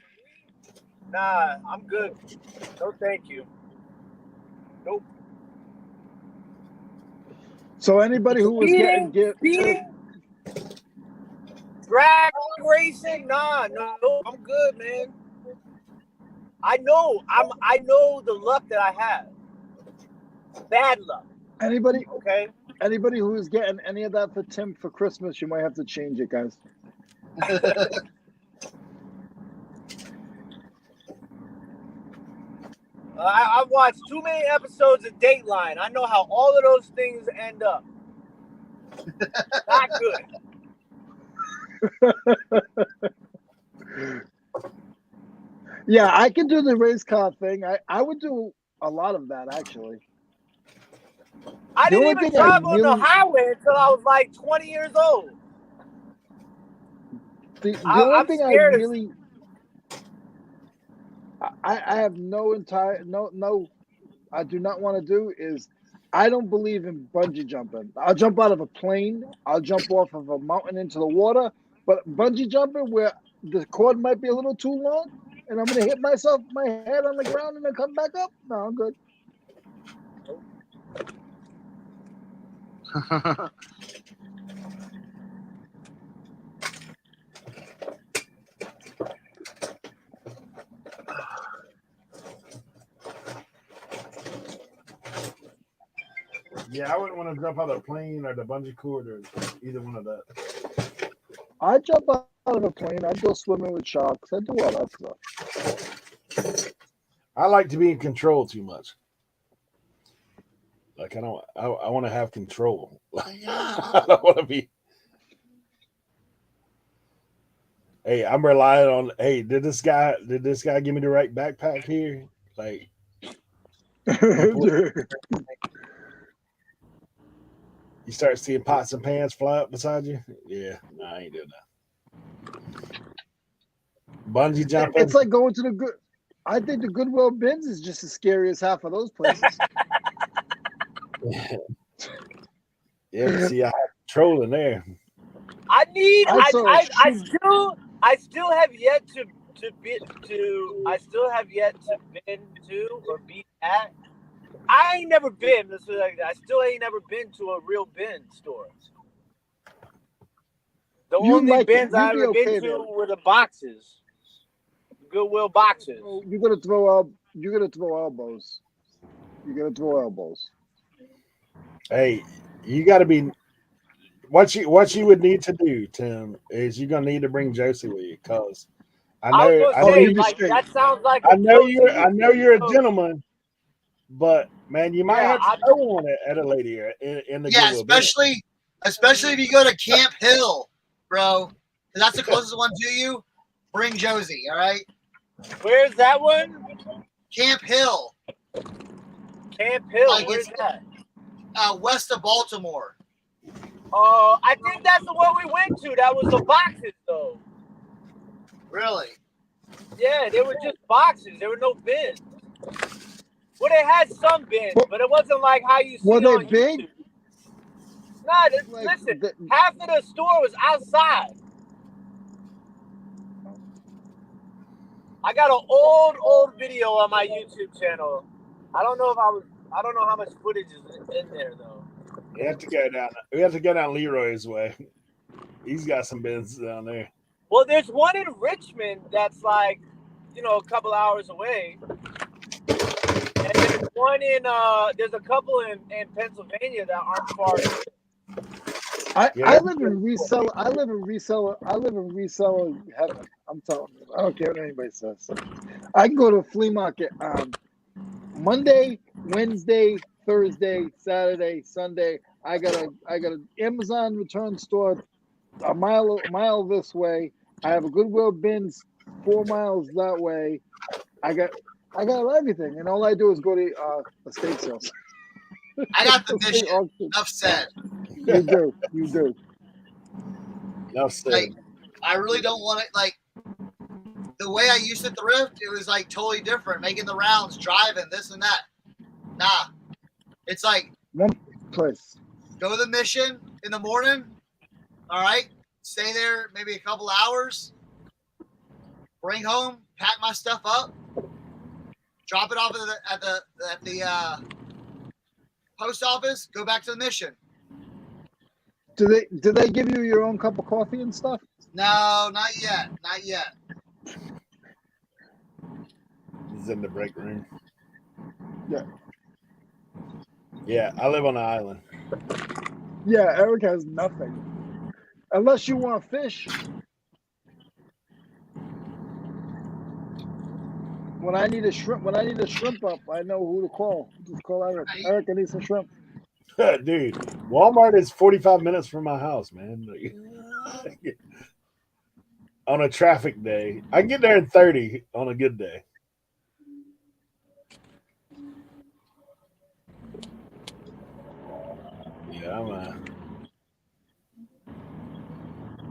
nah, I'm good. No, thank you. Nope. So anybody who was getting speeding, drag racing, no, I'm good, man. I know the luck that I have. Bad luck. Anybody who is getting any of that for Tim for Christmas, you might have to change it, guys. I've watched too many episodes of Dateline. I know how all of those things end up. Not good. Yeah, I can do the race car thing. I would do a lot of that, actually. I didn't even drive on the highway until I was like 20 years old. The only thing I really... I have no, I do not want to do is, I don't believe in bungee jumping. I'll jump out of a plane. I'll jump off of a mountain into the water. But bungee jumping where the cord might be a little too long and I'm going to hit my head on the ground and then come back up? No, I'm good. Yeah, I wouldn't want to jump out of a plane or the bungee cord or either one of that. I jump out of a plane. I go swimming with sharks. I do all that stuff. I like to be in control too much. Like I want to have control. Like I don't want to be. Hey, I'm relying on. Hey, did this guy give me the right backpack here? Like, you start seeing pots and pans fly up beside you. Yeah, no, I ain't doing that. Bungee jumping. It's like going to the good. I think the Goodwill bins is just as scary as half of those places. Yeah, see, I have control in there. I still have yet to been to or be at. I ain't never been. I still ain't never been to a real bin store. The only bins I ever been to were the boxes, Goodwill boxes. You're gonna throw elbows. You're gonna throw elbows. Hey, you got to be. What you would need to do, Tim, is you're gonna need to bring Josie with you, because I know that sounds like I know you're a gentleman, but man, you might have to go on it at a lady in the especially if you go to Camp Hill, bro. That's the closest one to you. Bring Josie, all right? Where's that one? Camp Hill. Camp Hill. Where's that? West of Baltimore. I think that's the one we went to. That was the boxes, though. Really? Yeah, they were just boxes. There were no bins. Well, they had some bins, but it wasn't like how you see on YouTube. Big? Nah, listen. Half of the store was outside. I got an old video on my YouTube channel. I don't know how much footage is in there though. We have to go down. We have to go down Leroy's way. He's got some business down there. Well, there's one in Richmond that's like, a couple hours away. And there's one there's a couple in Pennsylvania that aren't far. I live in reseller. I live in reseller heaven. I'm telling you. I don't care what anybody says. I can go to a flea market Monday, Wednesday, Thursday, Saturday, Sunday. I got an Amazon return store a mile this way. I have a Goodwill bins 4 miles that way. I got everything, and all I do is go to estate sales. I got the mission. Enough said. You do. Enough said. Like, I really don't want it. Like, the way I used to thrift, it was like totally different. Making the rounds, driving, this and that. Nah, it's like one place. Go to the mission in the morning. All right, stay there maybe a couple hours. Bring home, pack my stuff up, drop it off at the post office. Go back to the mission. Do they give you your own cup of coffee and stuff? No, not yet. Not yet. He's in the break room. Yeah. Yeah, I live on an island. Yeah, Eric has nothing. Unless you want to fish. When I need a shrimp up, I know who to call. Just call Eric. Eric, I need some shrimp. Dude, Walmart is 45 minutes from my house, man. On a traffic day. I can get there in 30 on a good day. Yeah,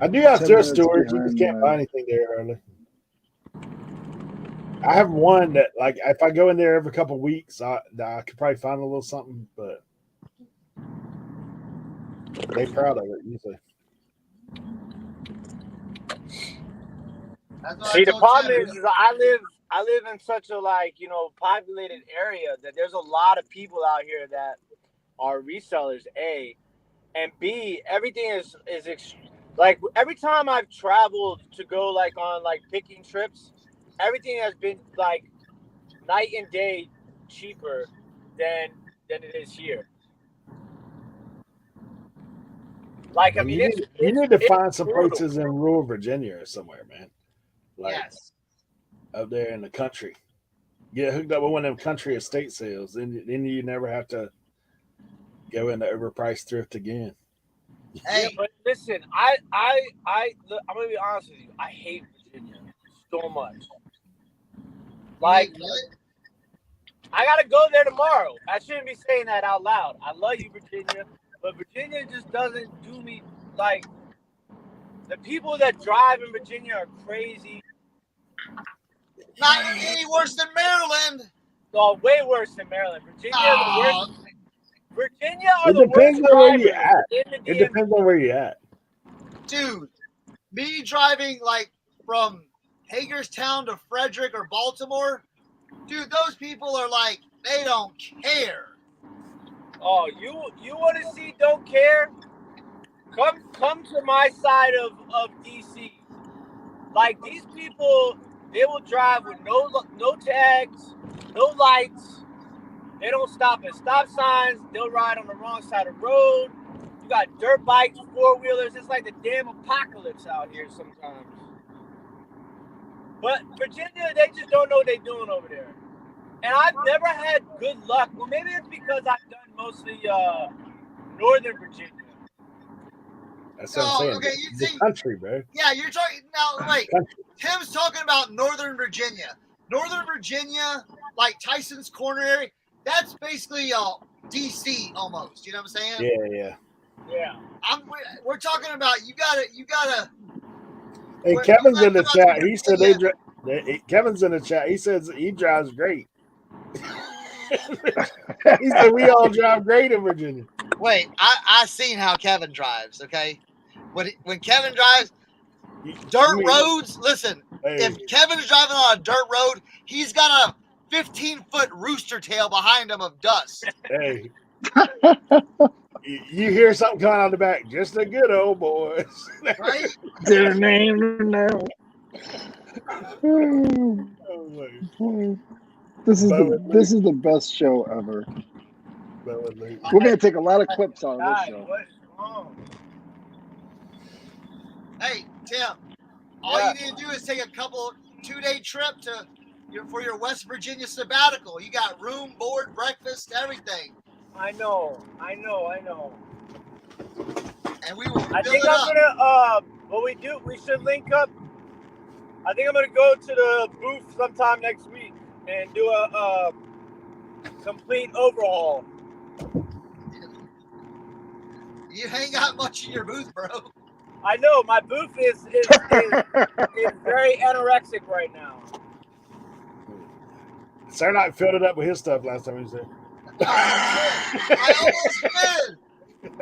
I do have thrift stores. You just can't buy anything there early. I have one that, like, if I go in there every couple of weeks, I could probably find a little something, but they're proud of it usually. See, the problem is I live in such a populated area that there's a lot of people out here that are resellers. A, and B, everything is like every time I've traveled to go on picking trips, everything has been like night and day cheaper than it is here. Like, I mean, you need to find some places in rural Virginia or somewhere, man. Like, yes. Up there in the country. Get hooked up with one of them country estate sales. Then you never have to go into overpriced thrift again. Hey, yeah, but listen, I'm gonna be honest with you. I hate Virginia so much. Like, I gotta go there tomorrow. I shouldn't be saying that out loud. I love you, Virginia, but Virginia just doesn't do me like. The people that drive in Virginia are crazy. Not any worse than Maryland. Oh, way worse than Maryland. Virginia are the worst. Virginia are It the depends worst on where you're drivers at. in the It depends on where you're at. Dude, me driving from Hagerstown to Frederick or Baltimore, dude, those people are like, they don't care. Oh, you want to see don't care? Come to my side of DC. Like, these people, they will drive with no tags, no lights. They don't stop at stop signs. They'll ride on the wrong side of the road. You got dirt bikes, four-wheelers. It's like the damn apocalypse out here sometimes. But Virginia, they just don't know what they're doing over there. And I've never had good luck. Well, maybe it's because I've done mostly Northern Virginia. That's what I'm saying. Okay, the country, bro. Yeah, you're talking now. Wait, Tim's talking about Northern Virginia. Northern Virginia, like Tyson's Corner area, that's basically DC almost. You know what I'm saying? Yeah. We're talking about you gotta. Hey, Kevin's in the chat. He said Kevin's in the chat. He says he drives great. He said we all drive great in Virginia. Wait, I seen how Kevin drives. Okay, when Kevin drives dirt roads. Listen, If Kevin is driving on a dirt road, he's got a 15-foot rooster tail behind him of dust. Hey, you hear something coming out the back, just a good old boys. Right? Their name now. This is the best show ever. We're gonna take a lot of clips out of this show. What's wrong? Hey, Tim, all you need to do is take a 2-day trip for your West Virginia sabbatical. You got room, board, breakfast, everything. I know. And we will I fill think it I'm up. gonna. We should link up. I think I'm gonna go to the booth sometime next week and do a complete overhaul. You ain't got much in your booth, bro. I know my booth is very anorexic right now. Cernoch filled it up with his stuff last time he was there. I almost did.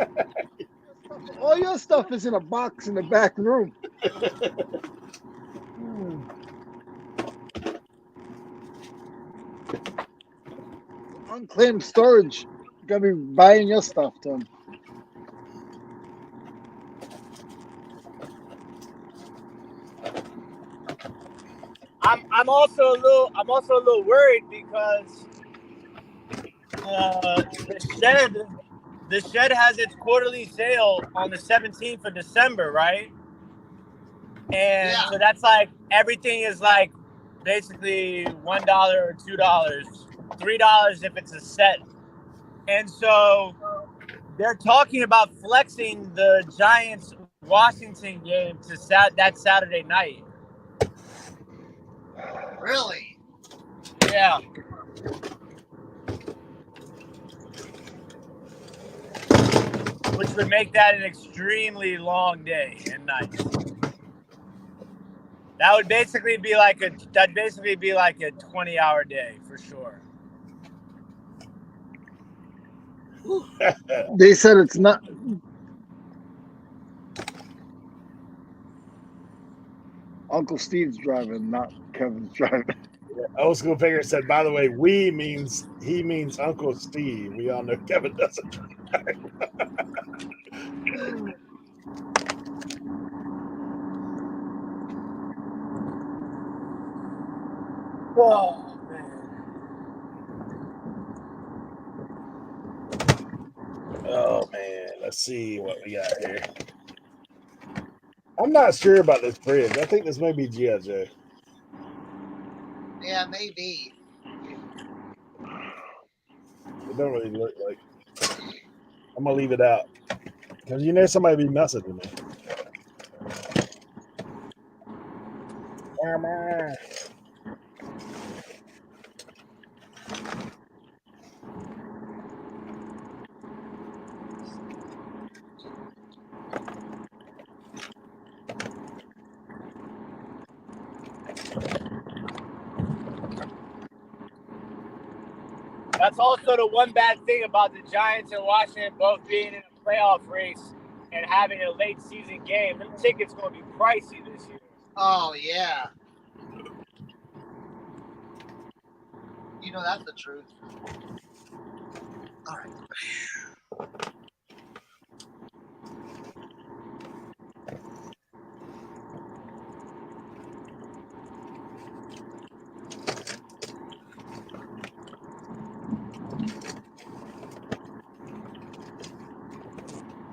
All your stuff is in a box in the back room. Unclaimed storage. You gotta be buying your stuff, Tim. I'm also a little worried because the shed has its quarterly sale on the 17th of December, right? And so that's like everything is like basically $1 or $2, $3 if it's a set. And so they're talking about flexing the Giants Washington game to that Saturday night. Really? Yeah. Which would make that an extremely long day and night. That would basically be like a 20-hour day for sure. They said it's not. Uncle Steve's driving, not Kevin's driving. Old school figure said, by the way, he means Uncle Steve. We all know Kevin doesn't drive. Oh, man. Oh, man. Let's see what we got here. I'm not sure about this bridge. I think this may be G.I. Joe. Yeah, maybe. It don't really look like. I'm going to leave it out. Because you know somebody be messaging me. That's also the one bad thing about the Giants and Washington both being in a playoff race and having a late season game. Them tickets going to be pricey this year. Oh, yeah. You know that's the truth. All right.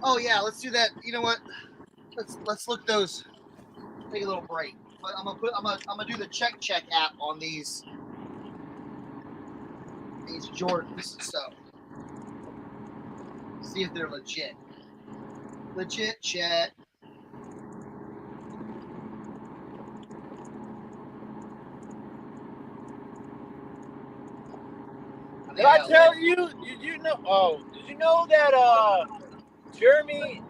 Oh yeah, let's do that. You know what? Let's look those. Take a little break. But I'm gonna do the check app on these Jordans. So see if they're legit. Legit check. Did I tell you? Did you know? Oh, did you know that Jeremy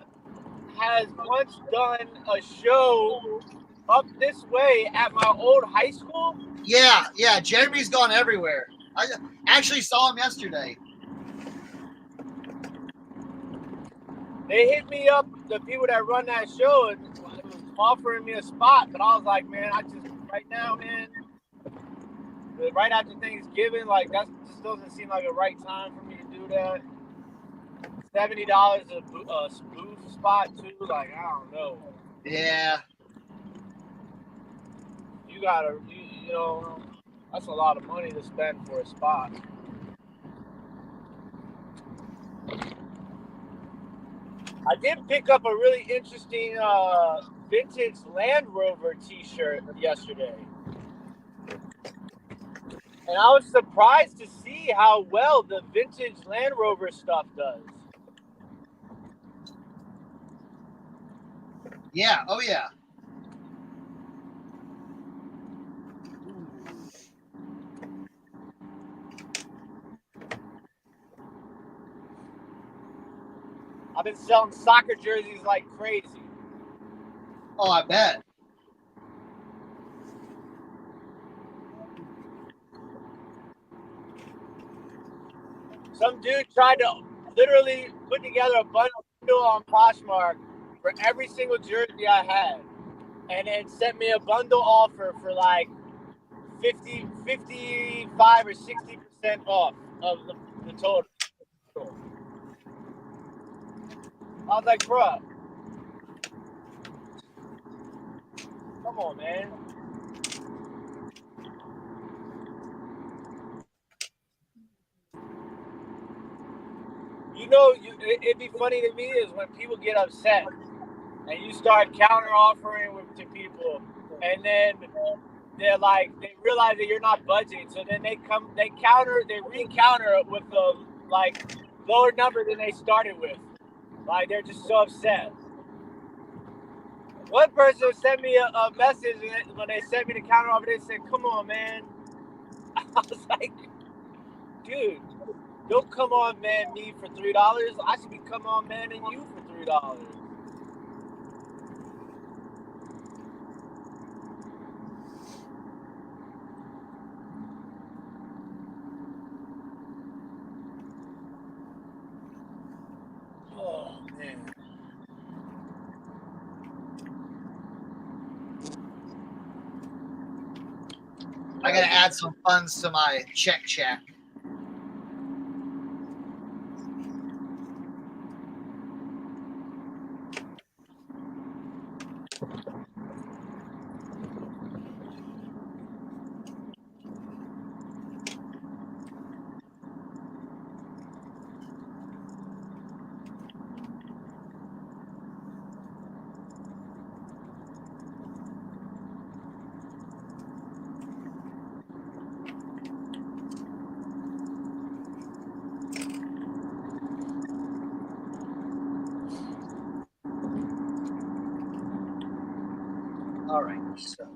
has once done a show up this way at my old high school? Yeah. Jeremy's gone everywhere. I actually saw him yesterday. They hit me up, the people that run that show, and was offering me a spot, but I was like, man, right now, man, right after Thanksgiving, like that just doesn't seem like a right time for me to do that. $70 a spoof spot too, like I don't know. Yeah. You gotta, you know, that's a lot of money to spend for a spot. I did pick up a really interesting vintage Land Rover t-shirt yesterday. And I was surprised to see how well the vintage Land Rover stuff does. Yeah. Oh, yeah. I've been selling soccer jerseys like crazy. Oh, I bet. Some dude tried to literally put together a bundle on Poshmark for every single jersey I had, and then sent me a bundle offer for like 55 or 60% off of the total. I was like, bruh, come on, man. You know, it'd be funny to me is when people get upset and you start counter offering to people, and then they're like, they realize that you're not budging, so then they re-counter with a like lower number than they started with. Like they're just so upset. One person sent me a message, and when they sent me the counter offer, they said, "Come on, man." I was like, dude, don't come on, man, me for $3. I should be come on, man, and you for $3. Oh man. I got to add some funds to my check. All right. So.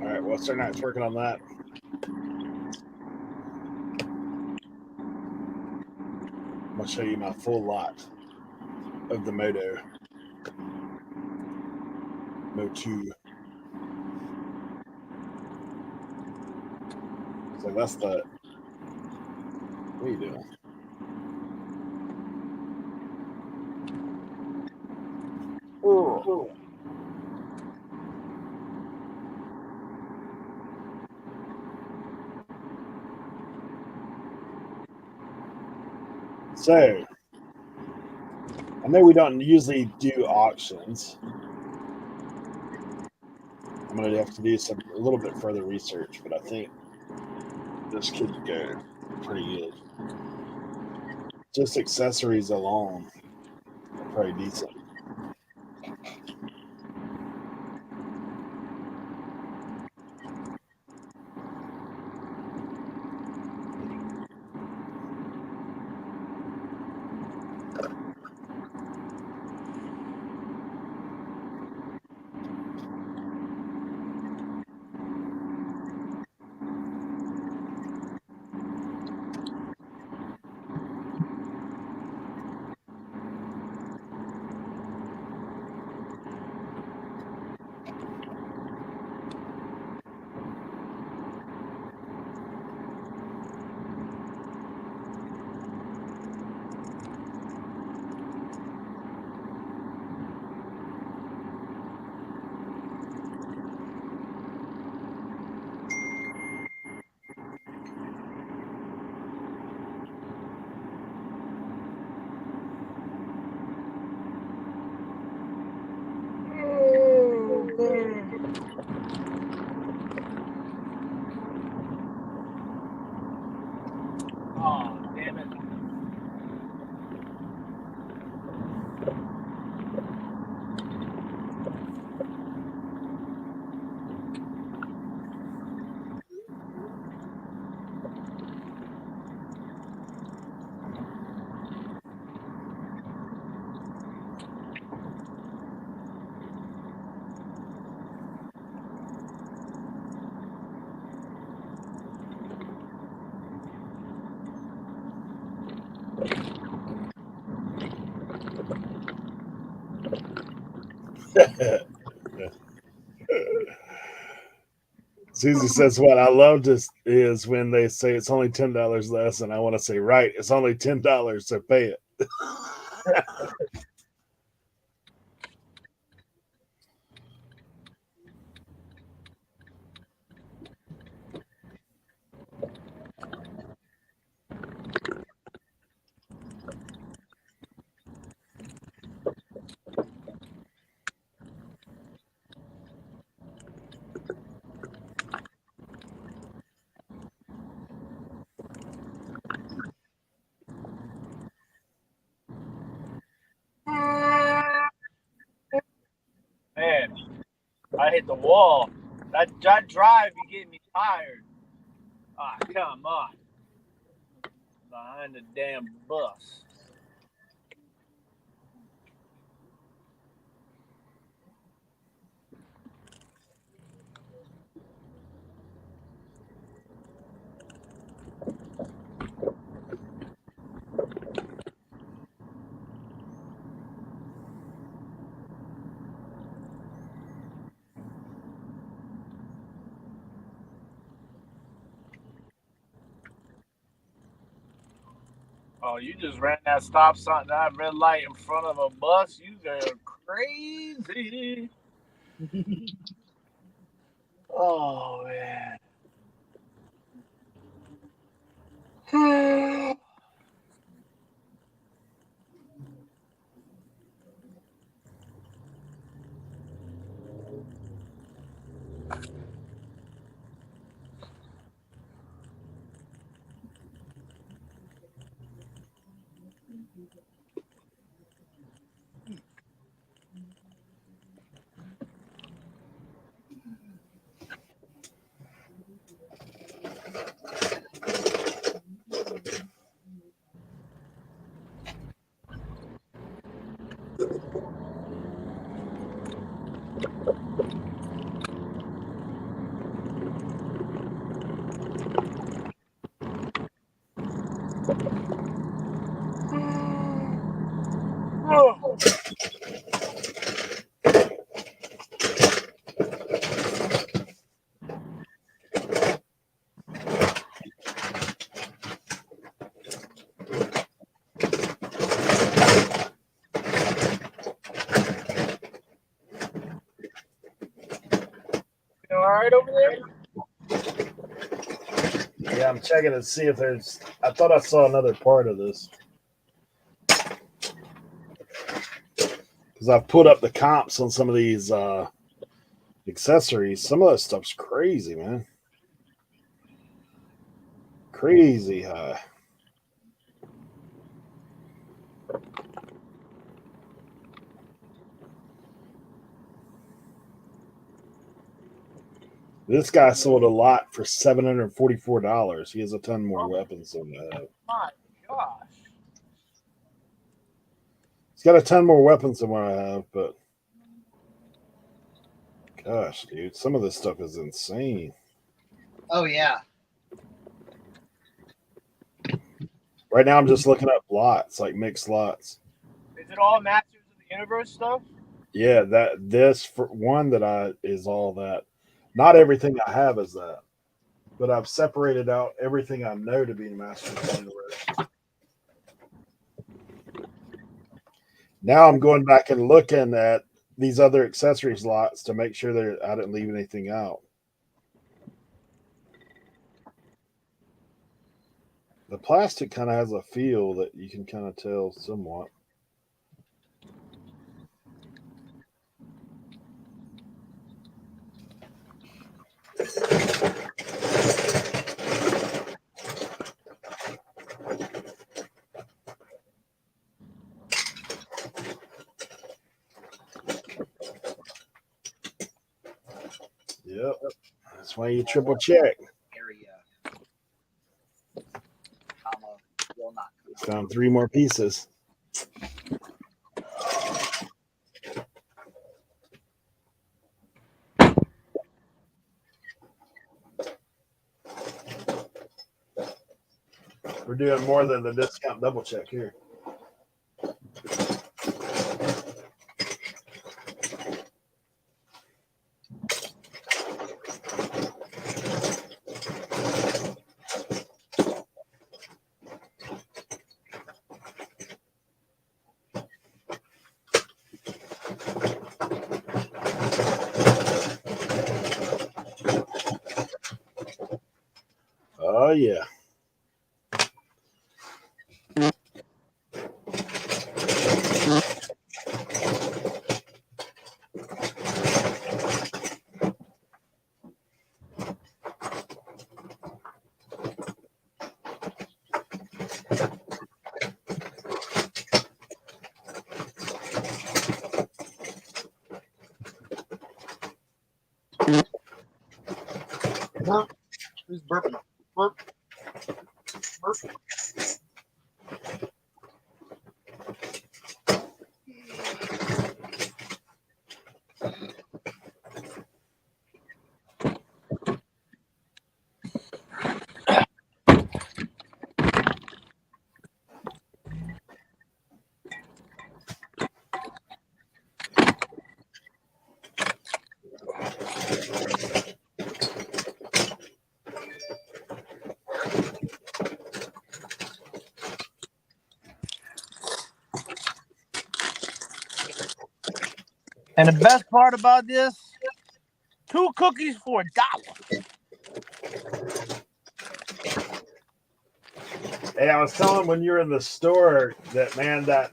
All right, well, Cernoch's working on that. I'm going to show you my full lot of the Moto 2. So that's the... What are you doing? Oh. So, I know we don't usually do auctions. I'm going to have to do a little bit further research, but I think this could go pretty good. Just accessories alone are pretty decent. Oh, damn it. Susie says, "What I love this is when they say it's only $10 less, and I want to say, right, it's only $10, so pay it." Man, I hit the wall. That drive, you getting me tired. Ah, come on. Behind the damn bus. Oh, you just ran that stop sign, that red light in front of a bus? You are crazy. Oh, man. Oh. You all right over there? Yeah, I'm checking to see if there's. I thought I saw another part of this because I've put up the comps on some of these accessories. Some of that stuff's crazy, man. Crazy high. This guy sold a lot for $744. He has a ton more weapons than that. My gosh. It's got a ton more weapons than what I have, but gosh, dude, some of this stuff is insane. Oh yeah. Right now, I'm just looking up lots, like mixed lots. Is it all Masters of the Universe stuff? Yeah, this for one that is all that. Not everything I have is that, but I've separated out everything I know to be Masters of the Universe. Now I'm going back and looking at these other accessories lots to make sure that I didn't leave anything out. The plastic kind of has a feel that you can kind of tell somewhat. Yep. That's why you triple check. Area. Comma. Will not. Found 3 more pieces. We're doing more than the discount double check here. Oh, yeah. Burp. Who's burping? Burp. Burp. And the best part about this, 2 cookies for $1. Hey, I was telling when you're in the store that, man, that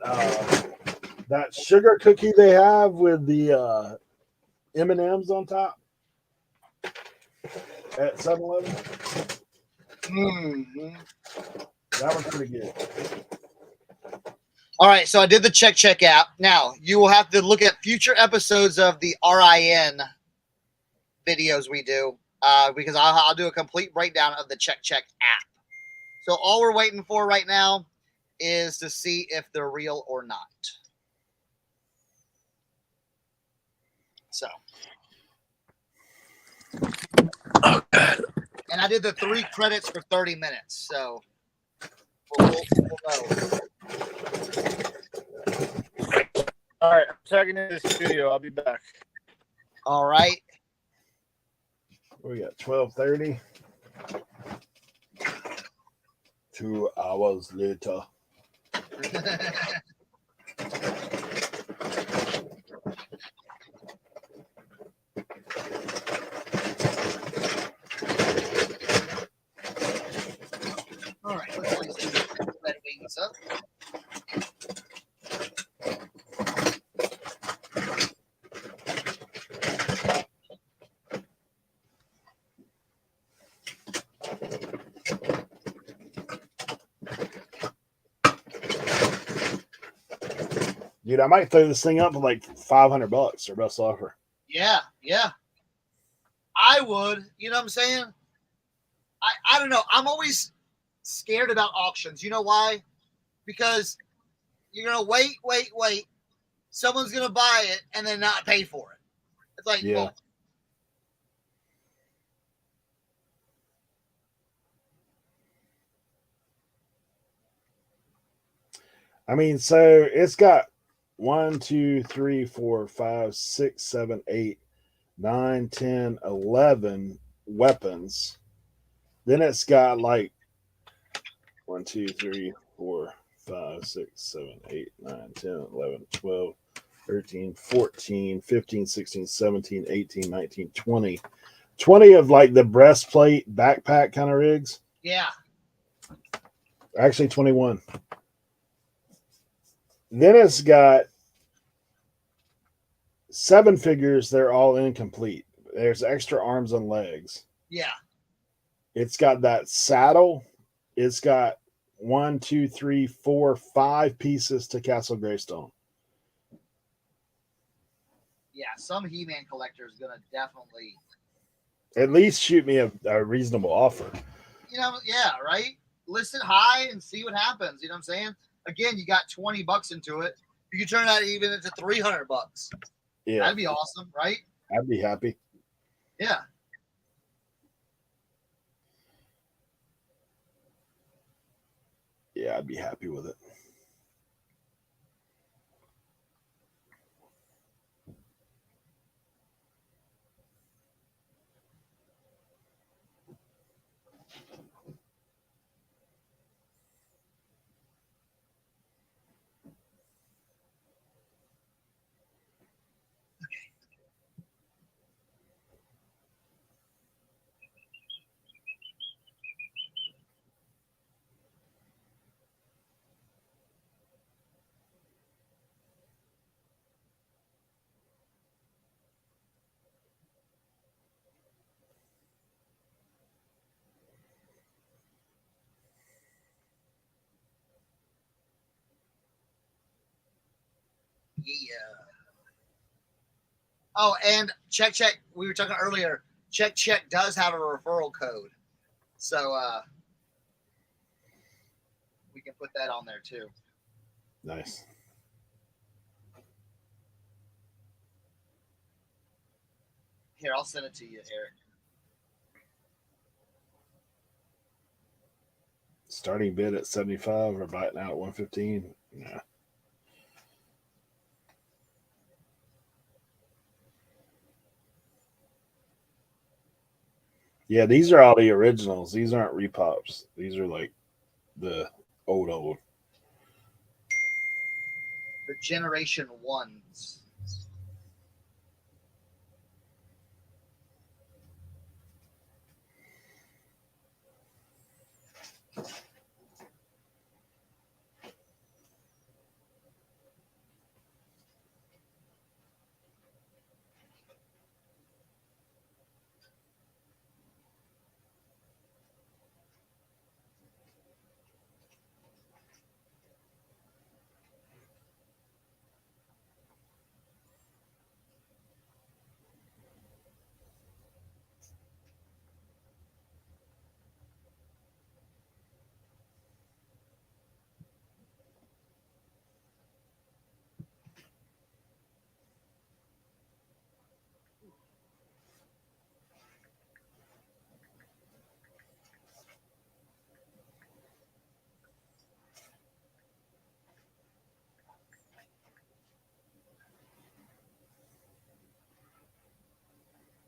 sugar cookie they have with the M&Ms on top at 7-Eleven, Mm-hmm. that was pretty good. All right, so I did the check app. Now you will have to look at future episodes of the RIN videos we do because I'll do a complete breakdown of the check app. So all we're waiting for right now is to see if they're real or not. So, and I did the 3 credits for 30 minutes. So we'll go. All right, I'm checking in this studio. I'll be back. All right. We got 12:30. 2 hours later. All right, let's place these Red Wings up. Dude, I might throw this thing up for like $500 or best offer. Yeah. I would. You know what I'm saying? I don't know. I'm always scared about auctions. You know why? Because you're gonna wait. Someone's gonna buy it and then not pay for it. It's like, Yeah. well, I mean, so it's got 1, 2, 3, 4, 5, 6, 7, 8, 9, 10, 11 weapons. Then it's got like 1, 2, 3, 4, 5, 6, 7, 8, 9, 10, 11, 12, 13, 14, 15, 16, 17, 18, 19, 20. 20 of like the breastplate backpack kind of rigs. yeah, Actually, 21. Then it's got 7 figures. They're all incomplete. There's extra arms and legs. yeah. It's got that saddle. It's got 1, 2, 3, 4, 5 pieces to Castle Greystone. Yeah, some He-Man collector is gonna definitely, At least shoot me a reasonable offer. yeah, right. List it high and see what happens. You know what I'm saying? Again, you got $20 into it. You can turn that even into $300. Yeah, That'd be awesome, right? I'd be happy. Yeah. Yeah, I'd be happy with it. Yeah. Oh, and check. We were talking earlier. Check does have a referral code, so we can put that on there too. Nice. Here, I'll send it to you, Eric. Starting bid at 75 or biting out at 115. Yeah. Yeah, these are all the originals. These aren't repops. These are like the old. The Generation 1s.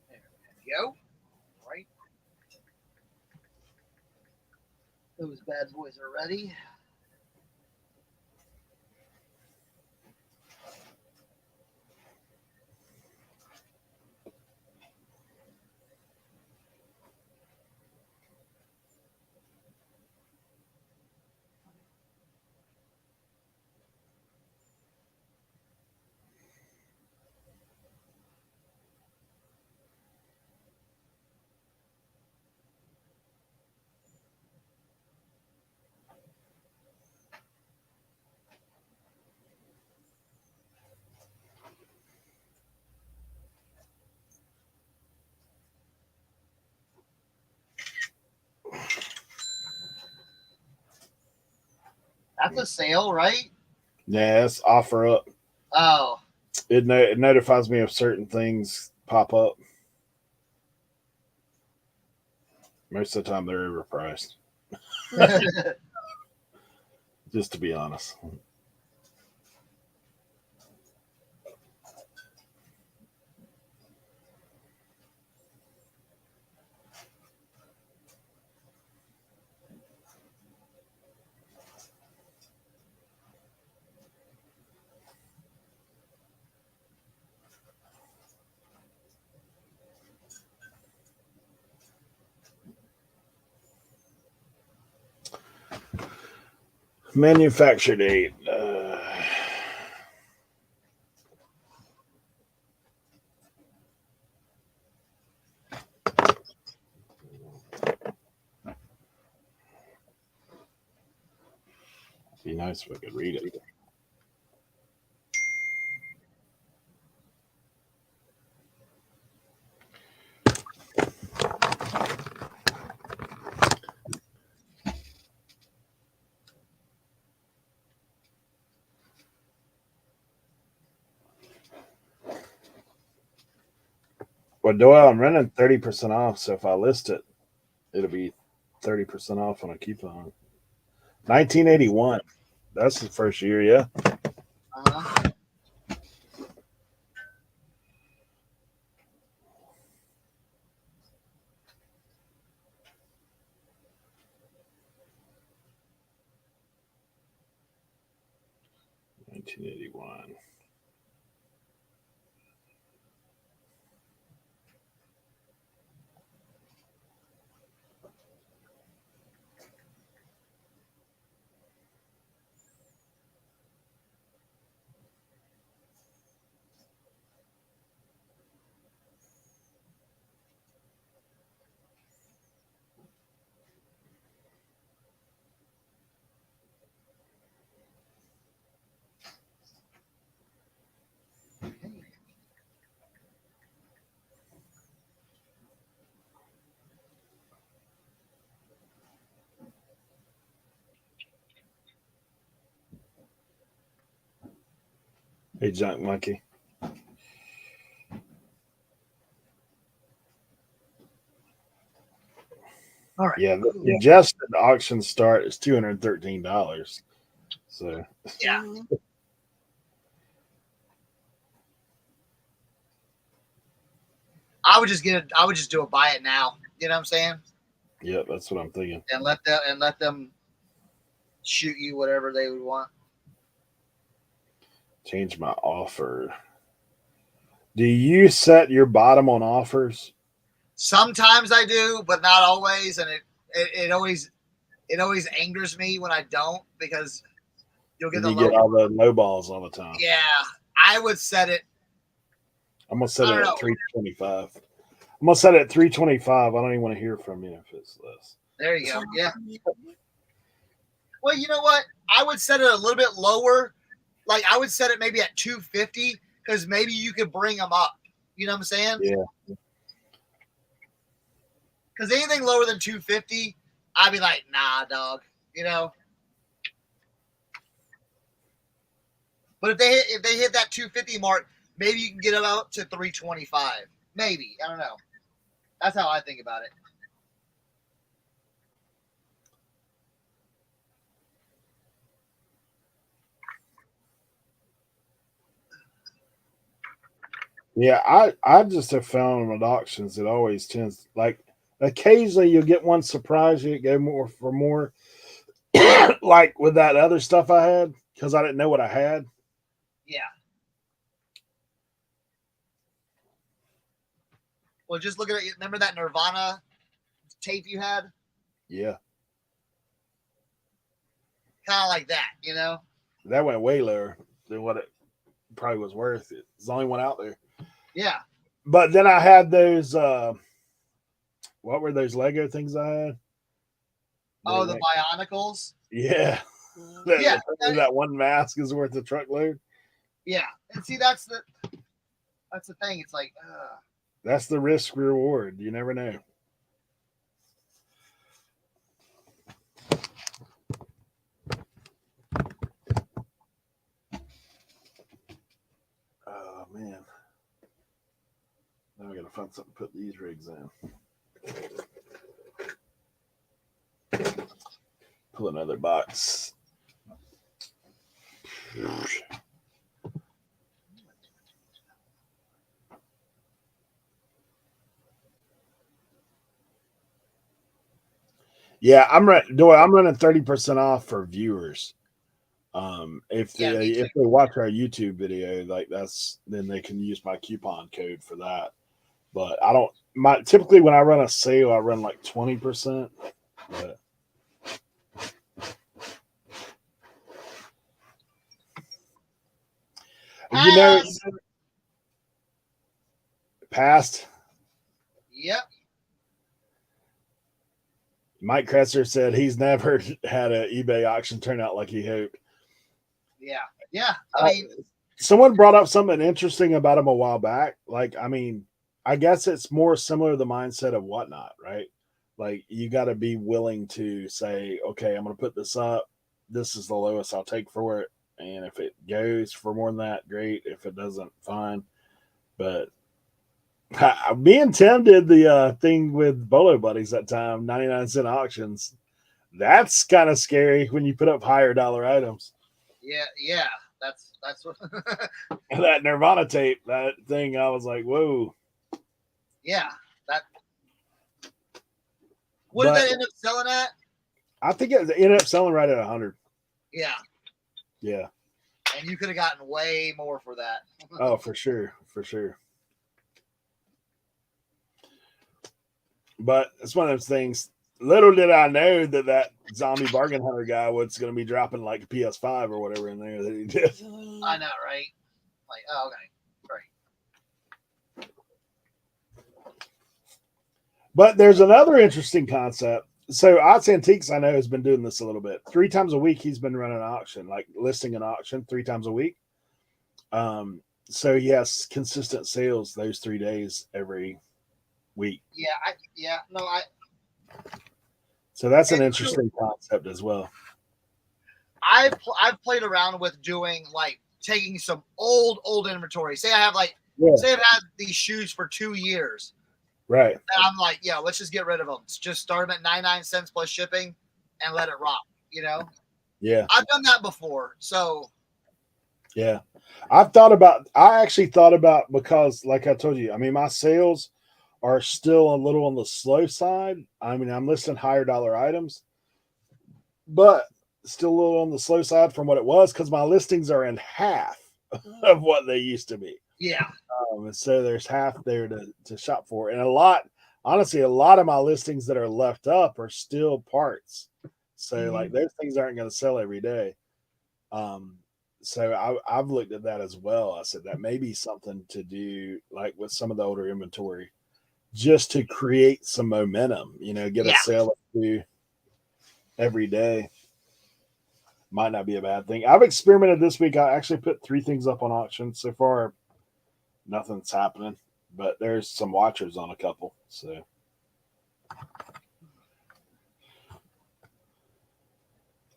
There we go. Right. Those bad boys are ready. That's a sale, right? Yeah, it's offer up. Oh, It notifies me if certain things pop up. Most of the time, they're overpriced. Just to be honest. Manufacture date. Be nice if I could read it. Well, Doyle, I'm running 30% off, so if I list it, it'll be 30% off on a coupon. 1981. That's the first year, yeah. uh-huh. 1981. Hey, Junk Monkey. All right. Yeah, the suggested auction start is $213. So Yeah. I would just do a buy it now. You know what I'm saying? yeah, that's what I'm thinking. And let them shoot you whatever they would want. Change my offer. Do you set your bottom on offers? Sometimes I do, but not always, and it always angers me when I don't, because you'll get And the you low. get all the low balls all the time. Yeah, I would set it. I'm gonna set I it don't at know. 325. I'm gonna set it at 325. I don't even want to hear from you if it's less. There you go. Yeah. Well, you know what? I would set it a little bit lower. Like I would set it maybe at 250, because maybe you could bring them up. You know what I'm saying? Yeah. Because anything lower than 250, I'd be like, nah, dog. You know. But if they hit that 250 mark, maybe you can get them out to 325. Maybe. I don't know. That's how I think about it. Yeah, I just have found with auctions it always tends, like, occasionally you'll get one surprise you go more for more. Like with that other stuff I had, because I didn't know what I had. Yeah. Well, just look at it. Remember that Nirvana tape you had? Yeah. Kind of like that, you know? That went way lower than what it probably was worth. It's the only one out there. Yeah. But then I had those what were those Lego things I had? Oh, the Bionicles? Yeah. Yeah. That one mask is worth a truckload. Yeah. And see, that's the thing. It's like, That's the risk reward. You never know. man. Now I gotta find something to put these rigs in. Pull another box. Yeah, I'm running 30% off for viewers. If they watch our YouTube video, like then they can use my coupon code for that. But I don't. Typically when I run a sale, I run like 20%. But you know, past. Yep. Mike Kretzer said he's never had an eBay auction turn out like he hoped. Yeah. I mean, someone brought up something interesting about him a while back. Like, I mean, I guess it's more similar to the mindset of Whatnot, right? Like, you got to be willing to say, okay, I'm going to put this up. This is the lowest I'll take for it. And if it goes for more than that, great. If it doesn't, fine. But me and Tim did the thing with Bolo Buddies that time, 99-cent auctions. That's kind of scary when you put up higher dollar items. Yeah. That's what that Nirvana tape, that thing, I was like, whoa. Yeah. What did that end up selling at? I think it ended up selling right at 100. Yeah. Yeah. And you could have gotten way more for that. Oh, for sure. But it's one of those things. Little did I know that zombie bargain hunter guy was going to be dropping like a PS5 or whatever in there that he did. I know, right? Like, oh, okay. Right. But there's another interesting concept. So Odds Antiques, I know, has been doing this a little bit. 3 times a week, he's been running an auction, like listing an auction 3 times a week. So he has consistent sales those 3 days every week. So that's an interesting concept as well. I've played around with doing like taking some old inventory. Say I've had these shoes for 2 years. Right. And I'm like, yeah, let's just get rid of them. Just start them at 99 cents plus shipping and let it rock, you know? Yeah. I've done that before. So yeah. I actually thought about, because like I told you, I mean, my sales are still a little on the slow side. I mean, I'm listing higher dollar items, but still a little on the slow side from what it was, because my listings are in half of what they used to be. Yeah. And so there's half there to shop for. And a lot of my listings that are left up are still parts. So like those things aren't going to sell every day. So I've looked at that as well. I said that may be something to do like with some of the older inventory, just to create some momentum, get a sale to every day. Might not be a bad thing. I've experimented this week. I actually put 3 things up on auction. So far, nothing's happening, but there's some watchers on a couple. So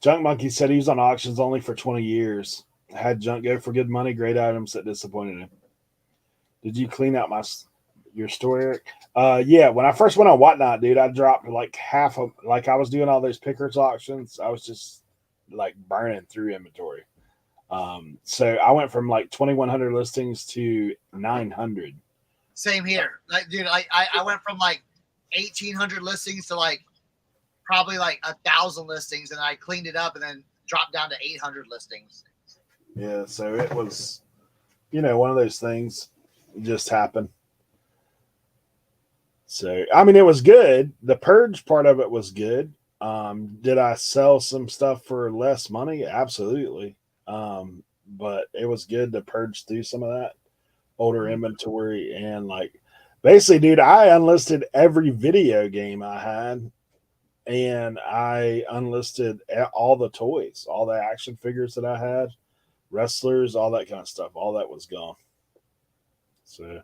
Junk Monkey said he was on auctions only for 20 years. Had junk go for good money, great items that disappointed him. Did you clean out your store, Eric? Yeah, when I first went on Whatnot, dude, I dropped like half of, like I was doing all those pickers auctions. I was just like burning through inventory. So I went from like 2,100 listings to 900. Same here. Like, dude, I went from like 1,800 listings to like probably like 1,000 listings, and I cleaned it up and then dropped down to 800 listings. Yeah, so it was, one of those things just happened. So, I mean, it was good. The purge part of it was good. Did I sell some stuff for less money? Absolutely. But it was good to purge through some of that older inventory. And like, basically, dude, I unlisted every video game I had, and I unlisted all the toys, all the action figures that I had, wrestlers, all that kind of stuff. All that was gone. So,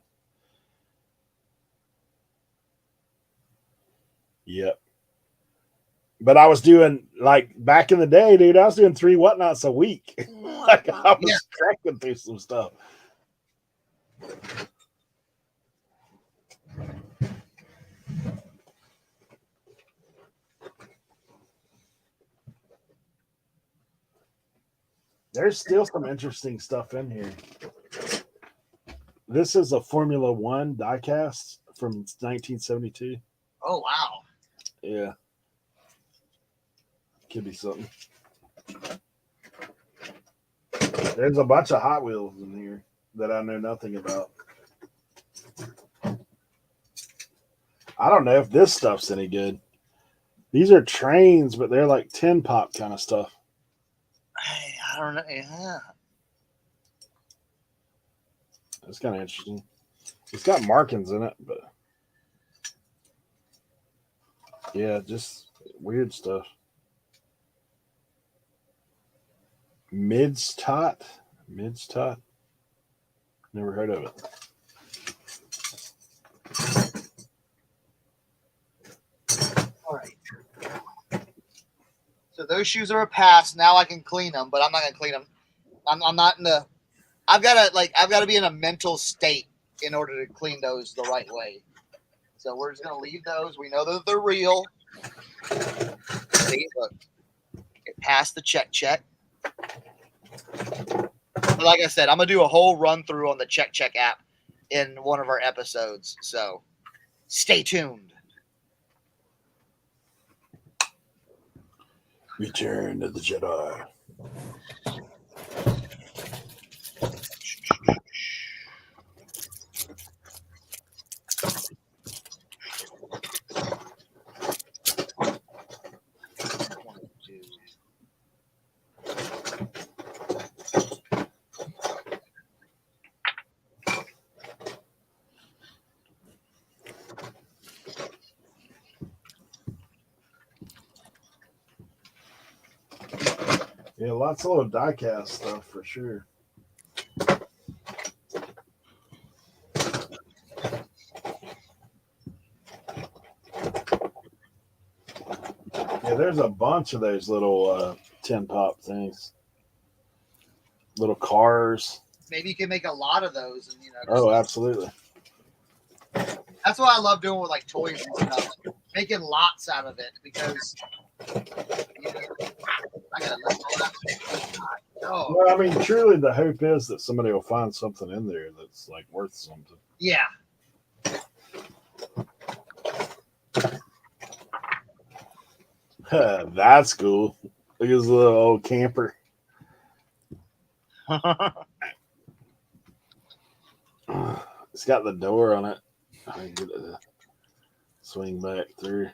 yep. But I was doing, like, back in the day, dude, I was doing 3 Whatnots a week. Like, I was cracking through some stuff. There's still some interesting stuff in here. This is a Formula One diecast from 1972. Oh wow. Yeah. Could be something. There's a bunch of Hot Wheels in here that I know nothing about. I don't know if this stuff's any good. These are trains, but they're like tin pop kind of stuff. I don't know. Yeah. It's kind of interesting. It's got markings in it, but yeah, just weird stuff. Midstot? Never heard of it. All right. So those shoes are a pass. Now I can clean them, but I'm not gonna clean them. I'm not in the. I've got to be in a mental state in order to clean those the right way. So we're just gonna leave those. We know that they're real. See, look, it passed the check. But like I said, I'm gonna do a whole run through on the check app in one of our episodes. So stay tuned. Return of the Jedi. Yeah, lots of little diecast stuff for sure. Yeah, there's a bunch of those little tin pop things. Little cars. Maybe you can make a lot of those, and Oh, absolutely. That's what I love doing with like toys and stuff. Making lots out of it because I gotta let all that. Oh, Well, I mean, truly the hope is that somebody will find something in there that's like worth something. yeah. That's cool. Look at this little old camper. It's got the door on it. I can get it to swing back through.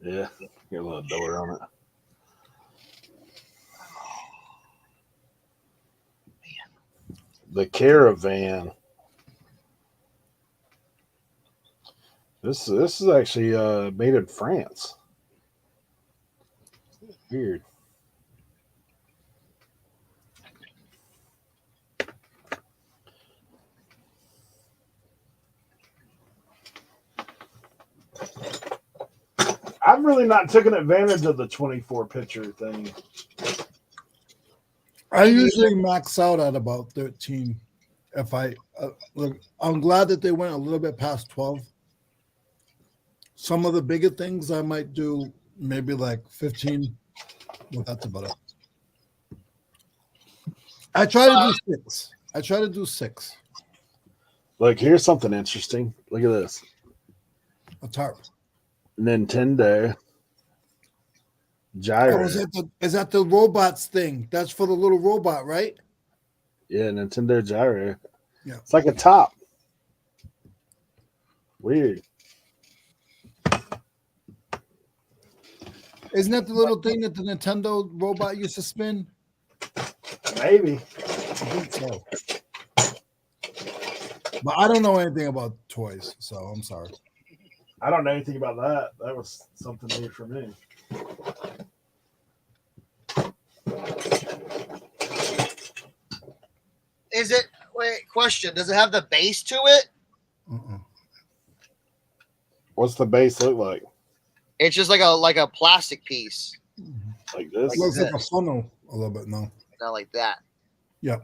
Yeah, got a little door on it. The Caravan. This is actually made in France. Weird. I've really not taken advantage of the 24 picture thing. I usually max out at about 13. If look, I'm glad that they went a little bit past 12. Some of the bigger things I might do maybe like 15. Well, that's about it. I try to do 6. Look, here's something interesting. Look at this. A tarp. Nintendo gyro. Oh, is that the robots thing? That's for the little robot, right? Yeah, Nintendo gyro. Yeah. It's like a top. Weird. Isn't that the little thing that the Nintendo robot used to spin? Maybe. I think so. But I don't know anything about toys, so I'm sorry. I don't know anything about that. That was something new for me. Is it? Wait, question. Does it have the base to it? What's the base look like? It's just like a plastic piece. Like this? It looks like a funnel a little bit, no. Not like that. Yep.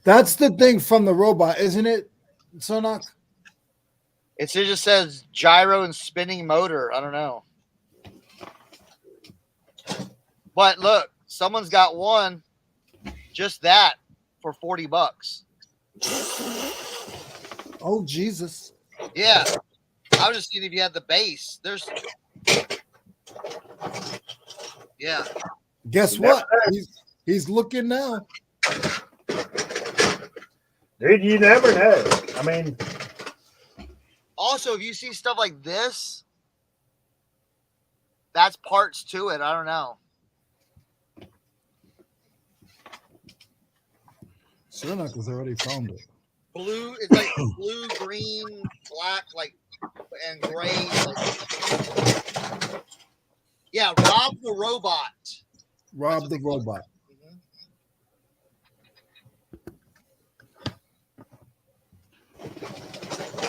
That's the thing from the robot, isn't it, Cernoch? It just says gyro and spinning motor. I don't know. But look, someone's got one, just that, for $40. Oh, Jesus. Yeah. I was just seeing if you had the base. There's. Yeah. Guess what? He's looking now. Dude, you never know. I mean, Also, if you see stuff like this, that's parts to it. I don't know. Cernoch has already found it. Blue, it's like blue, green, black, like, and gray. Yeah, Rob the Robot. Rob the robot.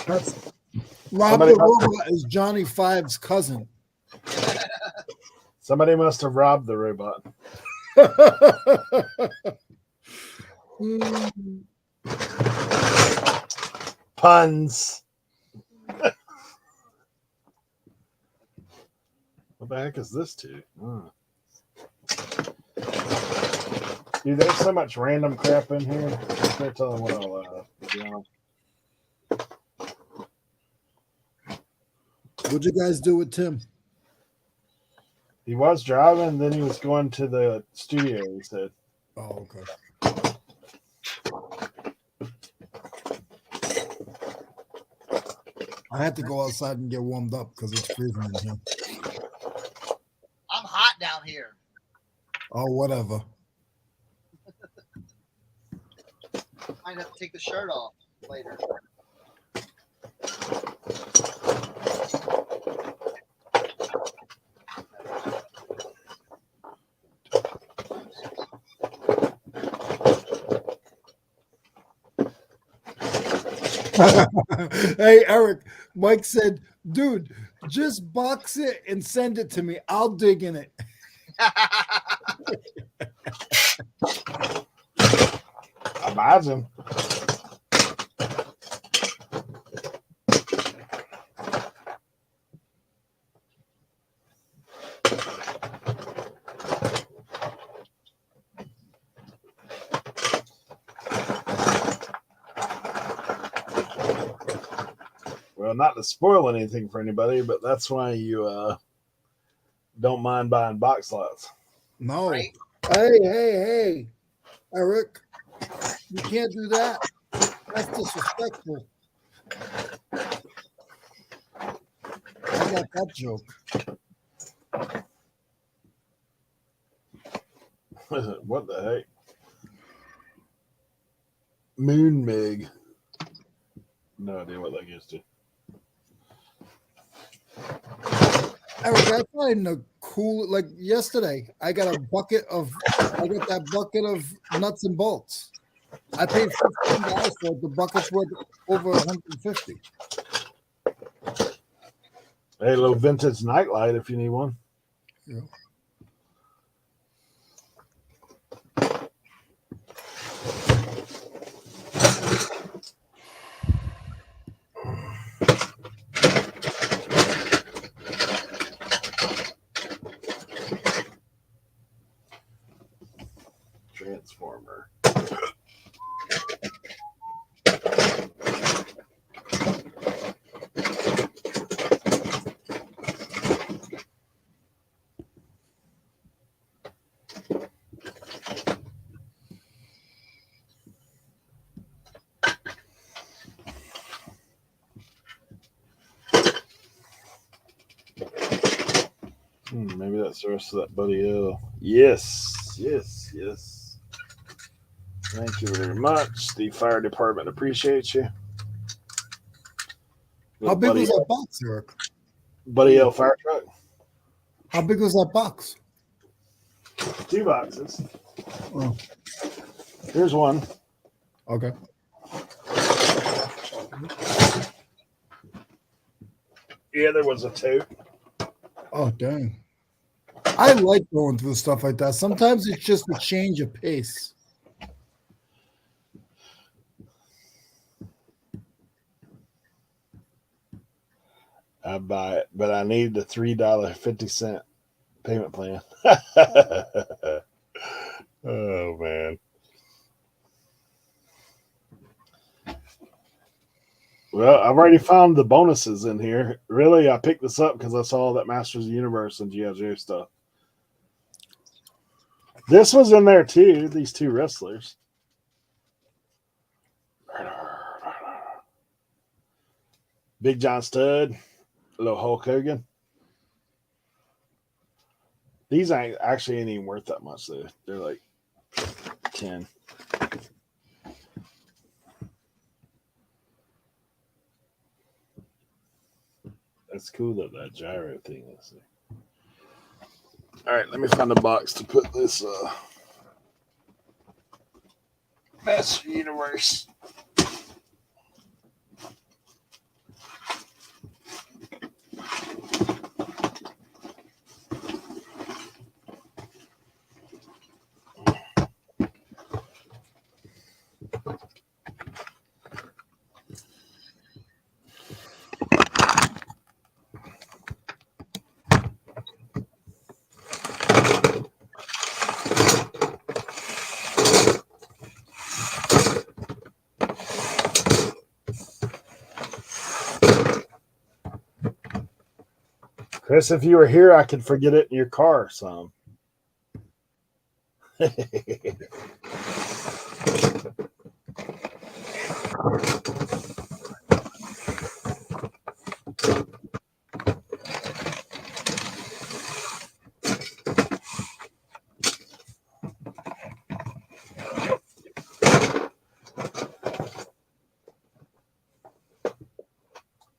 That's Rob the robot is Johnny Five's cousin. somebody must have robbed the robot. Puns. What the heck is this to? Dude, there's so much random crap in here. I can't tell them what I'll be honest. What'd you guys do with Tim? He was driving, then he was going to the studio, he said. Oh, okay. I had to go outside and get warmed up because it's freezing in here. I'm hot down here. Oh, whatever. Might have to take the shirt off later. Hey, Eric, Mike said, dude, just box it and send it to me. I'll dig in it. Imagine. Well, not to spoil anything for anybody, but that's why you don't mind buying box lots. No. Right? Hey, Eric, you can't do that. That's disrespectful. I got that joke. What the heck? Moon Mig. No idea what that gets to. Eric, I find a cool, like yesterday, I got that bucket of nuts and bolts. I paid $15 for it. The bucket's worth over $150. Hey, a little vintage nightlight if you need one. Yeah. Transformer. Maybe that's the rest of that Buddy L. Yes. Thank you very much. The fire department appreciates you. How big was that box, Eric? Buddy L fire truck. How big was that box? 2 boxes. Oh, Here's one. okay. Yeah, there was a 2. Oh, dang. I like going through stuff like that. Sometimes it's just a change of pace. I buy it, but I need the $3.50 payment plan. Oh man. Well, I've already found the bonuses in here. Really, I picked this up because I saw that Masters of the Universe and G.I. Joe stuff. This was in there too, these two wrestlers. Big John Studd, little Hulk Hogan. These ain't even worth that much though. They're like 10. That's cool though, that gyro thing. Let's see. All right, let me find a box to put this Master Universe. Chris, if you were here, I could forget it in your car some.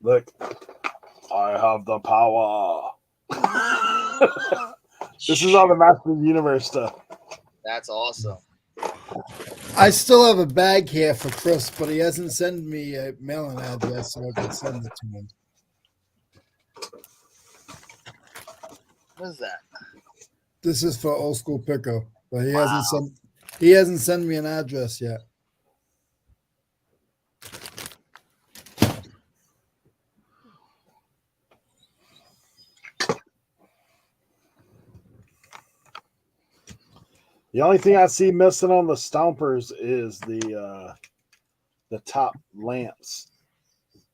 Look, I have the power. This is all the Master of the Universe stuff. That's awesome. I still have a bag here for Chris, but he hasn't sent me a mailing address, so I can send it to him. What is that? This is for Old School Pico, but he hasn't sent me an address yet. The only thing I see missing on the Stompers is the top lamps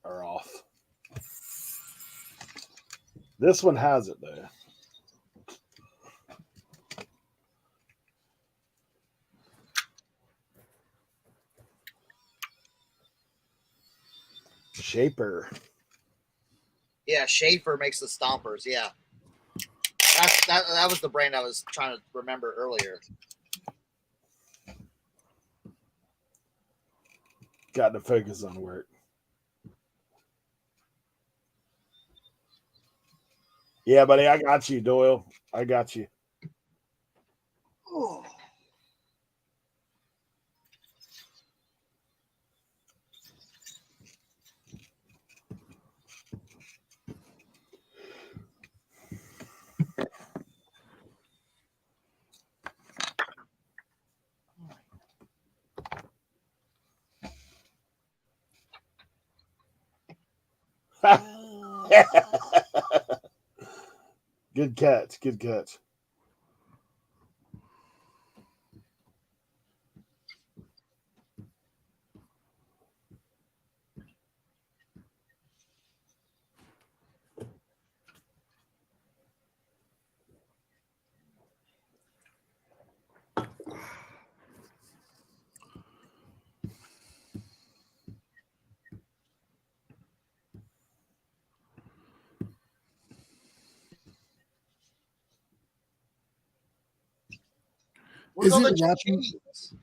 are off. This one has it though. Shaper. Yeah, Schaefer makes the Stompers. Yeah. That was the brand I was trying to remember earlier. Got to focus on work. Yeah, buddy, I got you, Doyle. I got you. Oh. Good catch. Good catch. Where's all Isn't the wrapping- cha-chings?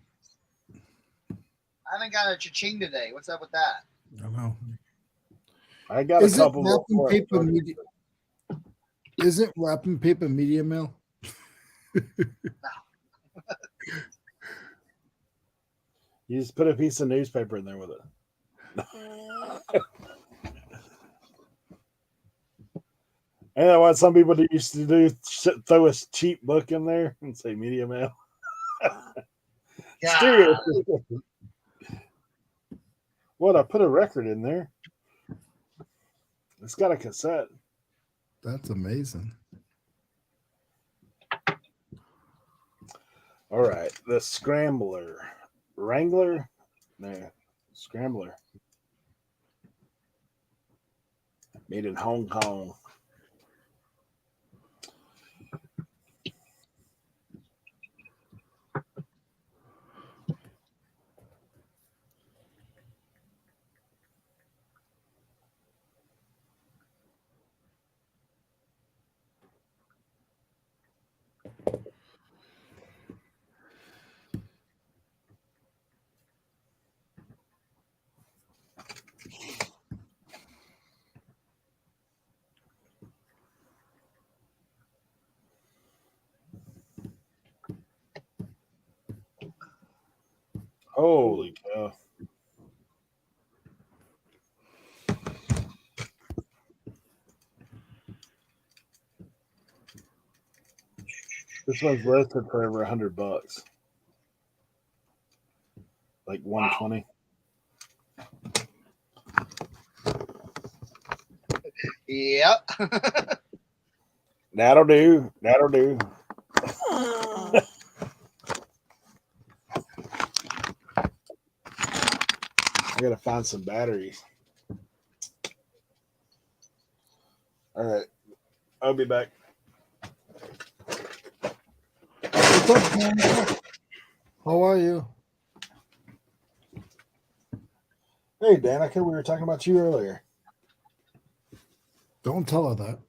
I haven't got a cha-ching today. What's up with that? I don't know. I got Is a it couple wrapping more. paper media? Isn't wrapping paper media mail? You just put a piece of newspaper in there with it. And that's what some people used to do, throw a cheap book in there and say media mail. God. What, I put a record in there? It's got a cassette. That's amazing. All right, the Scrambler, Wrangler, no, Scrambler, made in Hong Kong. Holy cow. This one's listed for over $100. Like 120. Yep. That'll do. That'll do. I gotta find some batteries. All right. I'll be back. What's up, man? How are you? Hey, Danica, we were talking about you earlier. Don't tell her that.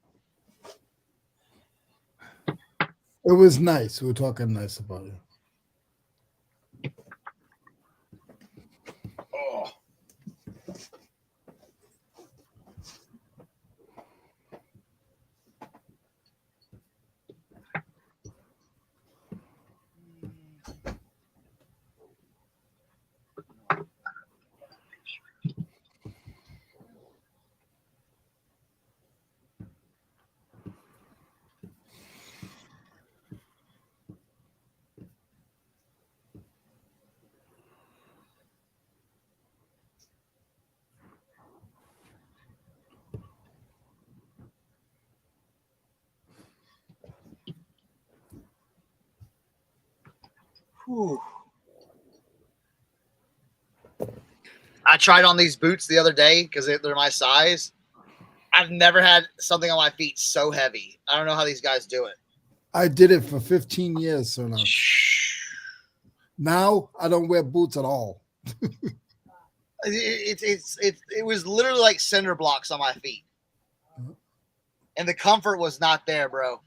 It was nice. We were talking nice about you. Oh. Whew. I tried on these boots the other day because they're my size. I've never had something on my feet so heavy. I don't know how these guys do it. I did it for 15 years, Cernochs. Now I don't wear boots at all. It was literally like cinder blocks on my feet, and the comfort was not there, bro.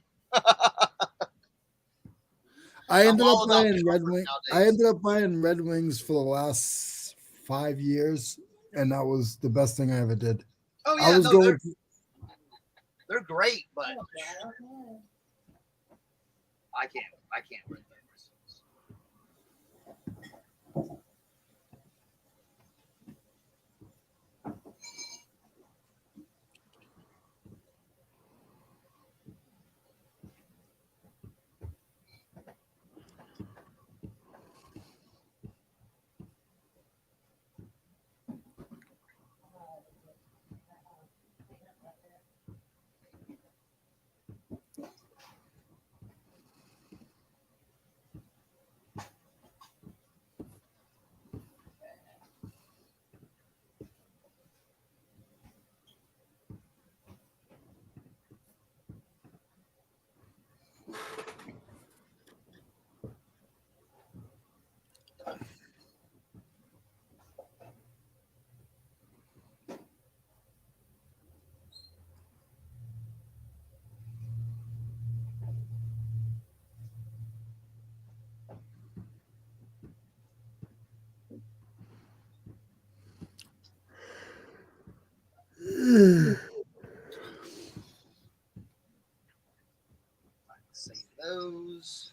I ended all up about buying Red comfort Wing. nowadays. I ended up buying Red Wings for the last 5 years, and that was the best thing I ever did. Oh I yeah, was no, going. they're great, but I can't wear those. Save those.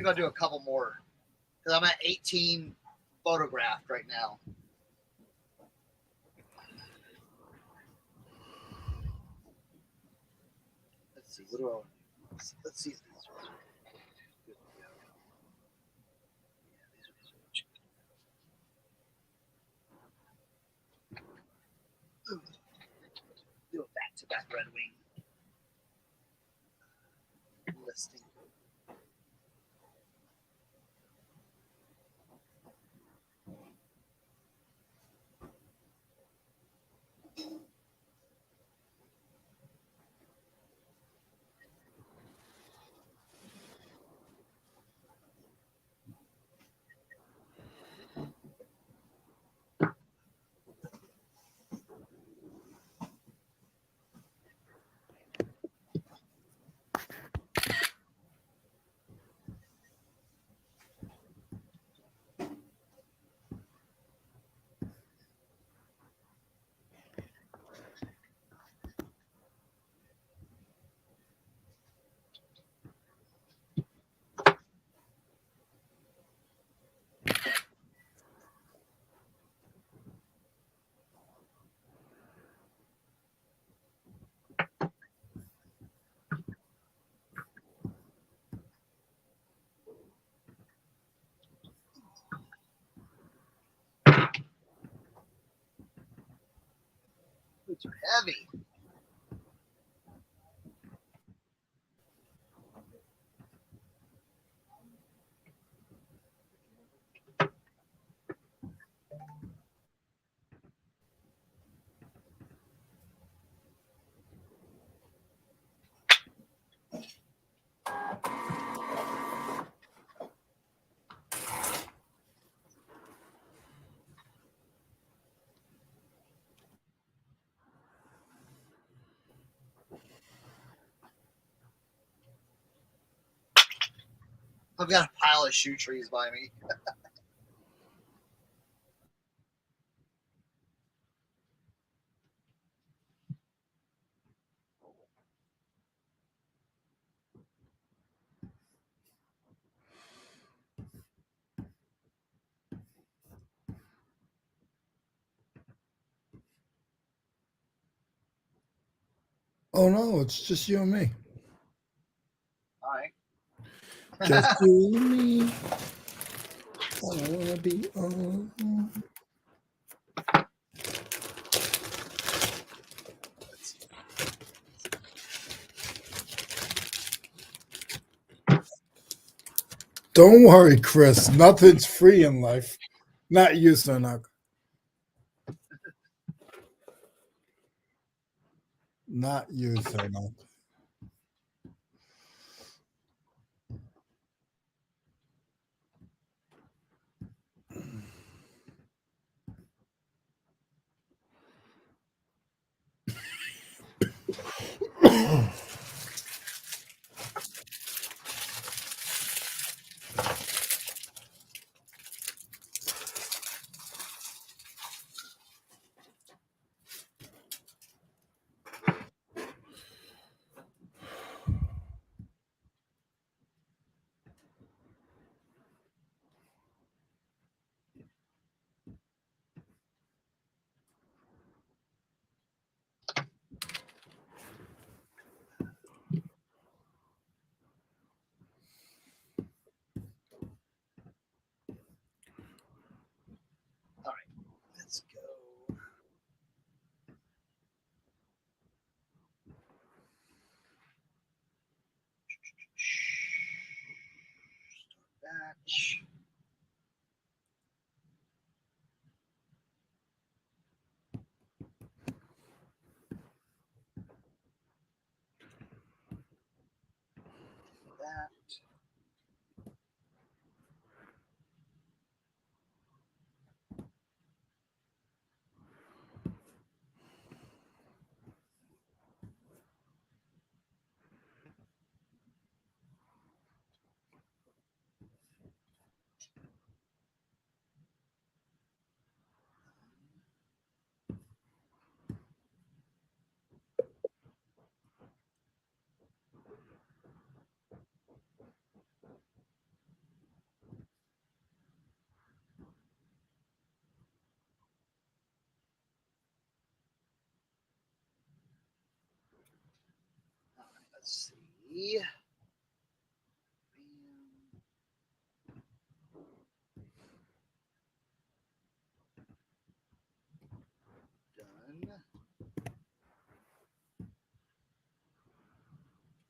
think I'll do a couple more because I'm at 18 photographed right now. Let's see. What do I? Let's see if these are good to go. Yeah, these are do a back-to-back Red Wing listing. Boots are heavy. I've got a pile of shoe trees by me. Oh no, it's just you and me. All right. Just you and me. I wanna be on. Don't worry, Chris. Nothing's free in life. Not you, Cernoch. Not you, Cernoch. Let's see. Done.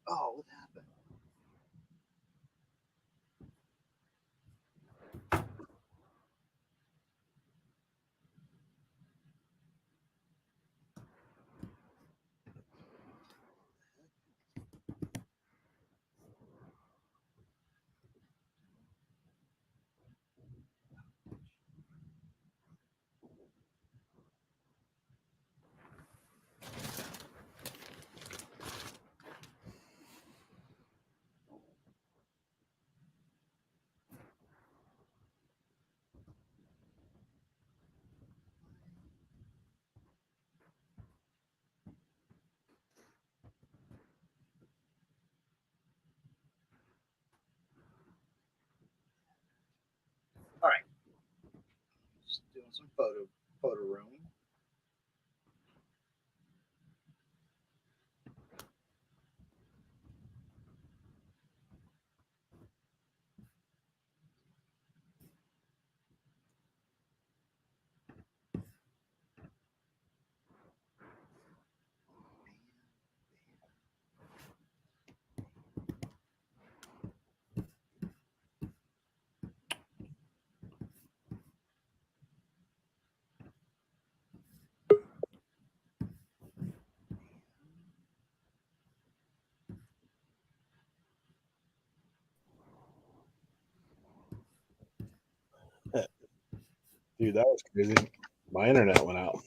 Oh, what happened? All right. Just doing some photo room. Dude, that was crazy. My internet went out.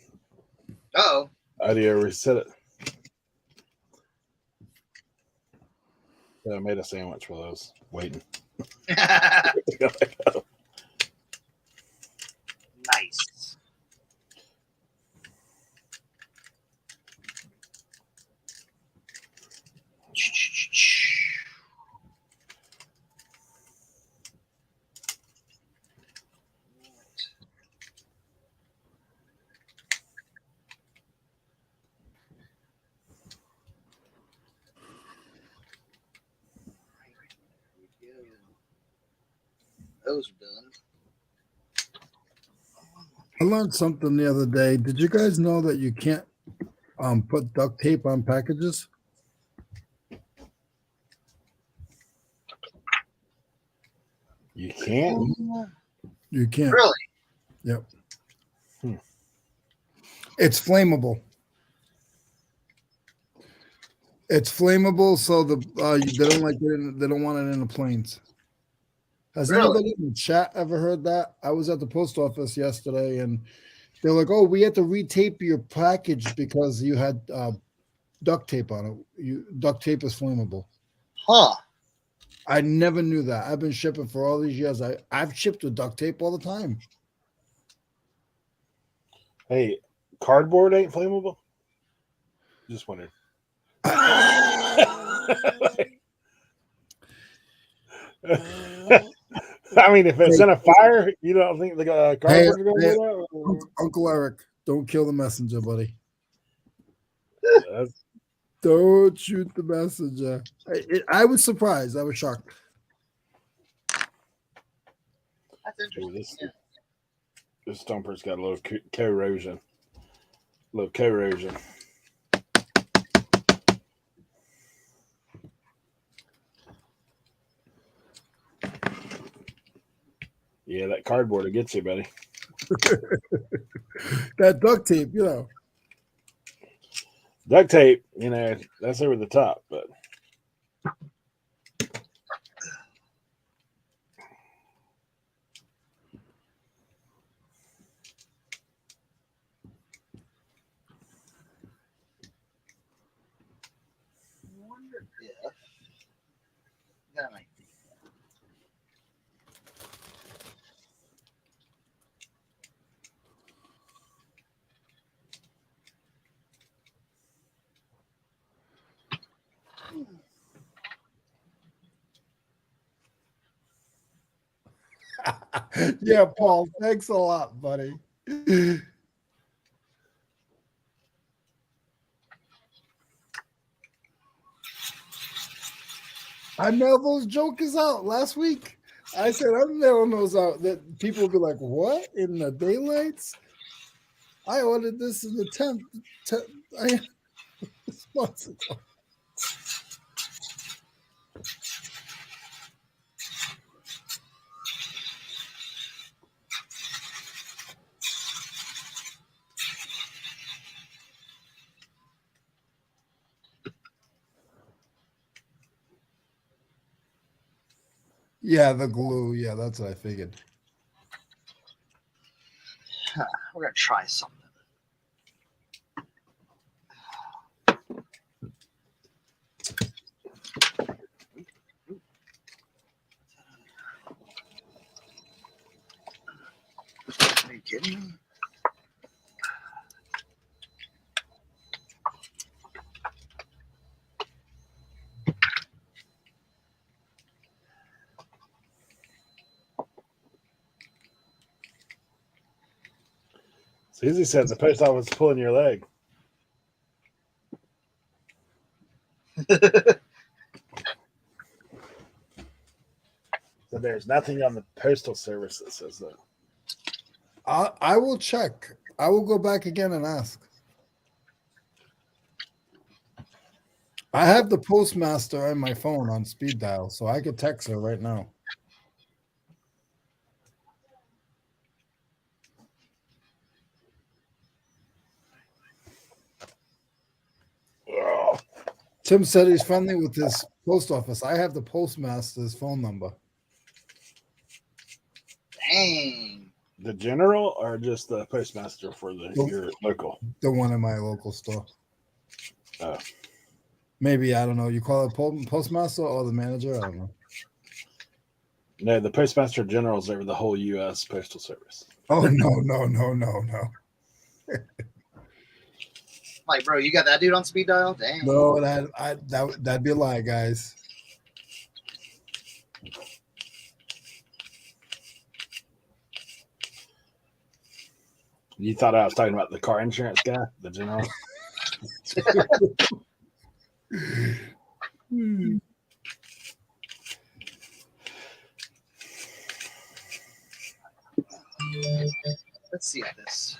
Oh. How do you reset it? Yeah, I made a sandwich while I was waiting. Nice. Those are done. I learned something the other day. Did you guys know that you can't put duct tape on packages? You can't? You can't. Really? Yep. It's flammable. It's flammable, so they don't like it. They don't want it in the planes. Has Really? anybody in the chat ever heard that? I was at the post office yesterday, and they're like, "Oh, we had to retape your package because you had duct tape on it. Duct tape is flammable." Huh. I never knew that. I've been shipping for all these years. I've shipped with duct tape all the time. Hey, cardboard ain't flammable? Just wondering. I mean, if it's in a fire, you don't think the cardboard is going to go out? Uncle Eric, don't kill the messenger, buddy. That's, Don't shoot the messenger. I was surprised. I was shocked. That's interesting. this stumper's got a little corrosion. Little corrosion. Yeah, that cardboard will get you, buddy. That duct tape, you know. Duct tape, that's over the top, but I wonder if that might be. Yeah, Paul, thanks a lot, buddy. I mailed those jokers out last week. I said I'm mailing those out. That people will be like, "What in the daylights?" I ordered this in the 10th. Months ago. Yeah, the glue. Yeah, that's what I figured. We're gonna try something. Are you kidding me? Susie said the post office is pulling your leg. So there's nothing on the postal service that says that. I will check. I will go back again and ask. I have the postmaster on my phone on speed dial, so I could text her right now. Oh. Tim said he's friendly with his post office. I have the postmaster's phone number. Dang. The general or just the postmaster for your local? The one in my local store. Oh. Maybe, I don't know. You call it postmaster or the manager? I don't know. No, the postmaster general is over the whole U.S. Postal Service. Oh, no. Like, bro, you got that dude on speed dial? Dang. No, that'd be a lie, guys. You thought I was talking about the car insurance guy, the general? Let's see this.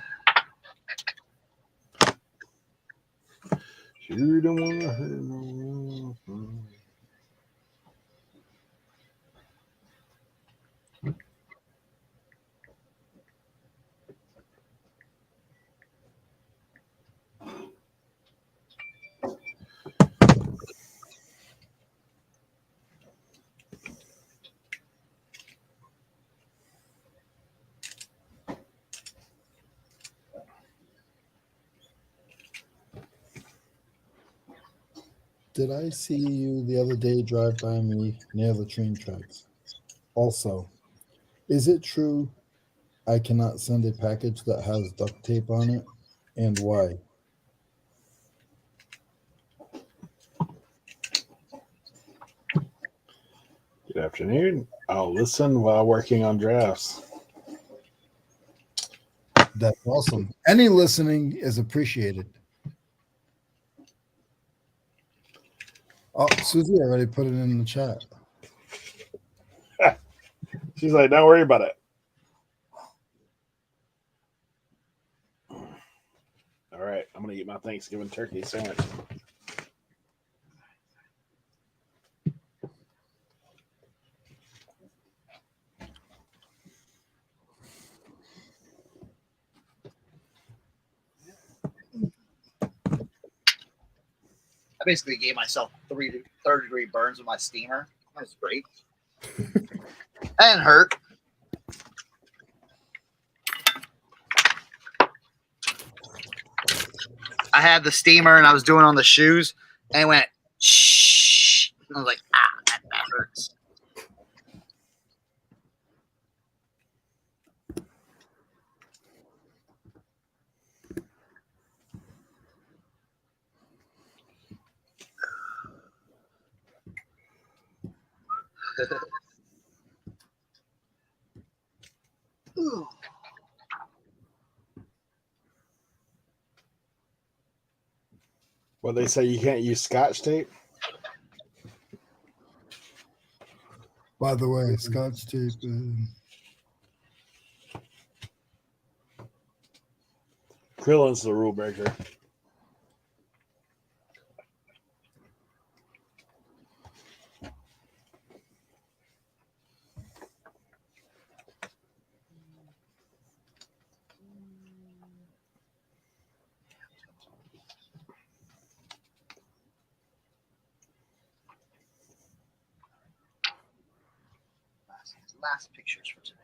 You don't want to hurt no one. Did I see you the other day drive by me near the train tracks? Also, is it true I cannot send a package that has duct tape on it? And why? Good afternoon. I'll listen while working on drafts. That's awesome. Any listening is appreciated. Oh, Susie already put it in the chat. She's like, don't worry about it. All right, I'm going to eat my Thanksgiving turkey sandwich. I basically gave myself 3-third-degree burns with my steamer. That was great. And hurt. I had the steamer and I was doing on the shoes and it went shh. And I was like, that hurts. Well, they say you can't use Scotch tape. By the way, Scotch tape. Krillin's the rule breaker. Last pictures for today.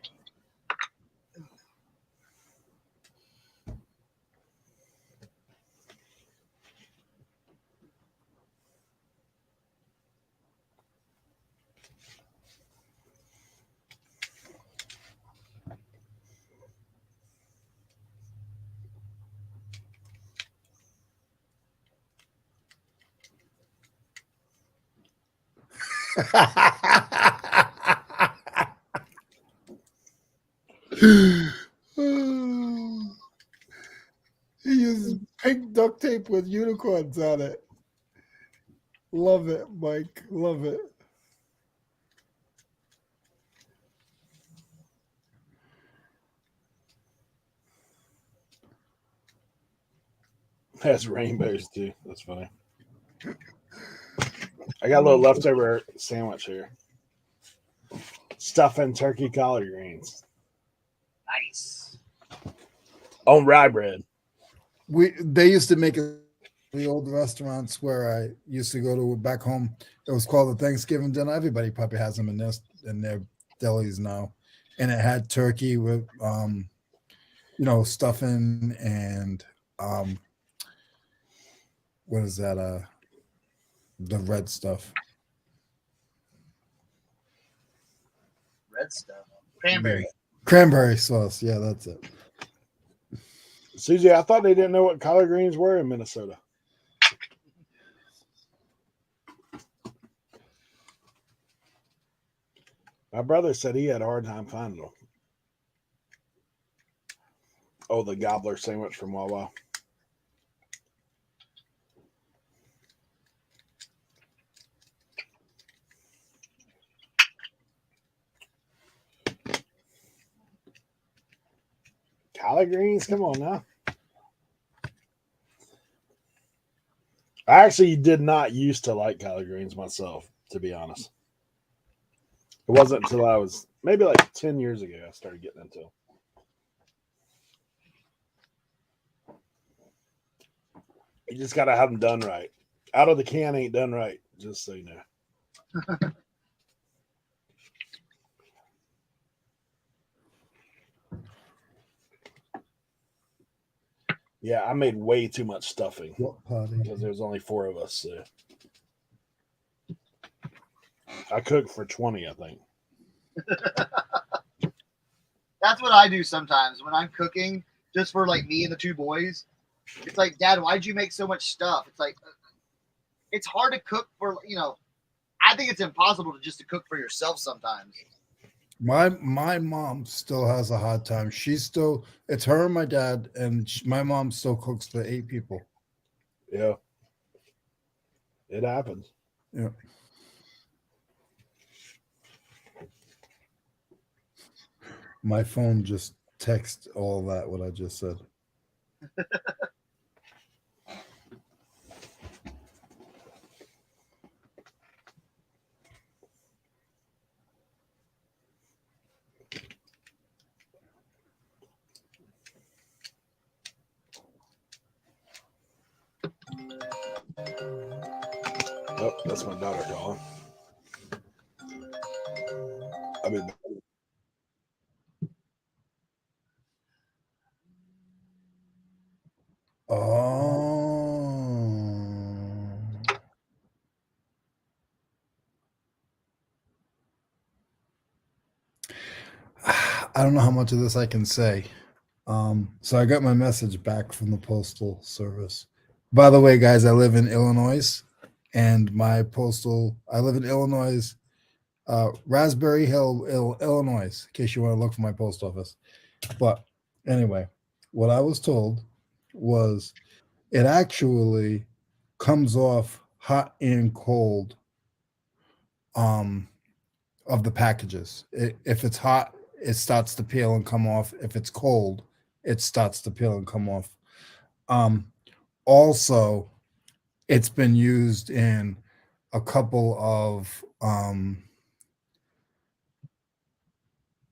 He uses pink duct tape with unicorns on it. Love it, Mike. Love it. Has rainbows too. That's funny. I got a little leftover sandwich here. Stuffing turkey collard greens Nice. on rye bread. They used to make it the old restaurants where I used to go to back home. It was called the Thanksgiving dinner. Everybody probably has them in their delis now, and it had turkey with stuffing and what is that? The red stuff. Red stuff. Cranberry. Yeah. Cranberry sauce. Yeah, that's it. Susie, I thought they didn't know what collard greens were in Minnesota. My brother said he had a hard time finding them. Oh, the gobbler sandwich from Wawa. Collard greens? Come on now. I actually did not used to like collard greens myself, to be honest. It wasn't until I was maybe like 10 years ago I started getting into them. You just got to have them done right. Out of the can ain't done right, just so you know. Yeah, I made way too much stuffing because there's only 4 of us. So I cooked for 20, I think. That's what I do sometimes when I'm cooking, just for like me and the 2 boys. It's like, Dad, why'd you make so much stuff? It's like, it's hard to cook for, I think it's impossible to cook for yourself sometimes. My mom still has a hard time. It's her and my dad, and my mom still cooks for 8 people. Yeah. It happens. Yeah. My phone just texts all that, what I just said. Oh, that's my daughter calling. I mean, I don't know how much of this I can say. So I got my message back from the Postal Service. By the way, guys, I live in Illinois, and I live in Illinois, Raspberry Hill, Illinois, in case you want to look for my post office. But anyway, what I was told was it actually comes off hot and cold. of the packages. If it's hot, it starts to peel and come off. If it's cold, it starts to peel and come off. Also, it's been used in a couple of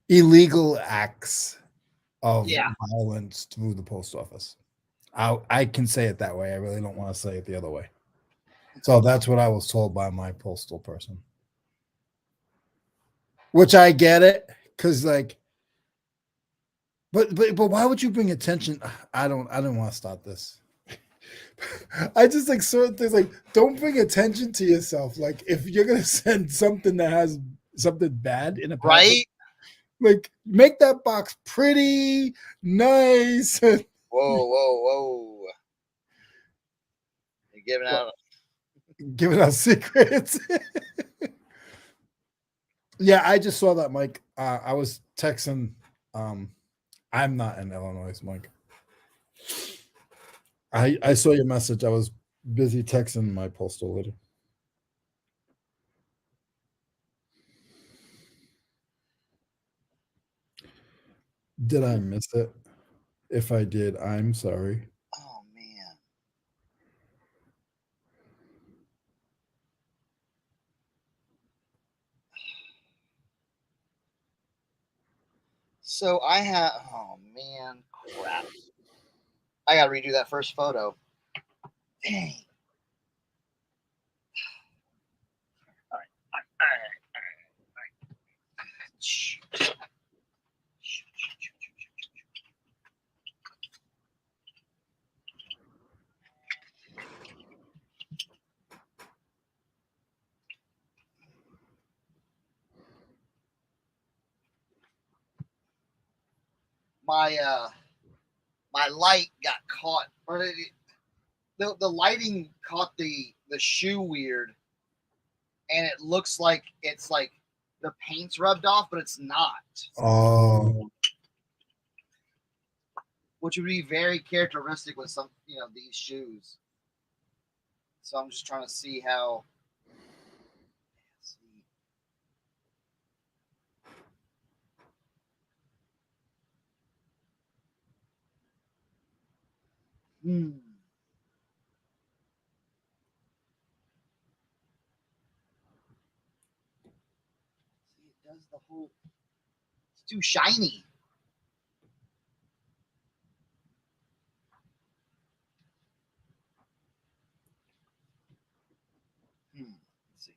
illegal acts of violence through the post office. I can say it that way. I really don't want to say it the other way. So that's what I was told by my postal person. Which I get it, because like, but why would you bring attention? I don't want to start this. I just like certain things like don't bring attention to yourself. Like if you're gonna send something that has something bad in a package, Right? like make that box pretty nice. Whoa, whoa. You're giving out. Giving out secrets. Yeah, I just saw that, Mike. I was texting. I'm not in Illinois, Mike. I saw your message. I was busy texting my postal lady. Did I miss it? If I did, I'm sorry. Oh man. So I have. Oh man, crap. I gotta redo that first photo. Dang. All right. My light got caught, or the lighting caught the shoe weird, and it looks like it's like the paint's rubbed off, but it's not. Oh, Which would be very characteristic with some, these shoes. So I'm just trying to see how. Hmm. See, it does the whole. It's too shiny. Let's see.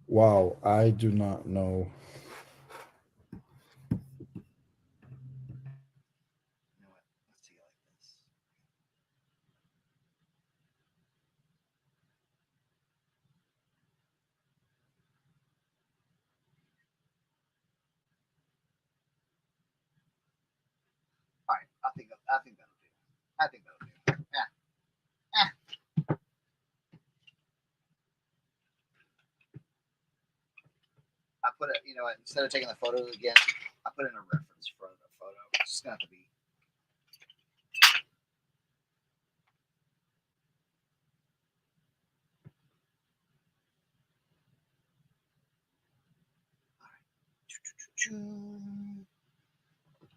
wow. I do not know. You know what? Let's see like this. All right, I think that'll do. I think that'll do. Yeah. I put it, instead of taking the photos again, I put in a reference for the photo. It's just gonna have to be.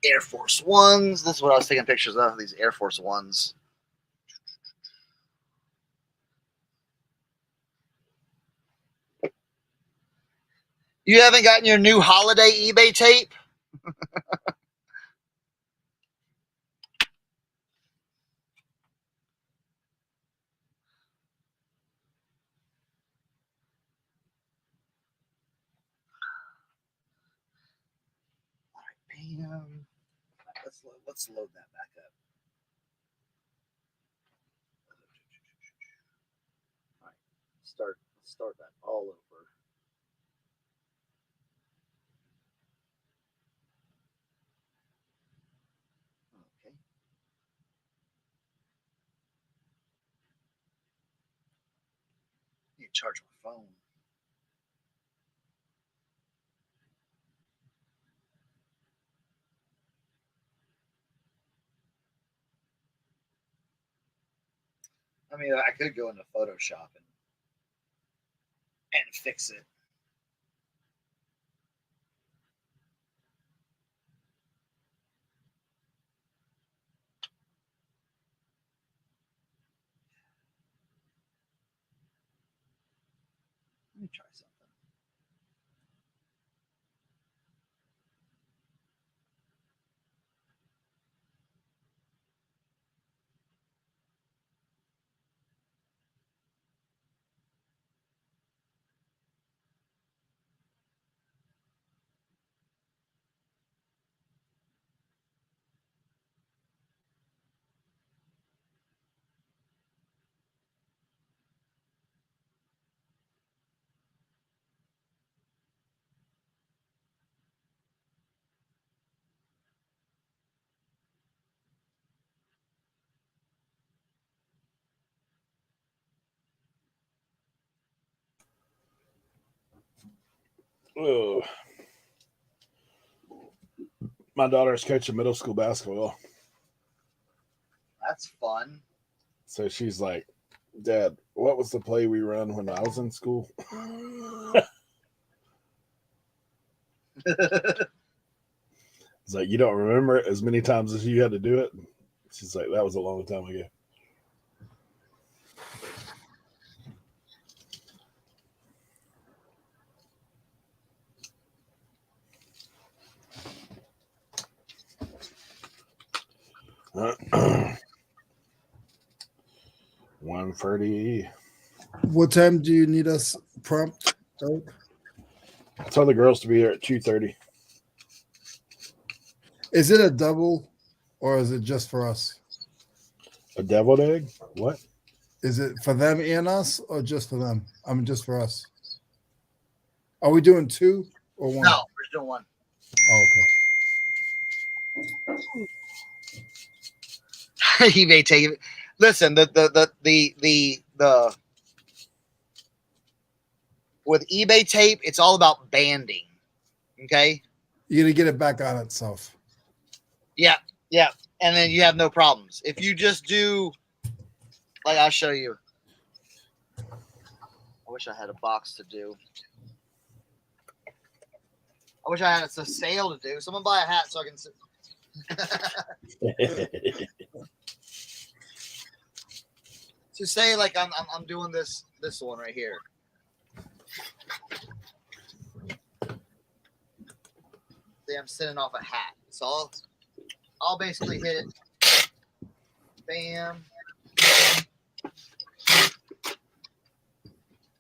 Air Force Ones. This is what I was taking pictures of. These Air Force Ones. You haven't gotten your new holiday eBay tape? All right, bam. Let's load that back up. All right, start that all over. Okay. I need to charge my phone. I mean, I could go into Photoshop and fix it. Let me try something. Oh, my daughter's coaching middle school basketball. That's fun. So she's like, Dad, what was the play we run when I was in school? It's like, you don't remember it as many times as you had to do it? She's like, that was a long time ago. Uh, 1:30. What time do you need us prompt? Eric? Tell the girls to be here at 2:30. Is it a double or is it just for us? A deviled egg? What? Is it for them and us or just for them? I mean, just for us. Are we doing two or one? No, we're doing one. Oh, okay. He may take it. Listen, the with eBay tape, it's all about banding. Okay. You're gonna get it back on itself. Yeah, yeah, and then you have no problems. If you just do, like, I'll show you. I wish I had a box to do. I wish I had a sale to do. Someone buy a hat so I can. To say like I'm doing this one right here. See, I'm sending off a hat. So I'll basically hit it. Bam.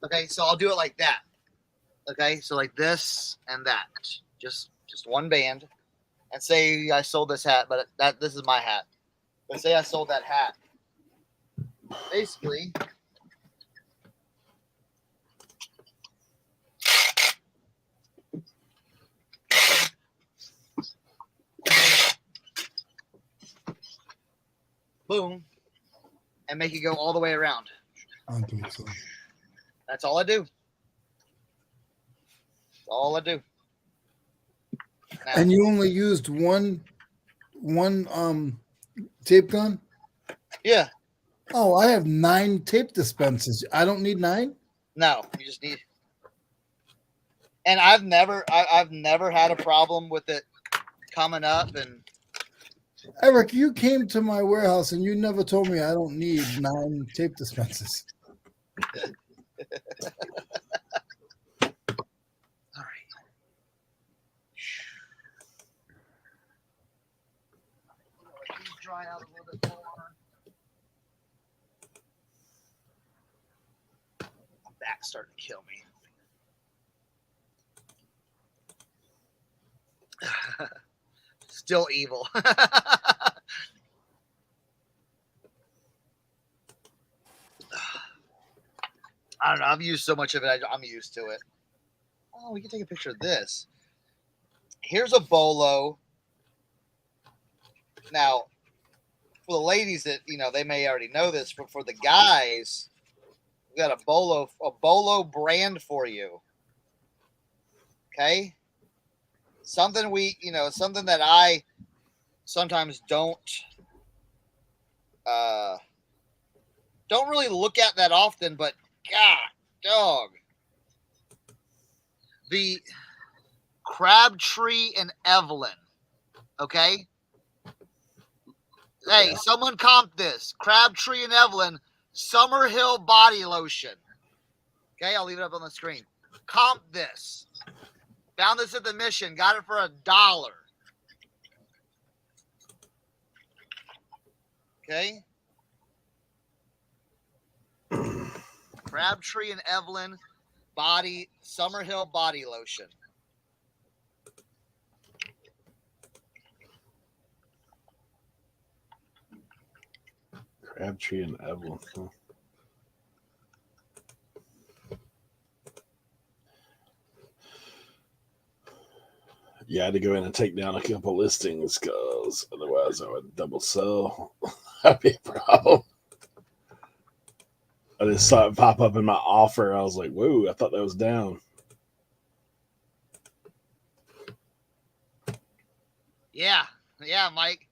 Okay, so I'll do it like that. Okay, so like this and that. Just one band. And say I sold this hat, but this is my hat. But say I sold that hat. Basically, boom, and make it go all the way around. That's all I do. That's all I do. Now, And you only used one tape gun? yeah. Oh, I have 9 tape dispensers. I don't need 9? No, you just need. And I've never had a problem with it coming up. And Eric, you came to my warehouse and you never told me I don't need 9 tape dispensers. all right. Dry out a little bit more. My back's starting to kill me. Still evil. I don't know. I've used so much of it. I'm used to it. Oh, we can take a picture of this. Here's a bolo. Now, for the ladies that, they may already know this, but for the guys, we got a bolo brand for you. Okay? Something something that I sometimes don't don't really look at that often, but God, dog. The Crabtree and Evelyn. Okay? Hey, someone comp this. Crabtree and Evelyn Summerhill body lotion. Okay, I'll leave it up on the screen. Comp this. Found this at the Mission. Got it for $1. Okay. Crabtree and Evelyn Summerhill body lotion. Crabtree and Evelyn. Huh. Yeah, I had to go in and take down a couple listings because otherwise I would double sell. That'd be a problem. I just saw it pop up in my offer. I was like, whoa, I thought that was down. Yeah, Mike.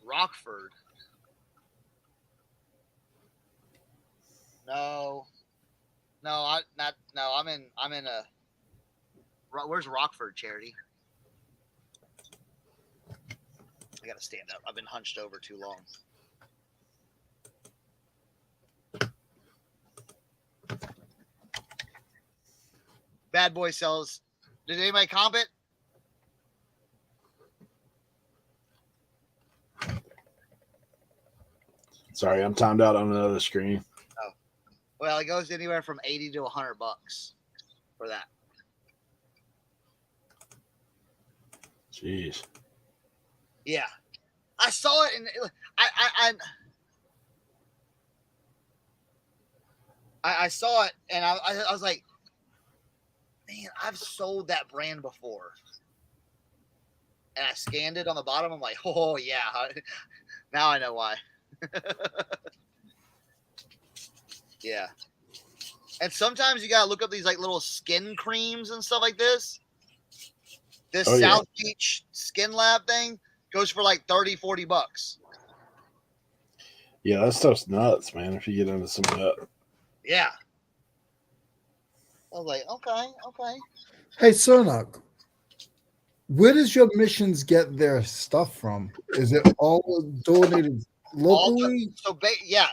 Rockford. No, I'm in a. Where's Rockford, Charity? I gotta stand up. I've been hunched over too long. Bad Boy sells. Did anybody comp it? Sorry, I'm timed out on another screen. Oh, well, it goes anywhere from $80 to $100 for that. Jeez. Yeah, I saw it, and I saw it, and I was like, man, I've sold that brand before. And I scanned it on the bottom. I'm like, oh yeah, now I know why. Yeah. And sometimes you gotta look up these like little skin creams and stuff like this. This South Beach Skin Lab thing goes for like $30-$40. Yeah, that stuff's nuts, man. If you get into some of that. Yeah. I was like, okay. Hey, Cernoch, where does your missions get their stuff from? Is it all donated locally?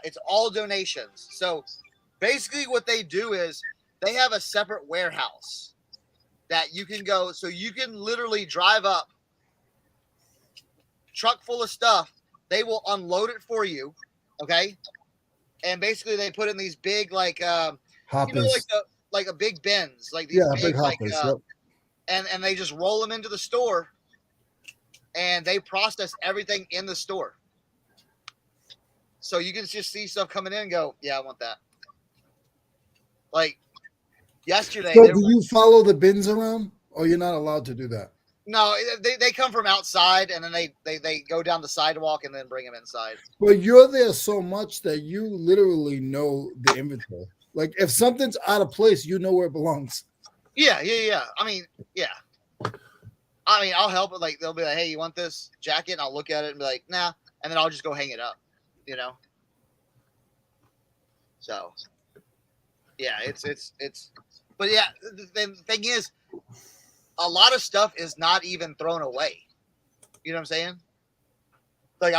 It's all donations. So basically what they do is they have a separate warehouse that you can go. So you can literally drive up, truck full of stuff. They will unload it for you. Okay. And basically they put in these big, like, Hoppers. like a big bins, like these big hoppers. Yep. And they just roll them into the store and they process everything in the store. So you can just see stuff coming in and go, yeah, I want that. Like yesterday. So do you follow the bins around, or you're not allowed to do that? No, they come from outside and then they go down the sidewalk and then bring them inside. But you're there so much that you literally know the inventory. Like if something's out of place, you know where it belongs. Yeah. I mean, I'll help it. Like they'll be like, hey, you want this jacket? And I'll look at it and be like, nah. And then I'll just go hang it up, So, yeah, it's. But yeah, the thing is, a lot of stuff is not even thrown away. You know what I'm saying? Like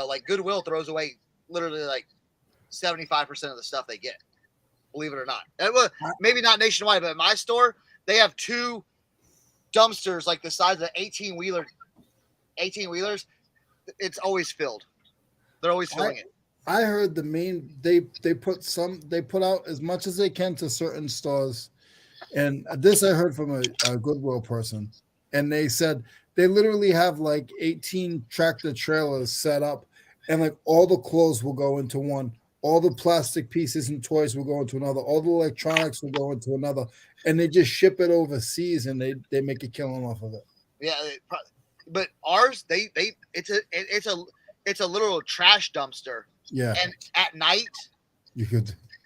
like Goodwill throws away literally like 75% of the stuff they get. Believe it or not. Well, maybe not nationwide, but at my store, they have 2 dumpsters like the size of 18-wheelers. It's always filled. They're always filling it. I heard they put out as much as they can to certain stores. And this I heard from a Goodwill person. And they said they literally have like 18 tractor trailers set up, and like all the clothes will go into one. All the plastic pieces and toys will go into another. All the electronics will go into another. And they just ship it overseas, and they make a killing off of it. Yeah, but ours, it's a literal trash dumpster. Yeah. And at night,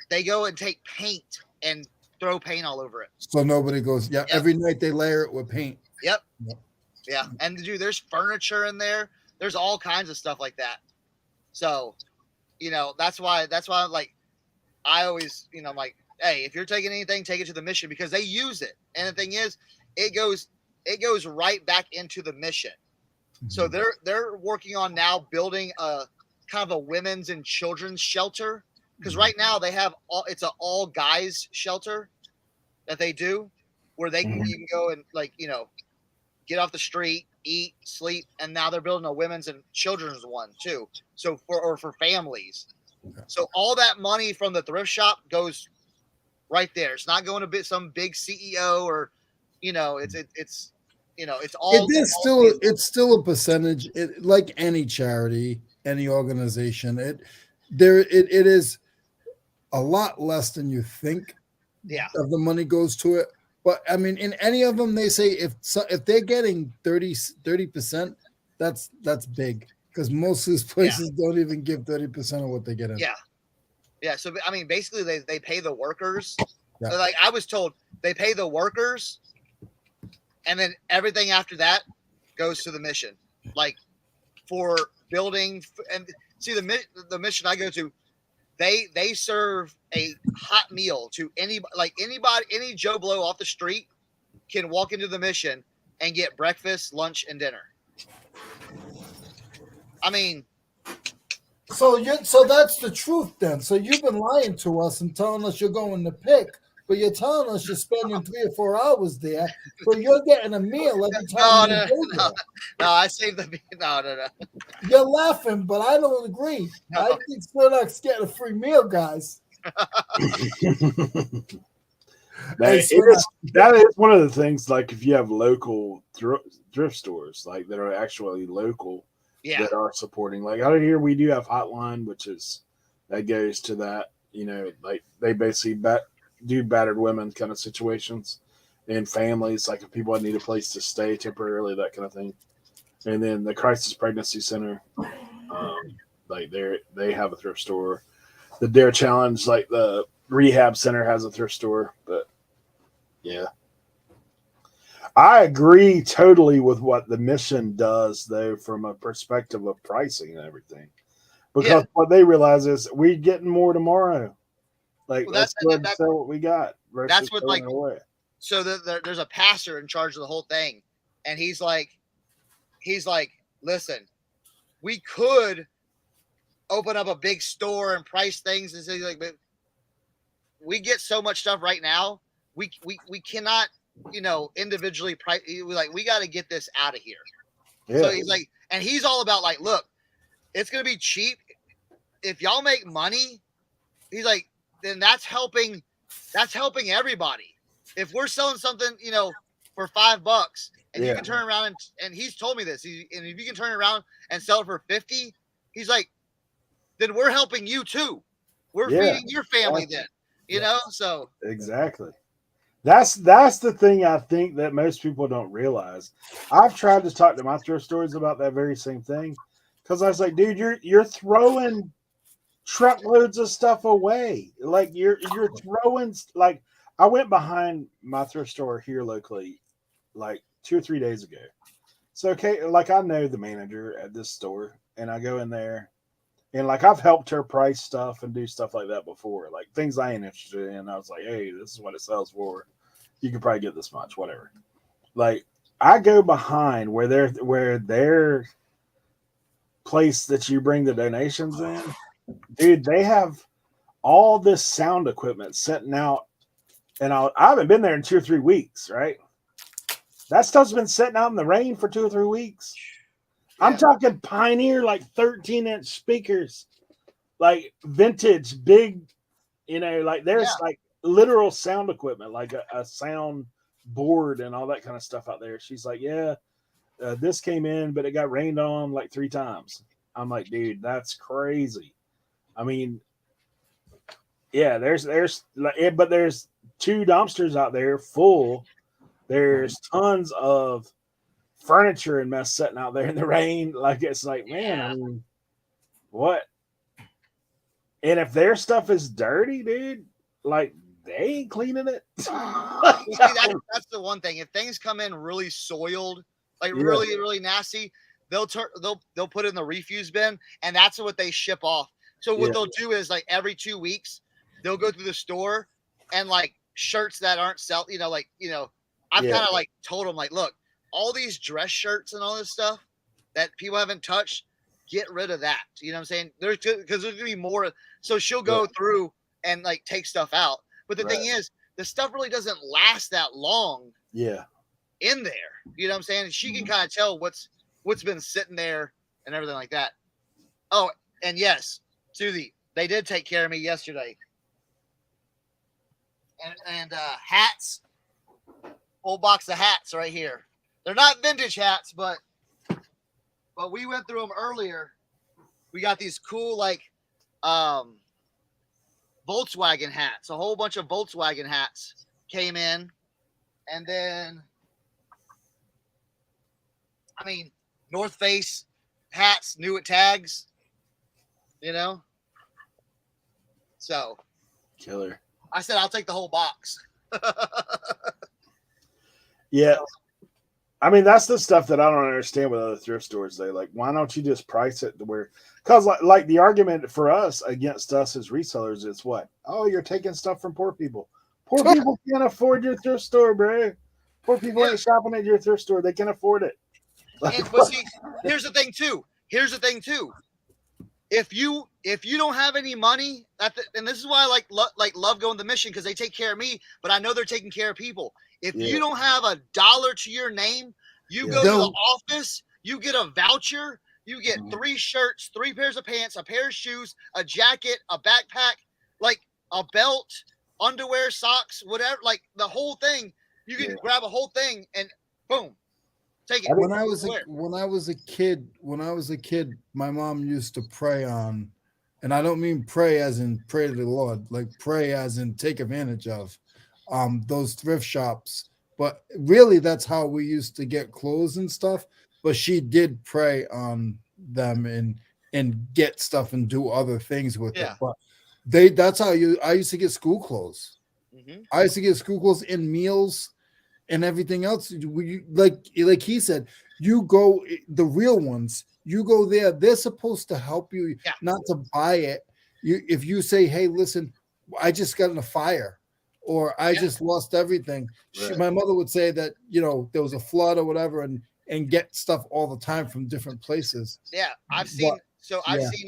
they go and take paint and throw paint all over it. So nobody goes. Yeah. Yep. Every night they layer it with paint. Yep. Yeah. And dude, there's furniture in there. There's all kinds of stuff like that. So, that's why like I always, I'm like, hey, if you're taking anything, take it to the mission because they use it. And the thing is, it goes right back into the mission. Mm-hmm. So they're working on now building a kind of a women's and children's shelter because right now they have it's an all guys shelter that they do where you can go and get off the street, eat, sleep, and now they're building a women's and children's one too. So for families. So all that money from the thrift shop goes right there. It's not going to some big CEO or, it's all. It's still a percentage. It like any charity, any organization. It is a lot less than you think. Yeah. Of the money goes to it. But I mean, in any of them, they say if they're getting 30%, that's big because most of these places don't even give 30% of what they get in. Yeah, yeah. So I mean, basically, they pay the workers. Yeah. Like I was told, they pay the workers, and then everything after that goes to the mission, like for building. And see, the mission I go to, they serve a hot meal to anybody, any Joe Blow off the street can walk into the mission and get breakfast, lunch, and dinner. I mean, so that's the truth then. So you've been lying to us and telling us you're going to pick, but you're telling us you're spending 3 or 4 hours there, so you're getting a meal every time No, I saved the meal. No. You're laughing, but I don't agree. No. I think Cernoch's getting a free meal, guys. That is one of the things. Like if you have local thrift stores, like that are actually local, that are supporting. Like out here, we do have Hotline, which is that goes to that. Like they basically do battered women kind of situations and families, like if people need a place to stay temporarily, that kind of thing. And then the Crisis Pregnancy Center, like they have a thrift store. The Dare Challenge, like the Rehab Center, has a thrift store. But yeah, I agree totally with what the mission does, though, from a perspective of pricing and everything. Because what they realize is we're getting more tomorrow. Like, let's go ahead and sell what we got. That's what, so there's a pastor in charge of the whole thing. And he's like, listen, we could open up a big store and price things and say, like, but we get so much stuff right now. We cannot, individually price. Like, we got to get this out of here. Yeah. So he's like, and he's all about like, look, it's going to be cheap. If y'all make money, he's like, then that's helping everybody. If we're selling something, for $5 and you can turn around and he's told me this, and if you can turn around and sell it for 50, he's like, then we're helping you too. We're feeding your family then, so. Exactly. That's the thing I think that most people don't realize. I've tried to talk to my thrift stores about that very same thing. Cause I was like, dude, you're throwing truckloads of stuff away. Like you're throwing, like I went behind my thrift store here locally like 2 or 3 days ago. So, okay, like I know the manager at this store and I go in there and like I've helped her price stuff and do stuff like that before, like things I ain't interested in. I was like, hey, this is what it sells for. You could probably get this much, whatever. Like I go behind where their place that you bring the donations in. Dude, they have all this sound equipment sitting out, and I haven't been there in 2 or 3 weeks, right? That stuff's been sitting out in the rain for 2 or 3 weeks. Yeah. I'm talking Pioneer, like 13-inch speakers, like vintage, big, like there's like literal sound equipment, like a sound board and all that kind of stuff out there. She's like, this came in, but it got rained on like 3 times. I'm like, dude, that's crazy. I mean, there's 2 dumpsters out there full. There's tons of furniture and mess sitting out there in the rain. Like, it's like, man, I mean, what? And if their stuff is dirty, dude, like they ain't cleaning it. See, that's the one thing. If things come in really soiled, like really, really nasty, they'll put it in the refuse bin, and that's what they ship off. So what they'll do is like every 2 weeks, they'll go through the store and like shirts that aren't I've kind of like told them like, look, all these dress shirts and all this stuff that people haven't touched, get rid of that. You know what I'm saying? Because there's gonna be more. So she'll go through and like take stuff out. But the thing is, the stuff really doesn't last that long. Yeah. In there, you know what I'm saying? And she can kind of tell what's been sitting there and everything like that. Oh, and yes, Susie, they did take care of me yesterday. And hats, whole box of hats right here. They're not vintage hats, but we went through them earlier. We got these cool like Volkswagen hats. A whole bunch of Volkswagen hats came in, and then North Face hats, new at tags, you know. So killer. I said I'll take the whole box. Yeah. I mean, that's the stuff that I don't understand with other thrift stores. They like, why don't you just price it to where? Because like the argument for us against us as resellers is what? Oh, you're taking stuff from poor people. Poor people can't afford your thrift store, bro. Poor people ain't shopping at your thrift store. They can't afford it. But see, here's the thing too. If you don't have any money, and this is why I love going to the mission, because they take care of me, but I know they're taking care of people. If you don't have $1 to your name, you go to the office, you get a voucher, you get 3 shirts, 3 pairs of pants, a pair of shoes, a jacket, a backpack, like a belt, underwear, socks, whatever, like the whole thing. You can grab a whole thing and boom. Take it. When I was a kid, my mom used to pray on, and I don't mean pray as in pray to the Lord, like pray as in take advantage of those thrift shops. But really, that's how we used to get clothes and stuff. But she did pray on them and get stuff and do other things with it. But that's how I used to get school clothes. Mm-hmm. I used to get school clothes and meals and everything else. Like he said, you go, the real ones, you go there, they're supposed to help you, not to buy it. If you say, hey, listen, I just got in a fire, or I just lost everything. Right. My mother would say that, there was a flood or whatever, and get stuff all the time from different places. Yeah, I've seen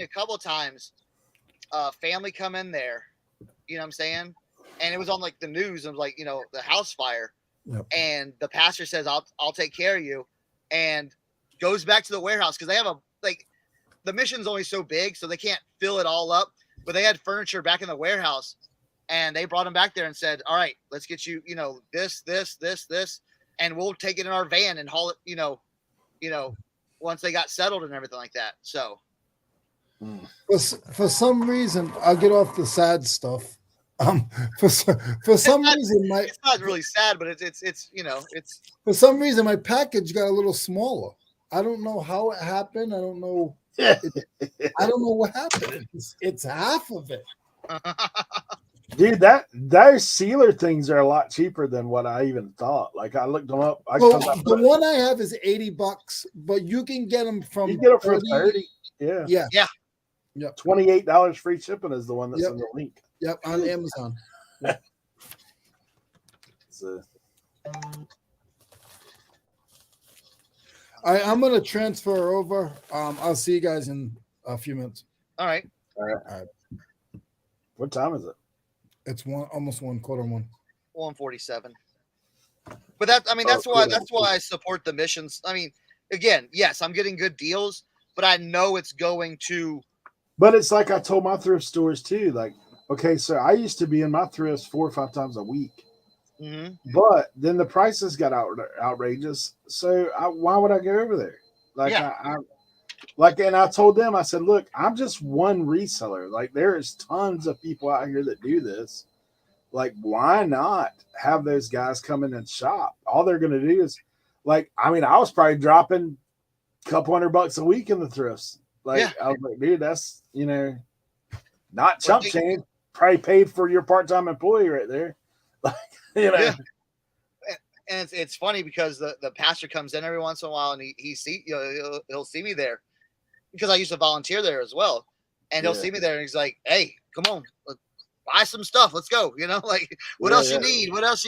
a couple of times family come in there, you know what I'm saying? And it was on like the news of like, the house fire. Yep. And the pastor says, I'll take care of you, and goes back to the warehouse, because they have the mission's only so big, so they can't fill it all up, but they had furniture back in the warehouse, and they brought him back there and said, all right, let's get you, this, and we'll take it in our van and haul it, once they got settled and everything like that. So for some reason, I'll get off the sad stuff. For some reason, it's not really sad, but it's for some reason my package got a little smaller. I don't know how it happened. I don't know. I don't know what happened. It's half of it. Dude, those sealer things are a lot cheaper than what I even thought. Like I looked them up. The one I have is $80, but you can get them from 30. Yeah. $28 free shipping is the one that's in the link. Yep, on Amazon. Yep. I'm going to transfer over. I'll see you guys in a few minutes. All right. What time is it? It's almost 1:15. 1:47. But that's why I support the missions. I mean, again, yes, I'm getting good deals, but I know it's going to. But it's like I told my thrift stores too. Like, okay, so I used to be in my thrifts 4 or 5 times a week, but then the prices got outrageous. So why would I go over there? Like, and I told them, I said, look, I'm just one reseller. Like, there is tons of people out here that do this. Like, why not have those guys come in and shop? All they're going to do is, I was probably dropping a couple $100 a week in the thrifts. I was like, dude, that's, not chump change. Probably paid for your part-time employee right there. it's funny because the pastor comes in every once in a while and he'll see me there because I used to volunteer there as well. And he'll see me there and he's like, hey, come on, buy some stuff. Let's go. Like what else you need? What else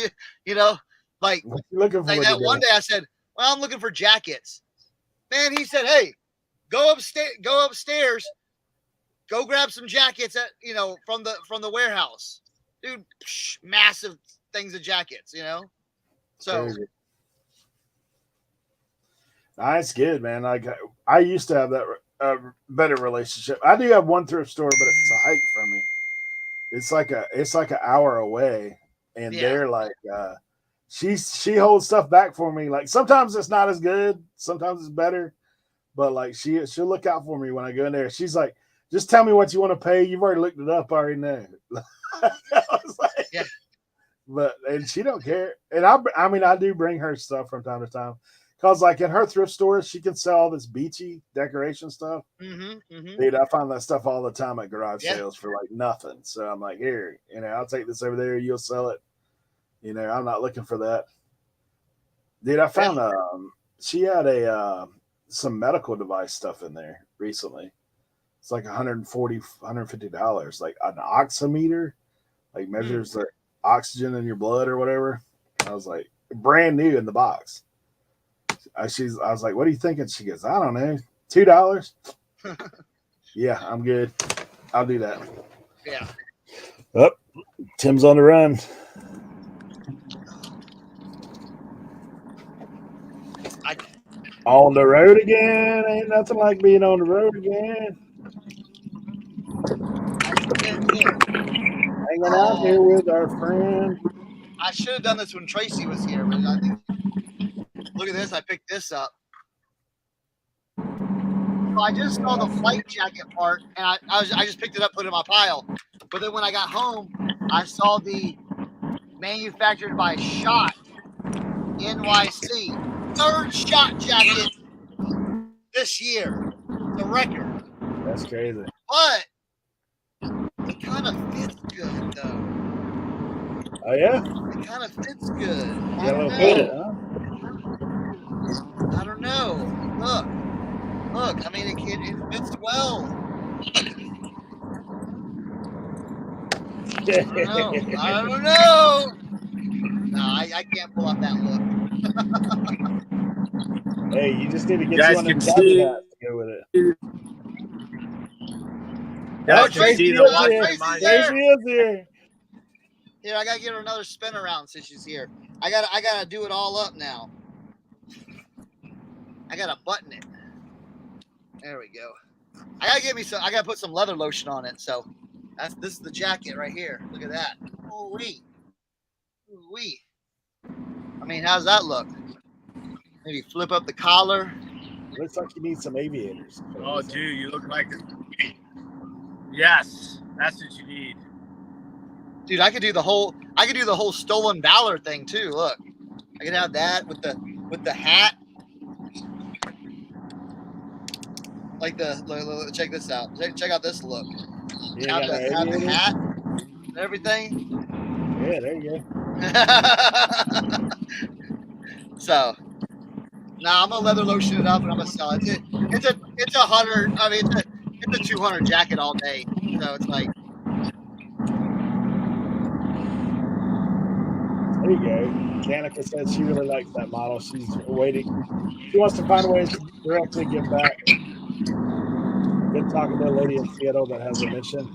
like, what you looking for like that one day I said, well, I'm looking for jackets. Man, he said, hey, go upstairs, go grab some jackets from the warehouse. Dude, massive things of jackets, So that's good, man. Like I used to have that better relationship. I do have one thrift store, but it's a hike from me. It's like an hour away, and they're like, she holds stuff back for me. Like sometimes it's not as good, sometimes it's better, but like she'll look out for me when I go in there. She's like, just tell me what you want to pay. You've already looked it up. I already know. I was like, and she don't care. And I do bring her stuff from time to time. Because, like, in her thrift store, she can sell all this beachy decoration stuff. Dude, I find that stuff all the time at garage sales for, like, nothing. So I'm like, here, I'll take this over there. You'll sell it. I'm not looking for that. Dude, I found she had some medical device stuff in there recently. It's like $140, $150. Like, an oximeter, like, measures the oxygen in your blood or whatever. I was like, brand new in the box. I was like, what are you thinking? She goes, I don't know, $2. Yeah, I'm good. I'll do that. Yeah. Oh, Tim's on the run. On the road again. Ain't nothing like being on the road again. Hanging out here with our friend. I should have done this when Tracy was here, but I think. Look at this. I picked this up. So I just saw the flight jacket part, and I just picked it up, put it in my pile. But then when I got home, I saw the manufactured by Shot NYC third Shot jacket this year. It's a record. That's crazy. But it kind of fits good, though. Oh, yeah? It kind of fits good. I don't know. Look. I mean, it fits well. I don't know. No, I can't pull off that look. Hey, you just need to get guys you one of can the see- hats to go with it. Guys can see the watch Tracy's in my there. Tracy is here. Here, I gotta give her another spin around since she's here. I gotta do it all up now. I gotta button it. There we go. I gotta put some leather lotion on it. So this is the jacket right here. Look at that. Ooh-wee. Ooh-wee. I mean, how's that look? Maybe flip up the collar. Looks like you need some aviators. Oh, dude, you look like Yes, that's what you need. Dude, I could do the whole stolen valor thing too. Look. I could have that with the hat. Like check this out. Check out this look. Have the hat and everything. Yeah, there you go. So now I'm gonna leather lotion it up and I'm gonna sell it. It's a 100. I mean, it's a 200 jacket all day. So it's like. There you go. Danica said she really likes that model. She's waiting. She wants to find a way to directly give back. Been talking to a lady in Seattle that has a mission.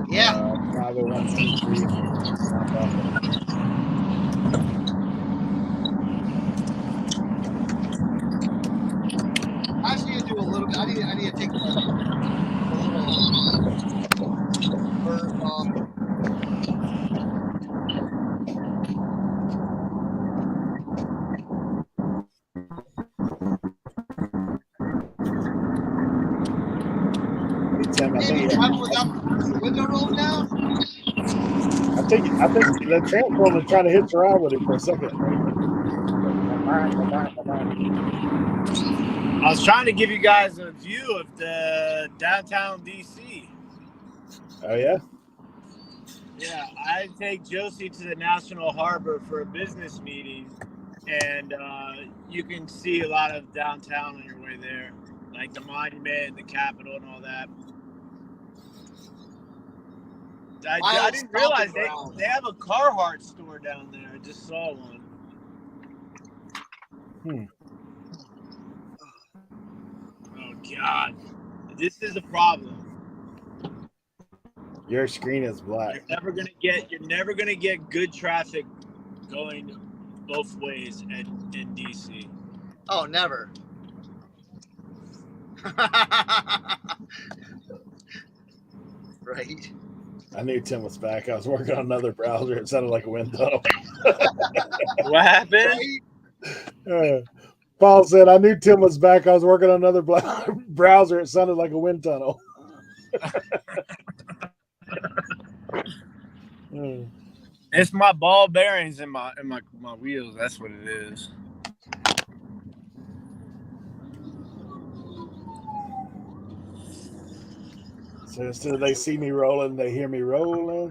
Yeah. 501c3. I just need to do a little bit. I need to take a little bird off. Tim, I think the window rolled down. I think the transformer was trying to hitch a ride with it for a second. I was trying to give you guys a view of the downtown DC. Oh yeah? Yeah, I take Josie to the National Harbor for a business meeting, and you can see a lot of downtown on your way there, like the Monument, the Capitol, and all that. I didn't realize they have a Carhartt store down there. I just saw one. Oh God, this is a problem. Your screen is black. You're never gonna get good traffic going both ways in DC. Oh, never. Right. I knew Tim was back. I was working on another browser. It sounded like a wind tunnel. What happened? Paul said, I knew Tim was back. I was working on another browser. It sounded like a wind tunnel. It's my ball bearings in my wheels. That's what it is. So instead of they see me rolling, they hear me rolling.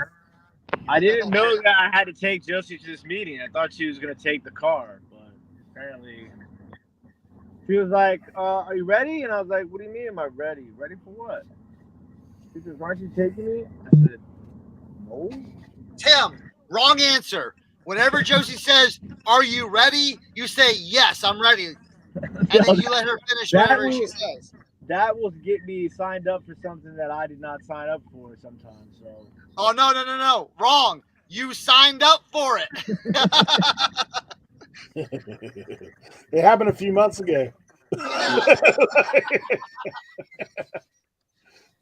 I didn't know that I had to take Josie to this meeting. I thought she was going to take the car, but apparently she was like, are you ready? And I was like, what do you mean am I ready? Ready for what? She says, aren't you taking me? I said, no. Tim, wrong answer. Whenever Josie says, are you ready? You say, yes, I'm ready. And then you let her finish whatever she says. That will get me signed up for something that I did not sign up for sometimes. So. Oh, no. Wrong. You signed up for it. It happened a few months ago.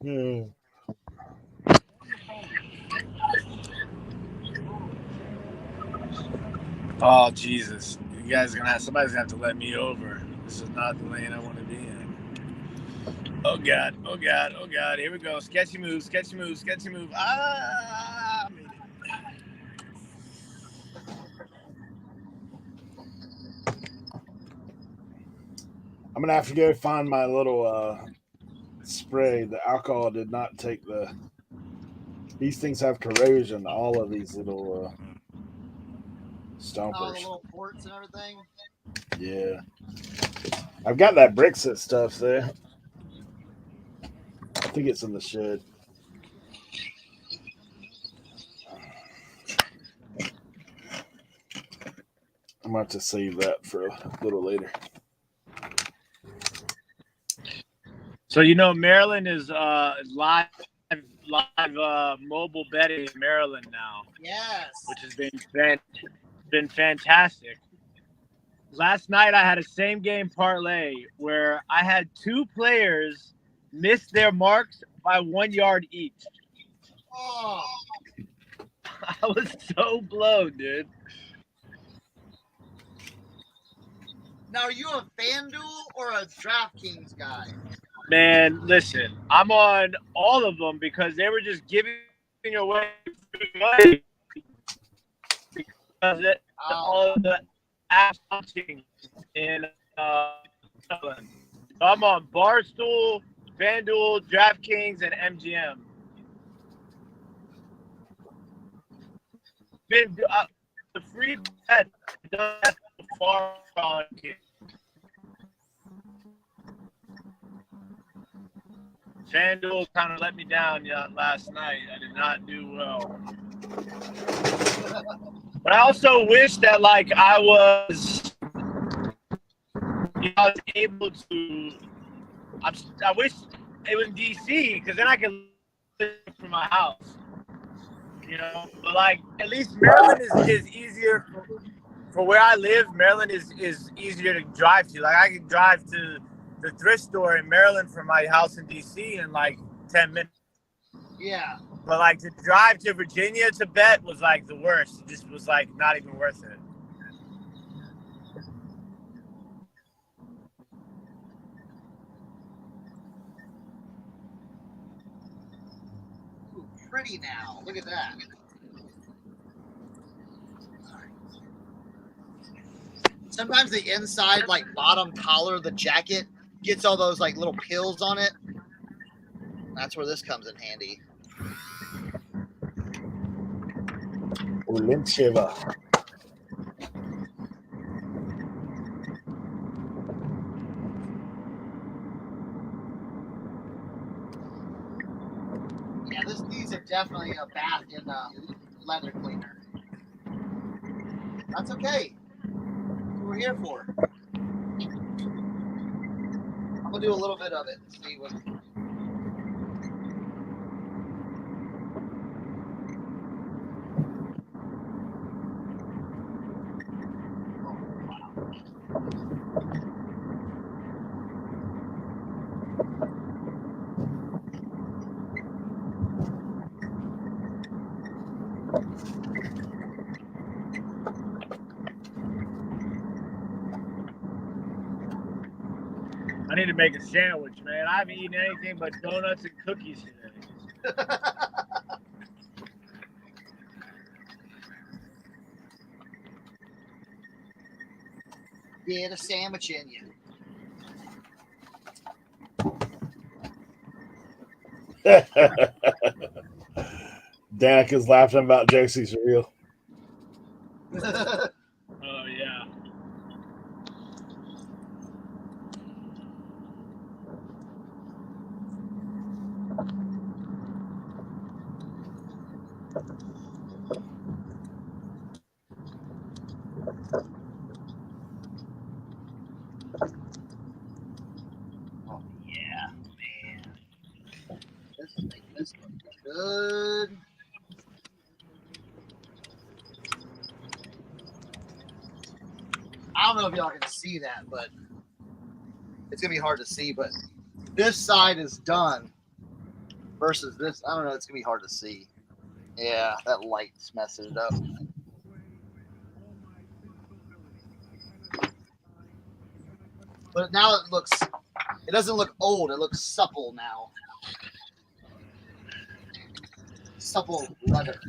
Yeah. Oh, Jesus. You guys somebody's gonna have to let me over. This is not the lane I want to be in. Oh God. Here we go. Sketchy move. Ah, I made it. I'm gonna have to go find my little spray. The alcohol did not take these things have corrosion. All of these little stompers. All the little ports and everything. Yeah. I've got that Brexit stuff there. I think it's in the shed. I'm about to save that for a little later. So Maryland is live mobile betting in Maryland now. Yes. Which has been fantastic. Last night I had a same game parlay where I had two players miss their marks by 1 yard each. Oh. I was so blown, dude. Now, are you a Vendoo or a DraftKings guy? Man, listen, I'm on all of them because they were just giving away free money because all of the apps launching in Maryland. So I'm on Barstool, FanDuel, DraftKings, and MGM. The free bet doesn't have to far on it. FanDuel kind of let me down last night. I did not do well. But I also wish that I was able to. I wish it was DC because then I could live from my house. But at least Maryland is easier for where I live. Maryland is easier to drive to. I can drive to the thrift store in Maryland from my house in DC in 10 minutes. Yeah. But to drive to Virginia to bet was the worst. It just was not even worth it. Ooh, pretty now. Look at that. Sometimes the inside, bottom collar of the jacket gets all those little pills on it. That's where this comes in handy. Olimcheva. definitely a bath in leather cleaner. That's okay. That's what we're here for. I'm gonna do a little bit of it and see what. I need to make a sandwich, man. I haven't eaten anything but donuts and cookies today. Get a sandwich in you. Danik is laughing about Josie's real. Oh, yeah. Oh yeah, man. This is making this look good. I don't know if y'all can see that, but it's gonna be hard to see. But this side is done versus this. I don't know. It's gonna be hard to see. Yeah, that light's messing it up. But now it looks. It doesn't look old. It looks supple now. Supple leather.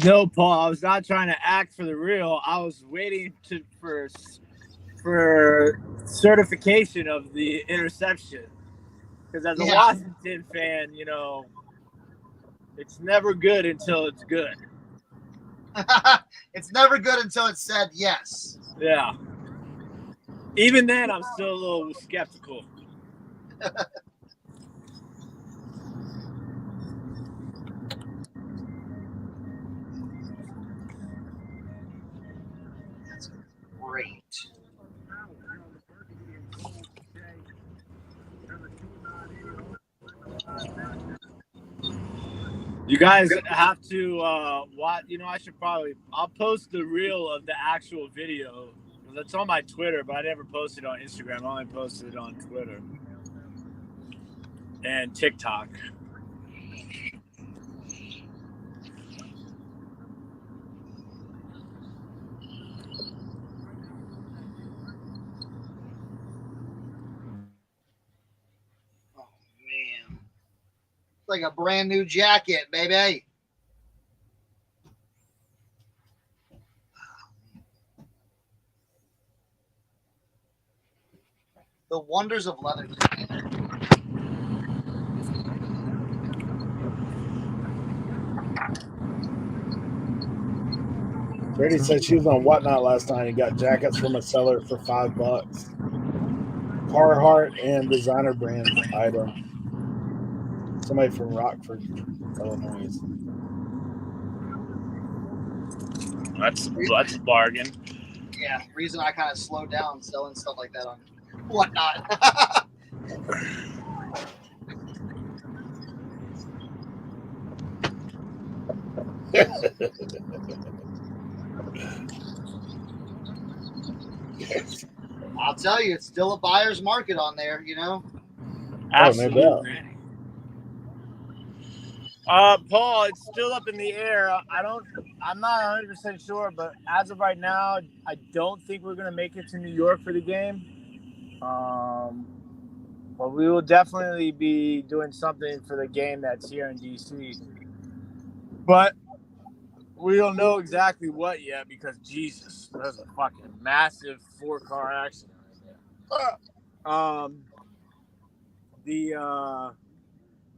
No, Paul, I was not trying to act for the real. I was waiting for certification of the interception. Because as a Washington fan, you know, it's never good until it's good. It's never good until it's said yes. Yeah. Even then, I'm still a little skeptical. That's great. You guys have to watch. You know, I'll post the reel of the actual video. That's on my Twitter, but I never posted it on Instagram. I only posted it on Twitter and TikTok. Oh man, it's like a brand new jacket, baby. The wonders of leather. Brady said she was on Whatnot last night and got jackets from a seller for $5. Carhartt and designer brand item. Somebody from Rockford, Illinois. That's a bargain. Yeah, reason I kind of slowed down selling stuff like that on Whatnot. I'll tell you, it's still a buyer's market on there, you know? Absolutely. Oh, no doubt. Paul, it's still up in the air. I'm not 100% sure, but as of right now, I don't think we're going to make it to New York for the game. But we will definitely be doing something for the game that's here in DC. But we don't know exactly what yet because, Jesus, there's a fucking massive 4-car accident right there.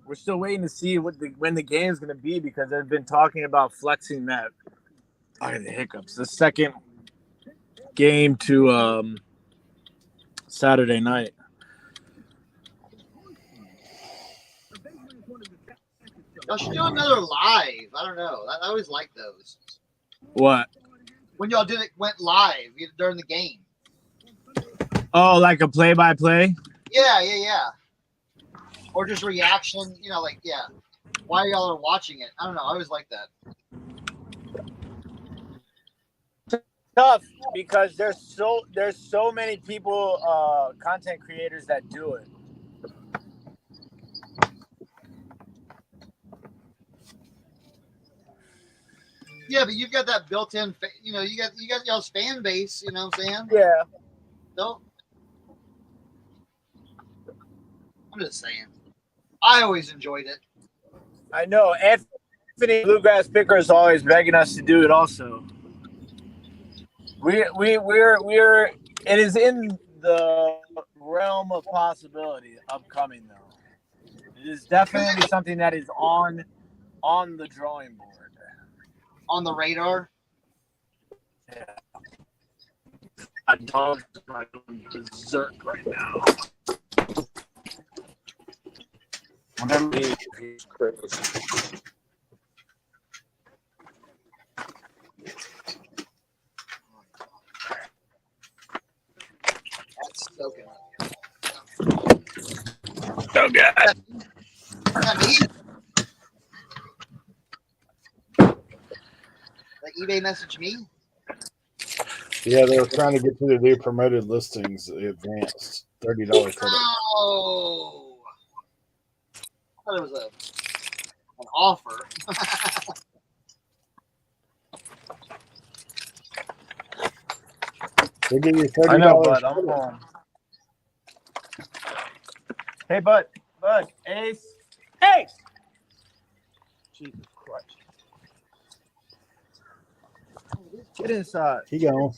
We're still waiting to see when the game's going to be because they've been talking about flexing that. I had the hiccups. The second game to Saturday night. Y'all should do another live. I don't know. I always like those. What? When y'all went live during the game. Oh, like a play-by-play? Yeah. Or just reaction, like, yeah. Why y'all are watching it. I don't know. I always like that. Tough because there's so many people, content creators that do it. Yeah, but you've got that built-in, you got y'all's fan base, you know what I'm saying? Yeah. No, I'm just saying. I always enjoyed it. I know. Anthony Bluegrass Picker is always begging us to do it also. We're it is in the realm of possibility upcoming though. It is definitely something that is on the drawing board. On the radar. Yeah. My dog's going berserk right now. Whatever he is, he's crazy. That's soaking up. Oh God. Like eBay message me? Yeah, they were trying to get you to do promoted listings advanced. $30 credit. Oh. I thought it was an offer. They give you $30. I know, bud. I'm on. Hey, bud. Ace. Jesus Christ. Get inside. He gone.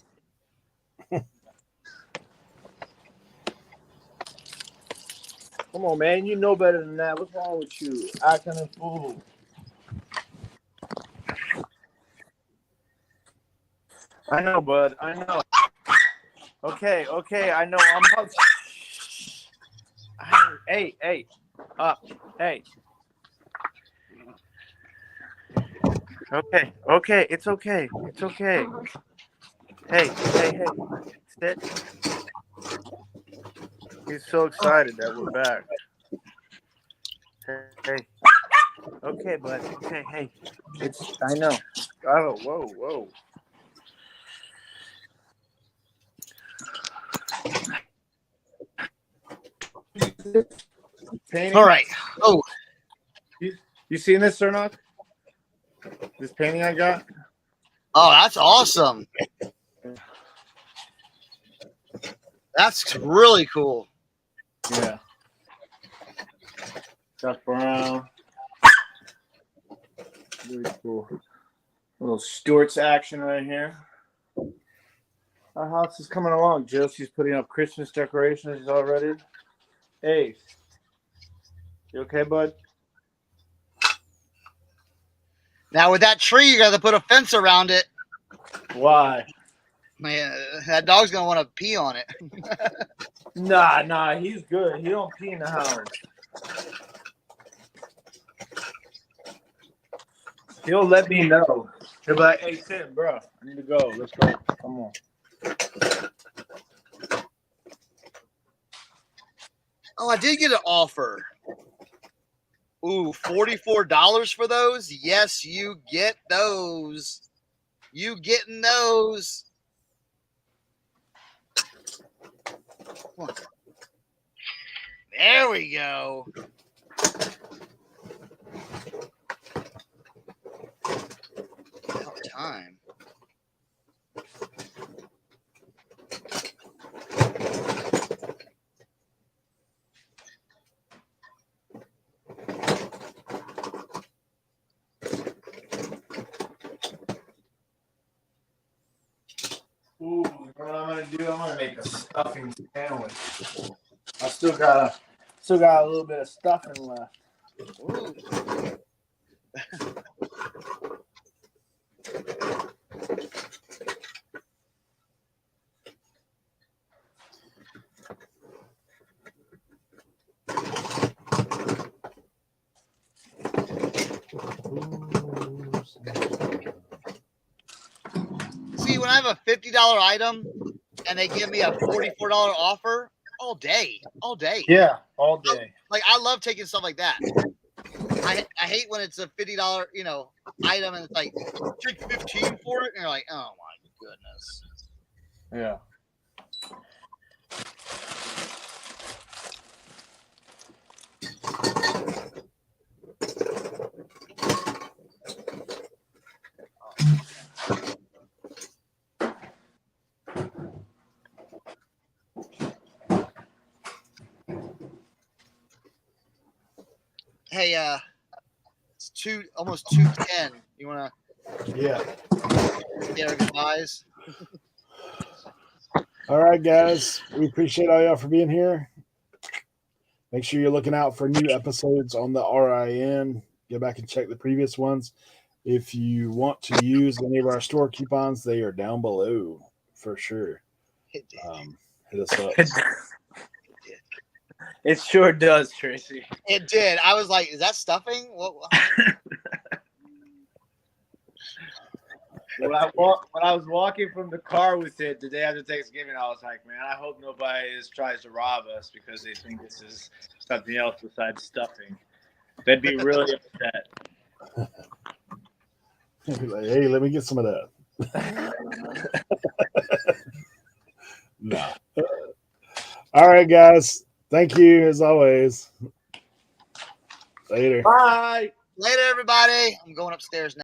Come on, man. You know better than that. What's wrong with you? Acting a fool. I know, bud. I know. Okay. I know. I'm up. Hey. Up. Hey. Okay. It's okay. Hey. Sit. He's so excited that we're back. Hey. Okay, bud. Okay, hey. I know. Oh, whoa. Painting? All right. Oh. You seen this, Cernoch? This painting I got? Oh, that's awesome. That's really cool. Yeah. Chuck Brown. Really cool. A little Stewart's action right here. Our house is coming along. Josie's putting up Christmas decorations already. Hey. You okay, bud? Now with that tree, you got to put a fence around it. Why? Man, that dog's gonna want to pee on it. Nah, he's good. He don't pee in the house. He'll let me know. He'll be like, hey, Tim, bro, I need to go. Let's go. Come on. Oh, I did get an offer. Ooh, $44 for those? Yes, you get those. You getting those. There we go. About time. Ooh, what I'm gonna do? I'm gonna make a stuffing sandwich. I still got a little bit of stuffing left. Ooh. See, when I have a $50 item and they give me a $44 offer, all day. Yeah, all day. Like, I love taking stuff like that. I hate when it's a $50, item and it's like, take 15 for it. And you're like, oh my goodness. Yeah. Hey, it's almost 2:10. You want Yeah. to say our goodbyes? All right, guys. We appreciate all y'all for being here. Make sure you're looking out for new episodes on the RIN. Go back and check the previous ones. If you want to use any of our store coupons, they are down below for sure. It did. Hit us up. It sure does, Tracy. It did. I was like, is that stuffing? What? When I was walking from the car with it the day after Thanksgiving, I was like, man, I hope nobody tries to rob us because they think this is something else besides stuffing. They'd be really upset. Like, hey, let me get some of that. No. All right, guys. Thank you as always. Later. Bye. Later, everybody. I'm going upstairs now.